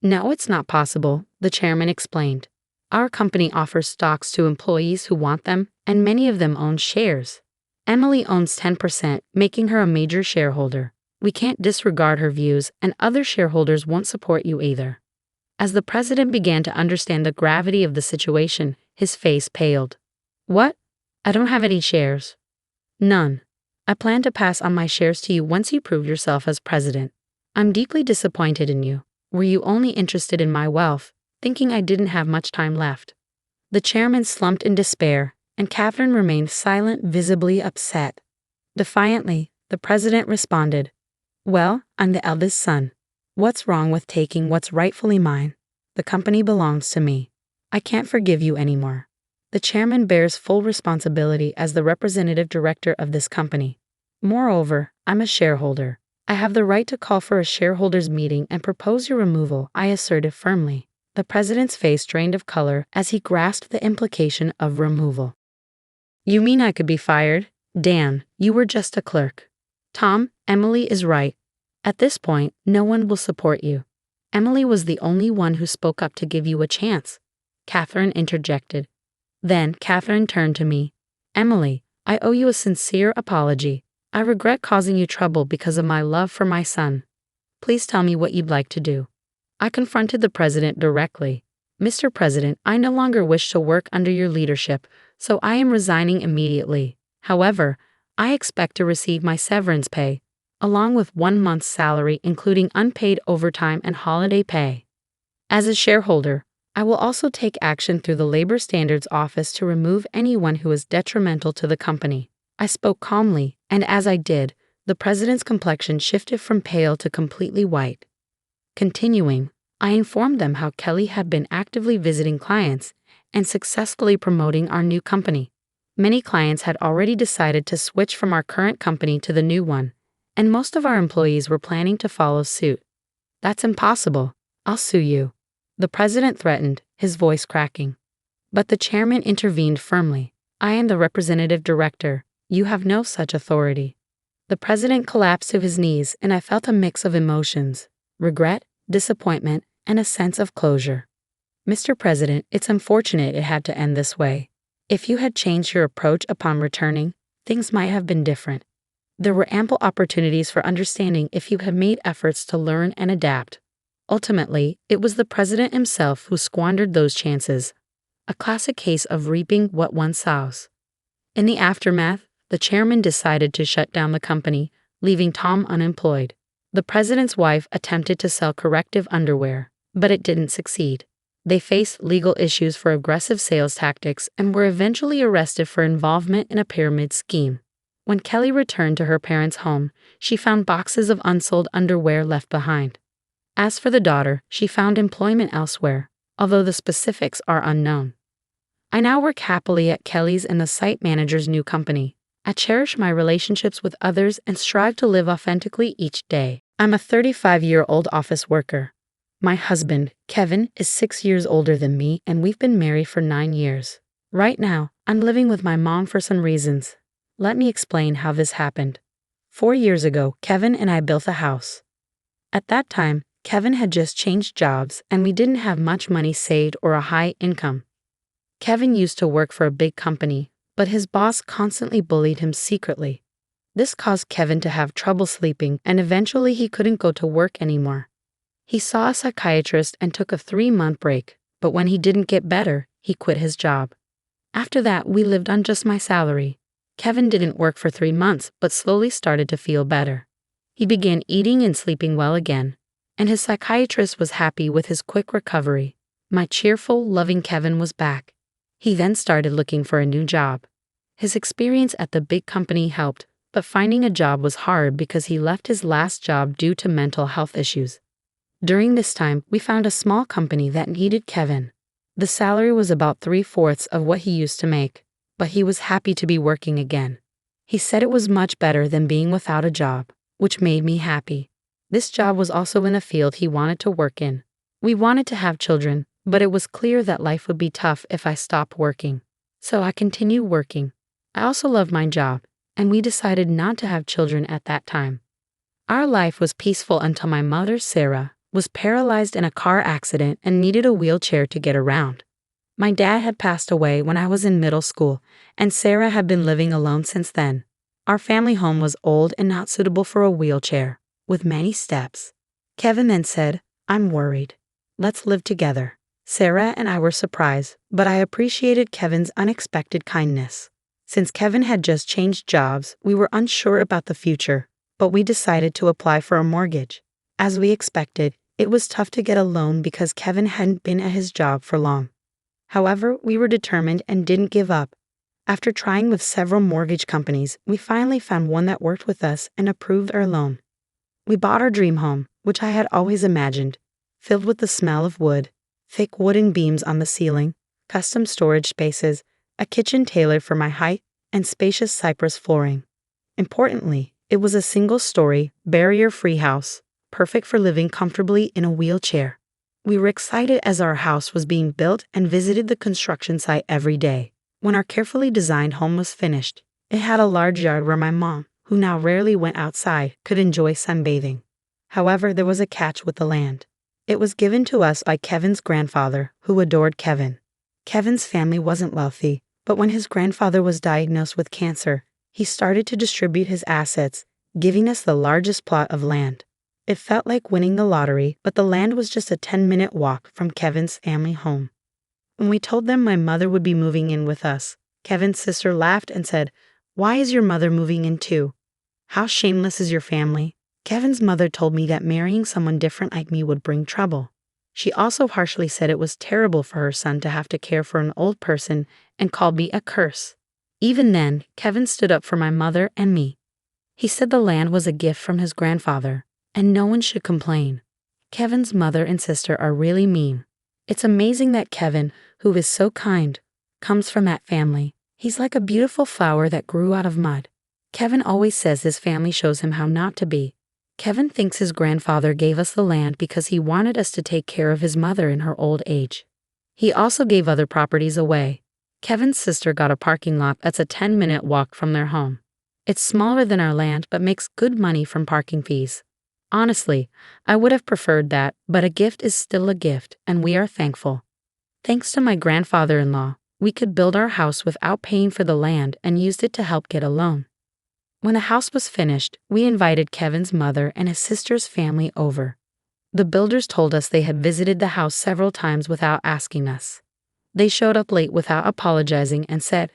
"No, it's not possible," the chairman explained. "Our company offers stocks to employees who want them, and many of them own shares. Emily owns 10%, making her a major shareholder. We can't disregard her views, and other shareholders won't support you either." As the president began to understand the gravity of the situation, his face paled. What? I don't have any shares. None. I plan to pass on my shares to you once you prove yourself as president. I'm deeply disappointed in you. Were you only interested in my wealth, thinking I didn't have much time left? The chairman slumped in despair, and Catherine remained silent, visibly upset. Defiantly, the president responded, Well, I'm the eldest son. What's wrong with taking what's rightfully mine? The company belongs to me. I can't forgive you anymore. The chairman bears full responsibility as the representative director of this company. Moreover, I'm a shareholder. I have the right to call for a shareholders' meeting and propose your removal, I asserted firmly. The president's face drained of color as he grasped the implication of removal. You mean I could be fired? Dan, you were just a clerk. Tom, Emily is right. At this point, no one will support you. Emily was the only one who spoke up to give you a chance. Catherine interjected. Then Catherine turned to me. Emily, I owe you a sincere apology. I regret causing you trouble because of my love for my son. Please tell me what you'd like to do. I confronted the president directly. Mr. President, I no longer wish to work under your leadership, so I am resigning immediately. However, I expect to receive my severance pay, along with 1 month's salary including unpaid overtime and holiday pay. As a shareholder, I will also take action through the Labor Standards Office to remove anyone who is detrimental to the company. I spoke calmly, and as I did, the president's complexion shifted from pale to completely white. Continuing, I informed them how Kelly had been actively visiting clients and successfully promoting our new company. Many clients had already decided to switch from our current company to the new one, and most of our employees were planning to follow suit. That's impossible. I'll sue you. The president threatened, his voice cracking. But the chairman intervened firmly. I am the representative director. You have no such authority. The president collapsed to his knees, and I felt a mix of emotions: regret, disappointment, and a sense of closure. Mr. President, it's unfortunate it had to end this way. If you had changed your approach upon returning, things might have been different. There were ample opportunities for understanding if you had made efforts to learn and adapt. Ultimately, it was the president himself who squandered those chances. A classic case of reaping what one sows. In the aftermath, the chairman decided to shut down the company, leaving Tom unemployed. The president's wife attempted to sell corrective underwear, but it didn't succeed. They faced legal issues for aggressive sales tactics and were eventually arrested for involvement in a pyramid scheme. When Kelly returned to her parents' home, she found boxes of unsold underwear left behind. As for the daughter, she found employment elsewhere, although the specifics are unknown. I now work happily at Kelly's and the site manager's new company. I cherish my relationships with others and strive to live authentically each day. I'm a 35-year-old office worker. My husband, Kevin, is 6 years older than me, and we've been married for 9 years. Right now, I'm living with my mom for some reasons. Let me explain how this happened. 4 years ago, Kevin and I built a house. At that time, Kevin had just changed jobs, and we didn't have much money saved or a high income. Kevin used to work for a big company, but his boss constantly bullied him secretly. This caused Kevin to have trouble sleeping, and eventually he couldn't go to work anymore. He saw a psychiatrist and took a 3-month break, but when he didn't get better, he quit his job. After that, we lived on just my salary. Kevin didn't work for 3 months, but slowly started to feel better. He began eating and sleeping well again, and his psychiatrist was happy with his quick recovery. My cheerful, loving Kevin was back. He then started looking for a new job. His experience at the big company helped, but finding a job was hard because he left his last job due to mental health issues. During this time, we found a small company that needed Kevin. The salary was about 3/4 of what he used to make, but he was happy to be working again. He said it was much better than being without a job, which made me happy. This job was also in a field he wanted to work in. We wanted to have children, but it was clear that life would be tough if I stopped working. So I continued working. I also loved my job, and we decided not to have children at that time. Our life was peaceful until my mother, Sarah, was paralyzed in a car accident and needed a wheelchair to get around. My dad had passed away when I was in middle school, and Sarah had been living alone since then. Our family home was old and not suitable for a wheelchair, with many steps. Kevin then said, "I'm worried. Let's live together. Sarah and I were surprised, but I appreciated Kevin's unexpected kindness. Since Kevin had just changed jobs, we were unsure about the future, but we decided to apply for a mortgage. As we expected, it was tough to get a loan because Kevin hadn't been at his job for long. However, we were determined and didn't give up. After trying with several mortgage companies, we finally found one that worked with us and approved our loan. We bought our dream home, which I had always imagined, filled with the smell of wood, thick wooden beams on the ceiling, custom storage spaces, a kitchen tailored for my height, and spacious cypress flooring. Importantly, it was a single-story, barrier-free house, perfect for living comfortably in a wheelchair. We were excited as our house was being built and visited the construction site every day. When our carefully designed home was finished, it had a large yard where my mom, who now rarely went outside, could enjoy sunbathing. However, there was a catch with the land. It was given to us by Kevin's grandfather, who adored Kevin. Kevin's family wasn't wealthy, but when his grandfather was diagnosed with cancer, he started to distribute his assets, giving us the largest plot of land. It felt like winning the lottery, but the land was just a 10-minute walk from Kevin's family home. When we told them my mother would be moving in with us, Kevin's sister laughed and said, "Why is your mother moving in too? How shameless is your family?" Kevin's mother told me that marrying someone different like me would bring trouble. She also harshly said it was terrible for her son to have to care for an old person and called me a curse. Even then, Kevin stood up for my mother and me. He said the land was a gift from his grandfather, and no one should complain. Kevin's mother and sister are really mean. It's amazing that Kevin, who is so kind, comes from that family. He's like a beautiful flower that grew out of mud. Kevin always says his family shows him how not to be. Kevin thinks his grandfather gave us the land because he wanted us to take care of his mother in her old age. He also gave other properties away. Kevin's sister got a parking lot that's a 10-minute walk from their home. It's smaller than our land but makes good money from parking fees. Honestly, I would have preferred that, but a gift is still a gift, and we are thankful. Thanks to my grandfather-in-law, we could build our house without paying for the land and used it to help get a loan. When the house was finished, we invited Kevin's mother and his sister's family over. The builders told us they had visited the house several times without asking us. They showed up late without apologizing and said,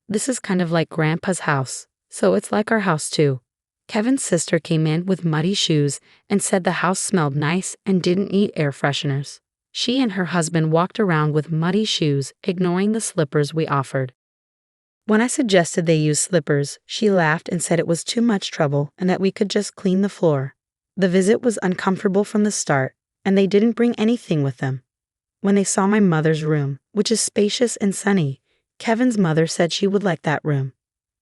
"This is kind of like Grandpa's house, so it's like our house too." Kevin's sister came in with muddy shoes and said the house smelled nice and didn't need air fresheners. She and her husband walked around with muddy shoes, ignoring the slippers we offered. When I suggested they use slippers, she laughed and said it was too much trouble and that we could just clean the floor. The visit was uncomfortable from the start, and they didn't bring anything with them. When they saw my mother's room, which is spacious and sunny, Kevin's mother said she would like that room.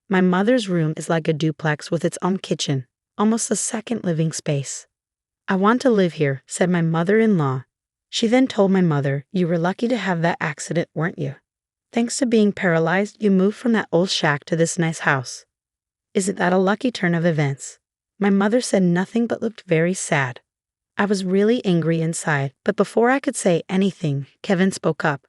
My mother's room is like a duplex with its own kitchen, almost a second living space. "I want to live here," said my mother-in-law. She then told my mother, "You were lucky to have that accident, weren't you? Thanks to being paralyzed, you moved from that old shack to this nice house. Isn't that a lucky turn of events?" My mother said nothing but looked very sad. I was really angry inside, but before I could say anything, Kevin spoke up.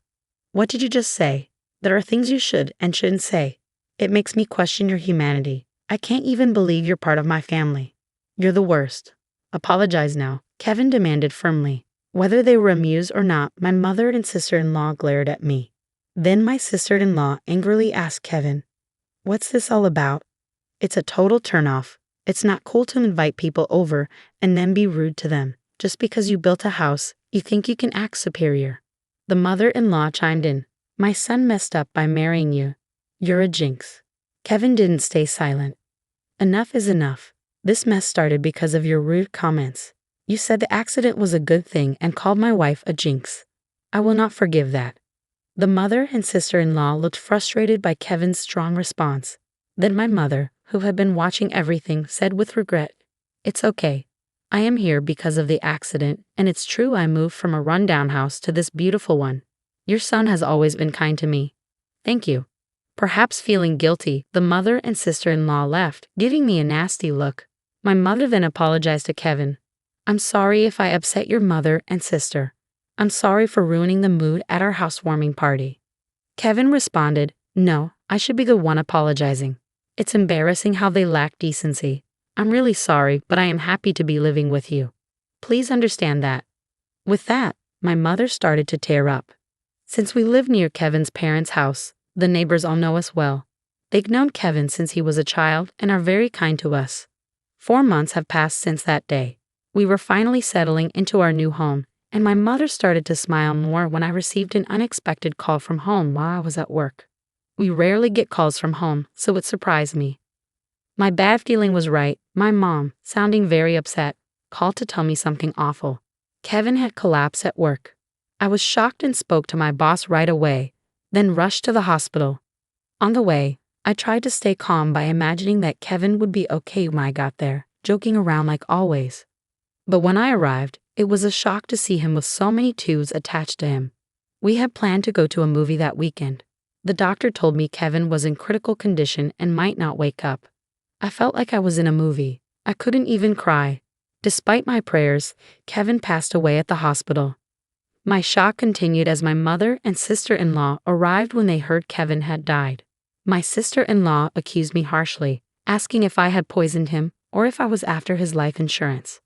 "What did you just say? There are things you should and shouldn't say. It makes me question your humanity. I can't even believe you're part of my family. You're the worst. Apologize now," Kevin demanded firmly. Whether they were amused or not, my mother and sister-in-law glared at me. Then my sister-in-law angrily asked Kevin, "What's this all about?" "It's a total turnoff. It's not cool to invite people over and then be rude to them. Just because you built a house, you think you can act superior." The mother-in-law chimed in, "My son messed up by marrying you. You're a jinx." Kevin didn't stay silent. "Enough is enough. This mess started because of your rude comments. You said the accident was a good thing and called my wife a jinx. I will not forgive that." The mother and sister-in-law looked frustrated by Kevin's strong response. Then my mother, who had been watching everything, said with regret, "It's okay. I am here because of the accident, and it's true I moved from a rundown house to this beautiful one. Your son has always been kind to me. Thank you." Perhaps feeling guilty, the mother and sister-in-law left, giving me a nasty look. My mother then apologized to Kevin. "I'm sorry if I upset your mother and sister. I'm sorry for ruining the mood at our housewarming party." Kevin responded, "No, I should be the one apologizing. It's embarrassing how they lack decency. I'm really sorry, but I am happy to be living with you. Please understand that." With that, my mother started to tear up. Since we live near Kevin's parents' house, the neighbors all know us well. They've known Kevin since he was a child and are very kind to us. 4 months have passed since that day. We were finally settling into our new home, and my mother started to smile more when I received an unexpected call from home while I was at work. We rarely get calls from home, so it surprised me. My bad feeling was right. My mom, sounding very upset, called to tell me something awful. Kevin had collapsed at work. I was shocked and spoke to my boss right away, then rushed to the hospital. On the way, I tried to stay calm by imagining that Kevin would be okay when I got there, joking around like always. But when I arrived, it was a shock to see him with so many tubes attached to him. We had planned to go to a movie that weekend. The doctor told me Kevin was in critical condition and might not wake up. I felt like I was in a movie. I couldn't even cry. Despite my prayers, Kevin passed away at the hospital. My shock continued as my mother and sister-in-law arrived when they heard Kevin had died. My sister-in-law accused me harshly, asking if I had poisoned him or if I was after his life insurance.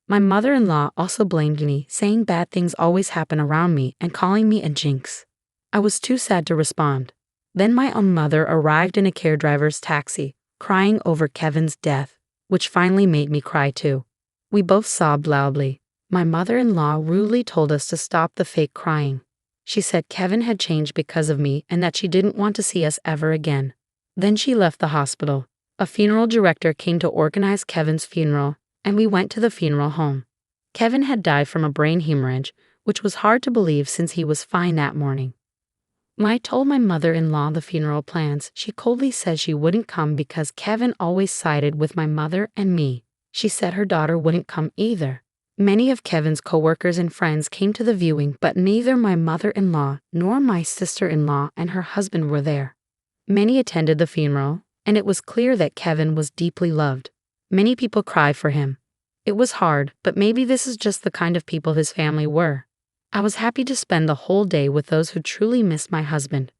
My mother-in-law also blamed me, saying bad things always happen around me and calling me a jinx. I was too sad to respond. Then my own mother arrived in a caredriver's taxi, crying over Kevin's death, which finally made me cry too. We both sobbed loudly. My mother-in-law rudely told us to stop the fake crying. She said Kevin had changed because of me and that she didn't want to see us ever again. Then she left the hospital. A funeral director came to organize Kevin's funeral, and we went to the funeral home. Kevin had died from a brain hemorrhage, which was hard to believe since he was fine that morning. When I told my mother-in-law the funeral plans, she coldly said she wouldn't come because Kevin always sided with my mother and me. She said her daughter wouldn't come either. Many of Kevin's coworkers and friends came to the viewing, but neither my mother-in-law nor my sister-in-law and her husband were there. Many attended the funeral, and it was clear that Kevin was deeply loved. Many people cried for him. It was hard, but maybe this is just the kind of people his family were. I was happy to spend the whole day with those who truly missed my husband.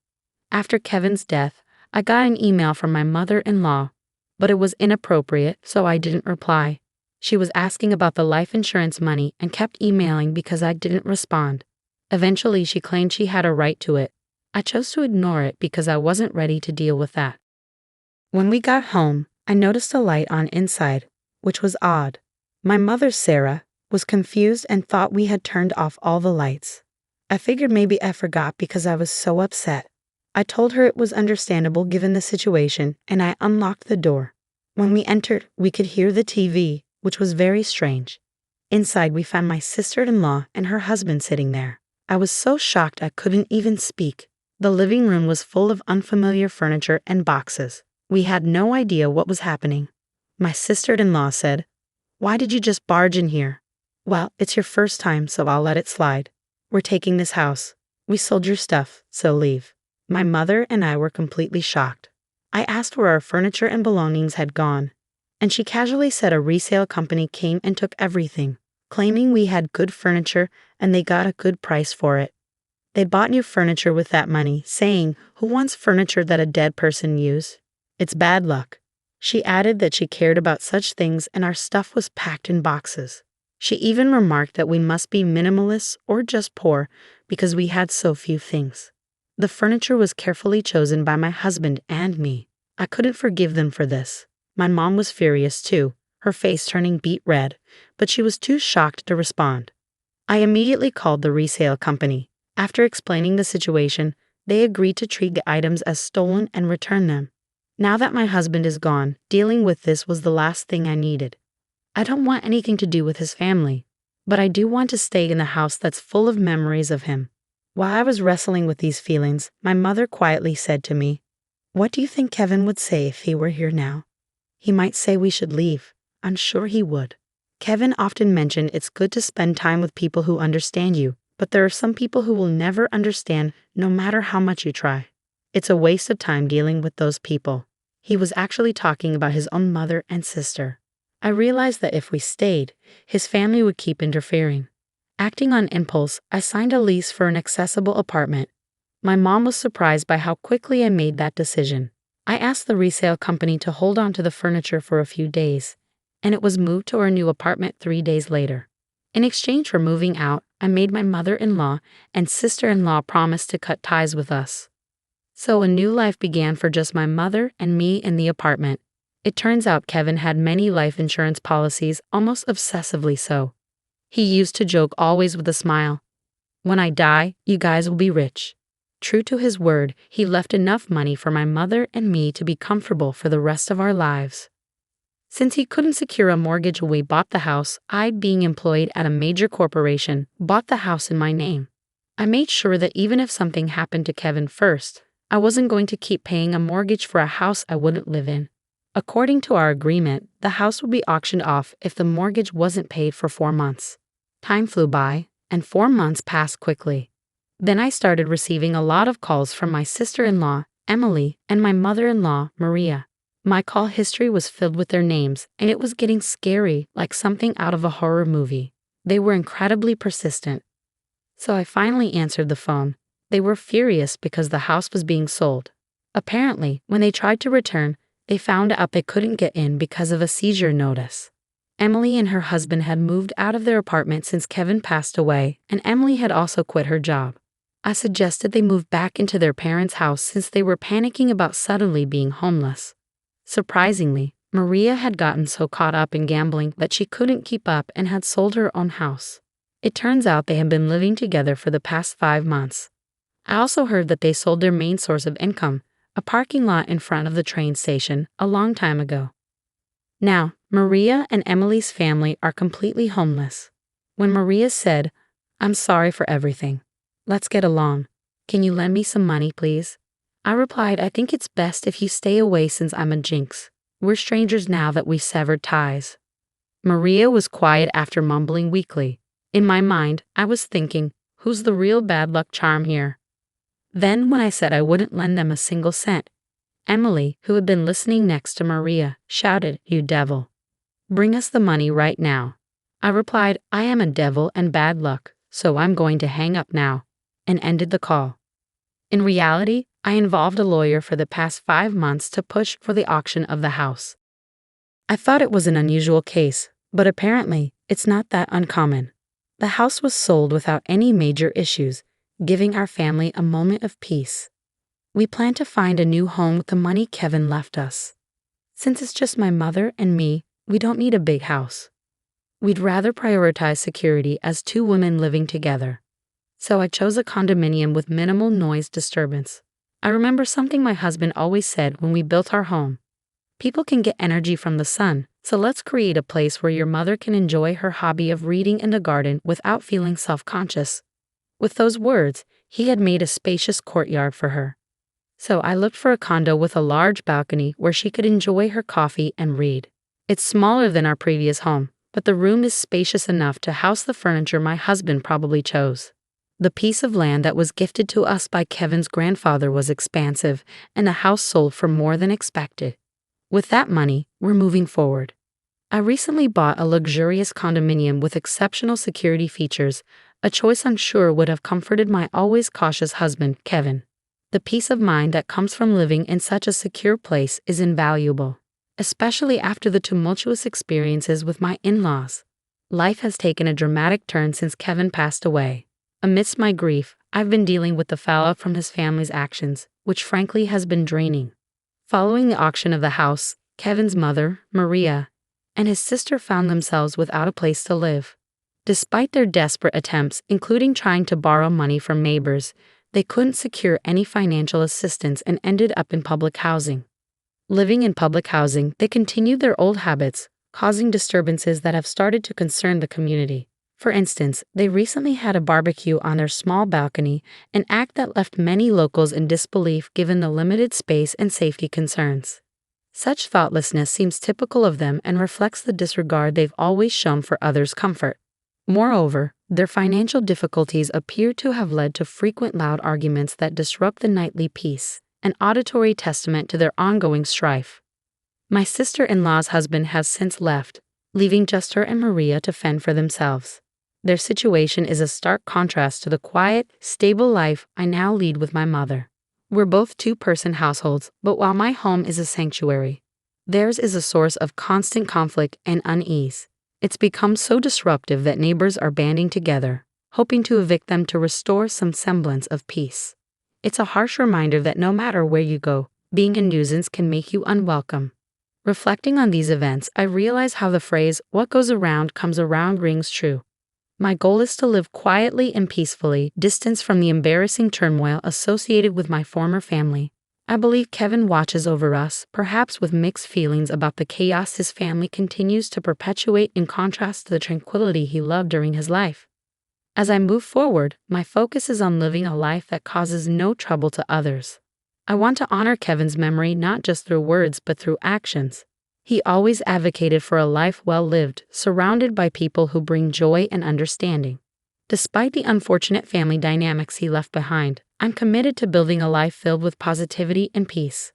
After Kevin's death, I got an email from my mother-in-law, but it was inappropriate, so I didn't reply. She was asking about the life insurance money and kept emailing because I didn't respond. Eventually, she claimed she had a right to it. I chose to ignore it because I wasn't ready to deal with that. When we got home, I noticed a light on inside, which was odd. My mother, Sarah, was confused and thought we had turned off all the lights. I figured maybe I forgot because I was so upset. I told her it was understandable given the situation, and I unlocked the door. When we entered, we could hear the TV, which was very strange. Inside, we found my sister-in-law and her husband sitting there. I was so shocked I couldn't even speak. The living room was full of unfamiliar furniture and boxes. We had no idea what was happening. My sister-in-law said, "Why did you just barge in here?" "Well, it's your first time, so I'll let it slide. We're taking this house. We sold your stuff, so leave." My mother and I were completely shocked. I asked where our furniture and belongings had gone, and she casually said a resale company came and took everything, claiming we had good furniture and they got a good price for it. They bought new furniture with that money, saying, "Who wants furniture that a dead person used? It's bad luck." She added that she cared about such things and our stuff was packed in boxes. She even remarked that we must be minimalists or just poor because we had so few things. The furniture was carefully chosen by my husband and me. I couldn't forgive them for this. My mom was furious too, her face turning beet red, but she was too shocked to respond. I immediately called the resale company. After explaining the situation, they agreed to treat the items as stolen and return them. Now that my husband is gone, dealing with this was the last thing I needed. I don't want anything to do with his family, but I do want to stay in a house that's full of memories of him. While I was wrestling with these feelings, my mother quietly said to me, "What do you think Kevin would say if he were here now?" "He might say we should leave. I'm sure he would." Kevin often mentioned it's good to spend time with people who understand you, but there are some people who will never understand no matter how much you try. It's a waste of time dealing with those people. He was actually talking about his own mother and sister. I realized that if we stayed, his family would keep interfering. Acting on impulse, I signed a lease for an accessible apartment. My mom was surprised by how quickly I made that decision. I asked the resale company to hold on to the furniture for a few days, and it was moved to our new apartment 3 days later. In exchange for moving out, I made my mother-in-law and sister-in-law promise to cut ties with us. So a new life began for just my mother and me in the apartment. It turns out Kevin had many life insurance policies, almost obsessively so. He used to joke always with a smile, "When I die, you guys will be rich." True to his word, he left enough money for my mother and me to be comfortable for the rest of our lives. Since he couldn't secure a mortgage when we bought the house, I, being employed at a major corporation, bought the house in my name. I made sure that even if something happened to Kevin first, I wasn't going to keep paying a mortgage for a house I wouldn't live in. According to our agreement, the house would be auctioned off if the mortgage wasn't paid for 4 months. Time flew by, and 4 months passed quickly. Then I started receiving a lot of calls from my sister-in-law, Emily, and my mother-in-law, Maria. My call history was filled with their names, and it was getting scary, like something out of a horror movie. They were incredibly persistent. So I finally answered the phone. They were furious because the house was being sold. Apparently, when they tried to return, they found out they couldn't get in because of a seizure notice. Emily and her husband had moved out of their apartment since Kevin passed away, and Emily had also quit her job. I suggested they move back into their parents' house since they were panicking about suddenly being homeless. Surprisingly, Maria had gotten so caught up in gambling that she couldn't keep up and had sold her own house. It turns out they had been living together for the past 5 months. I also heard that they sold their main source of income, a parking lot in front of the train station, a long time ago. Now, Maria and Emily's family are completely homeless. When Maria said, "I'm sorry for everything. Let's get along. Can you lend me some money, please?" I replied, "I think it's best if you stay away since I'm a jinx. We're strangers now that we've severed ties." Maria was quiet after mumbling weakly. In my mind, I was thinking, who's the real bad luck charm here? Then, when I said I wouldn't lend them a single cent, Emily, who had been listening next to Maria, shouted, "You devil. Bring us the money right now." I replied, "I am a devil and bad luck, so I'm going to hang up now," and ended the call. In reality, I involved a lawyer for the past 5 months to push for the auction of the house. I thought it was an unusual case, but apparently, it's not that uncommon. The house was sold without any major issues, giving our family a moment of peace. We plan to find a new home with the money Kevin left us. Since it's just my mother and me, we don't need a big house. We'd rather prioritize security as 2 women living together. So I chose a condominium with minimal noise disturbance. I remember something my husband always said when we built our home. People can get energy from the sun, so let's create a place where your mother can enjoy her hobby of reading in the garden without feeling self-conscious. With those words, he had made a spacious courtyard for her. So I looked for a condo with a large balcony where she could enjoy her coffee and read. It's smaller than our previous home, but the room is spacious enough to house the furniture my husband probably chose. The piece of land that was gifted to us by Kevin's grandfather was expansive, and the house sold for more than expected. With that money, we're moving forward. I recently bought a luxurious condominium with exceptional security features, a choice I'm sure would have comforted my always cautious husband, Kevin. The peace of mind that comes from living in such a secure place is invaluable, especially after the tumultuous experiences with my in-laws. Life has taken a dramatic turn since Kevin passed away. Amidst my grief, I've been dealing with the fallout from his family's actions, which frankly has been draining. Following the auction of the house, Kevin's mother, Maria, and his sister found themselves without a place to live. Despite their desperate attempts, including trying to borrow money from neighbors, they couldn't secure any financial assistance and ended up in public housing. Living in public housing, they continued their old habits, causing disturbances that have started to concern the community. For instance, they recently had a barbecue on their small balcony, an act that left many locals in disbelief given the limited space and safety concerns. Such thoughtlessness seems typical of them and reflects the disregard they've always shown for others' comfort. Moreover, their financial difficulties appear to have led to frequent loud arguments that disrupt the nightly peace, an auditory testament to their ongoing strife. My sister-in-law's husband has since left, leaving just her and Maria to fend for themselves. Their situation is a stark contrast to the quiet, stable life I now lead with my mother. We're both 2-person households, but while my home is a sanctuary, theirs is a source of constant conflict and unease. It's become so disruptive that neighbors are banding together, hoping to evict them to restore some semblance of peace. It's a harsh reminder that no matter where you go, being a nuisance can make you unwelcome. Reflecting on these events, I realize how the phrase, "what goes around comes around," rings true. My goal is to live quietly and peacefully, distanced from the embarrassing turmoil associated with my former family. I believe Kevin watches over us, perhaps with mixed feelings about the chaos his family continues to perpetuate in contrast to the tranquility he loved during his life. As I move forward, my focus is on living a life that causes no trouble to others. I want to honor Kevin's memory not just through words but through actions. He always advocated for a life well lived, surrounded by people who bring joy and understanding. Despite the unfortunate family dynamics he left behind, I'm committed to building a life filled with positivity and peace.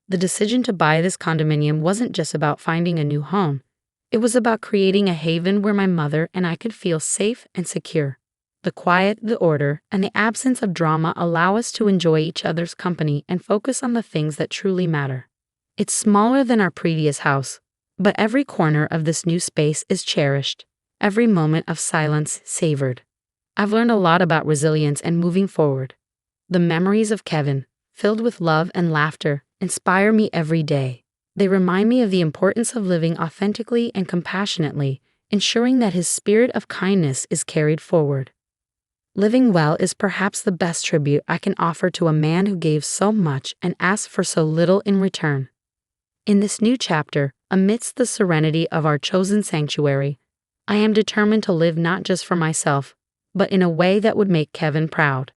The decision to buy this condominium wasn't just about finding a new home. It was about creating a haven where my mother and I could feel safe and secure. The quiet, the order, and the absence of drama allow us to enjoy each other's company and focus on the things that truly matter. It's smaller than our previous house, but every corner of this new space is cherished, every moment of silence savored. I've learned a lot about resilience and moving forward. The memories of Kevin, filled with love and laughter, inspire me every day. They remind me of the importance of living authentically and compassionately, ensuring that his spirit of kindness is carried forward. Living well is perhaps the best tribute I can offer to a man who gave so much and asked for so little in return. In this new chapter, amidst the serenity of our chosen sanctuary, I am determined to live not just for myself, but in a way that would make Kevin proud.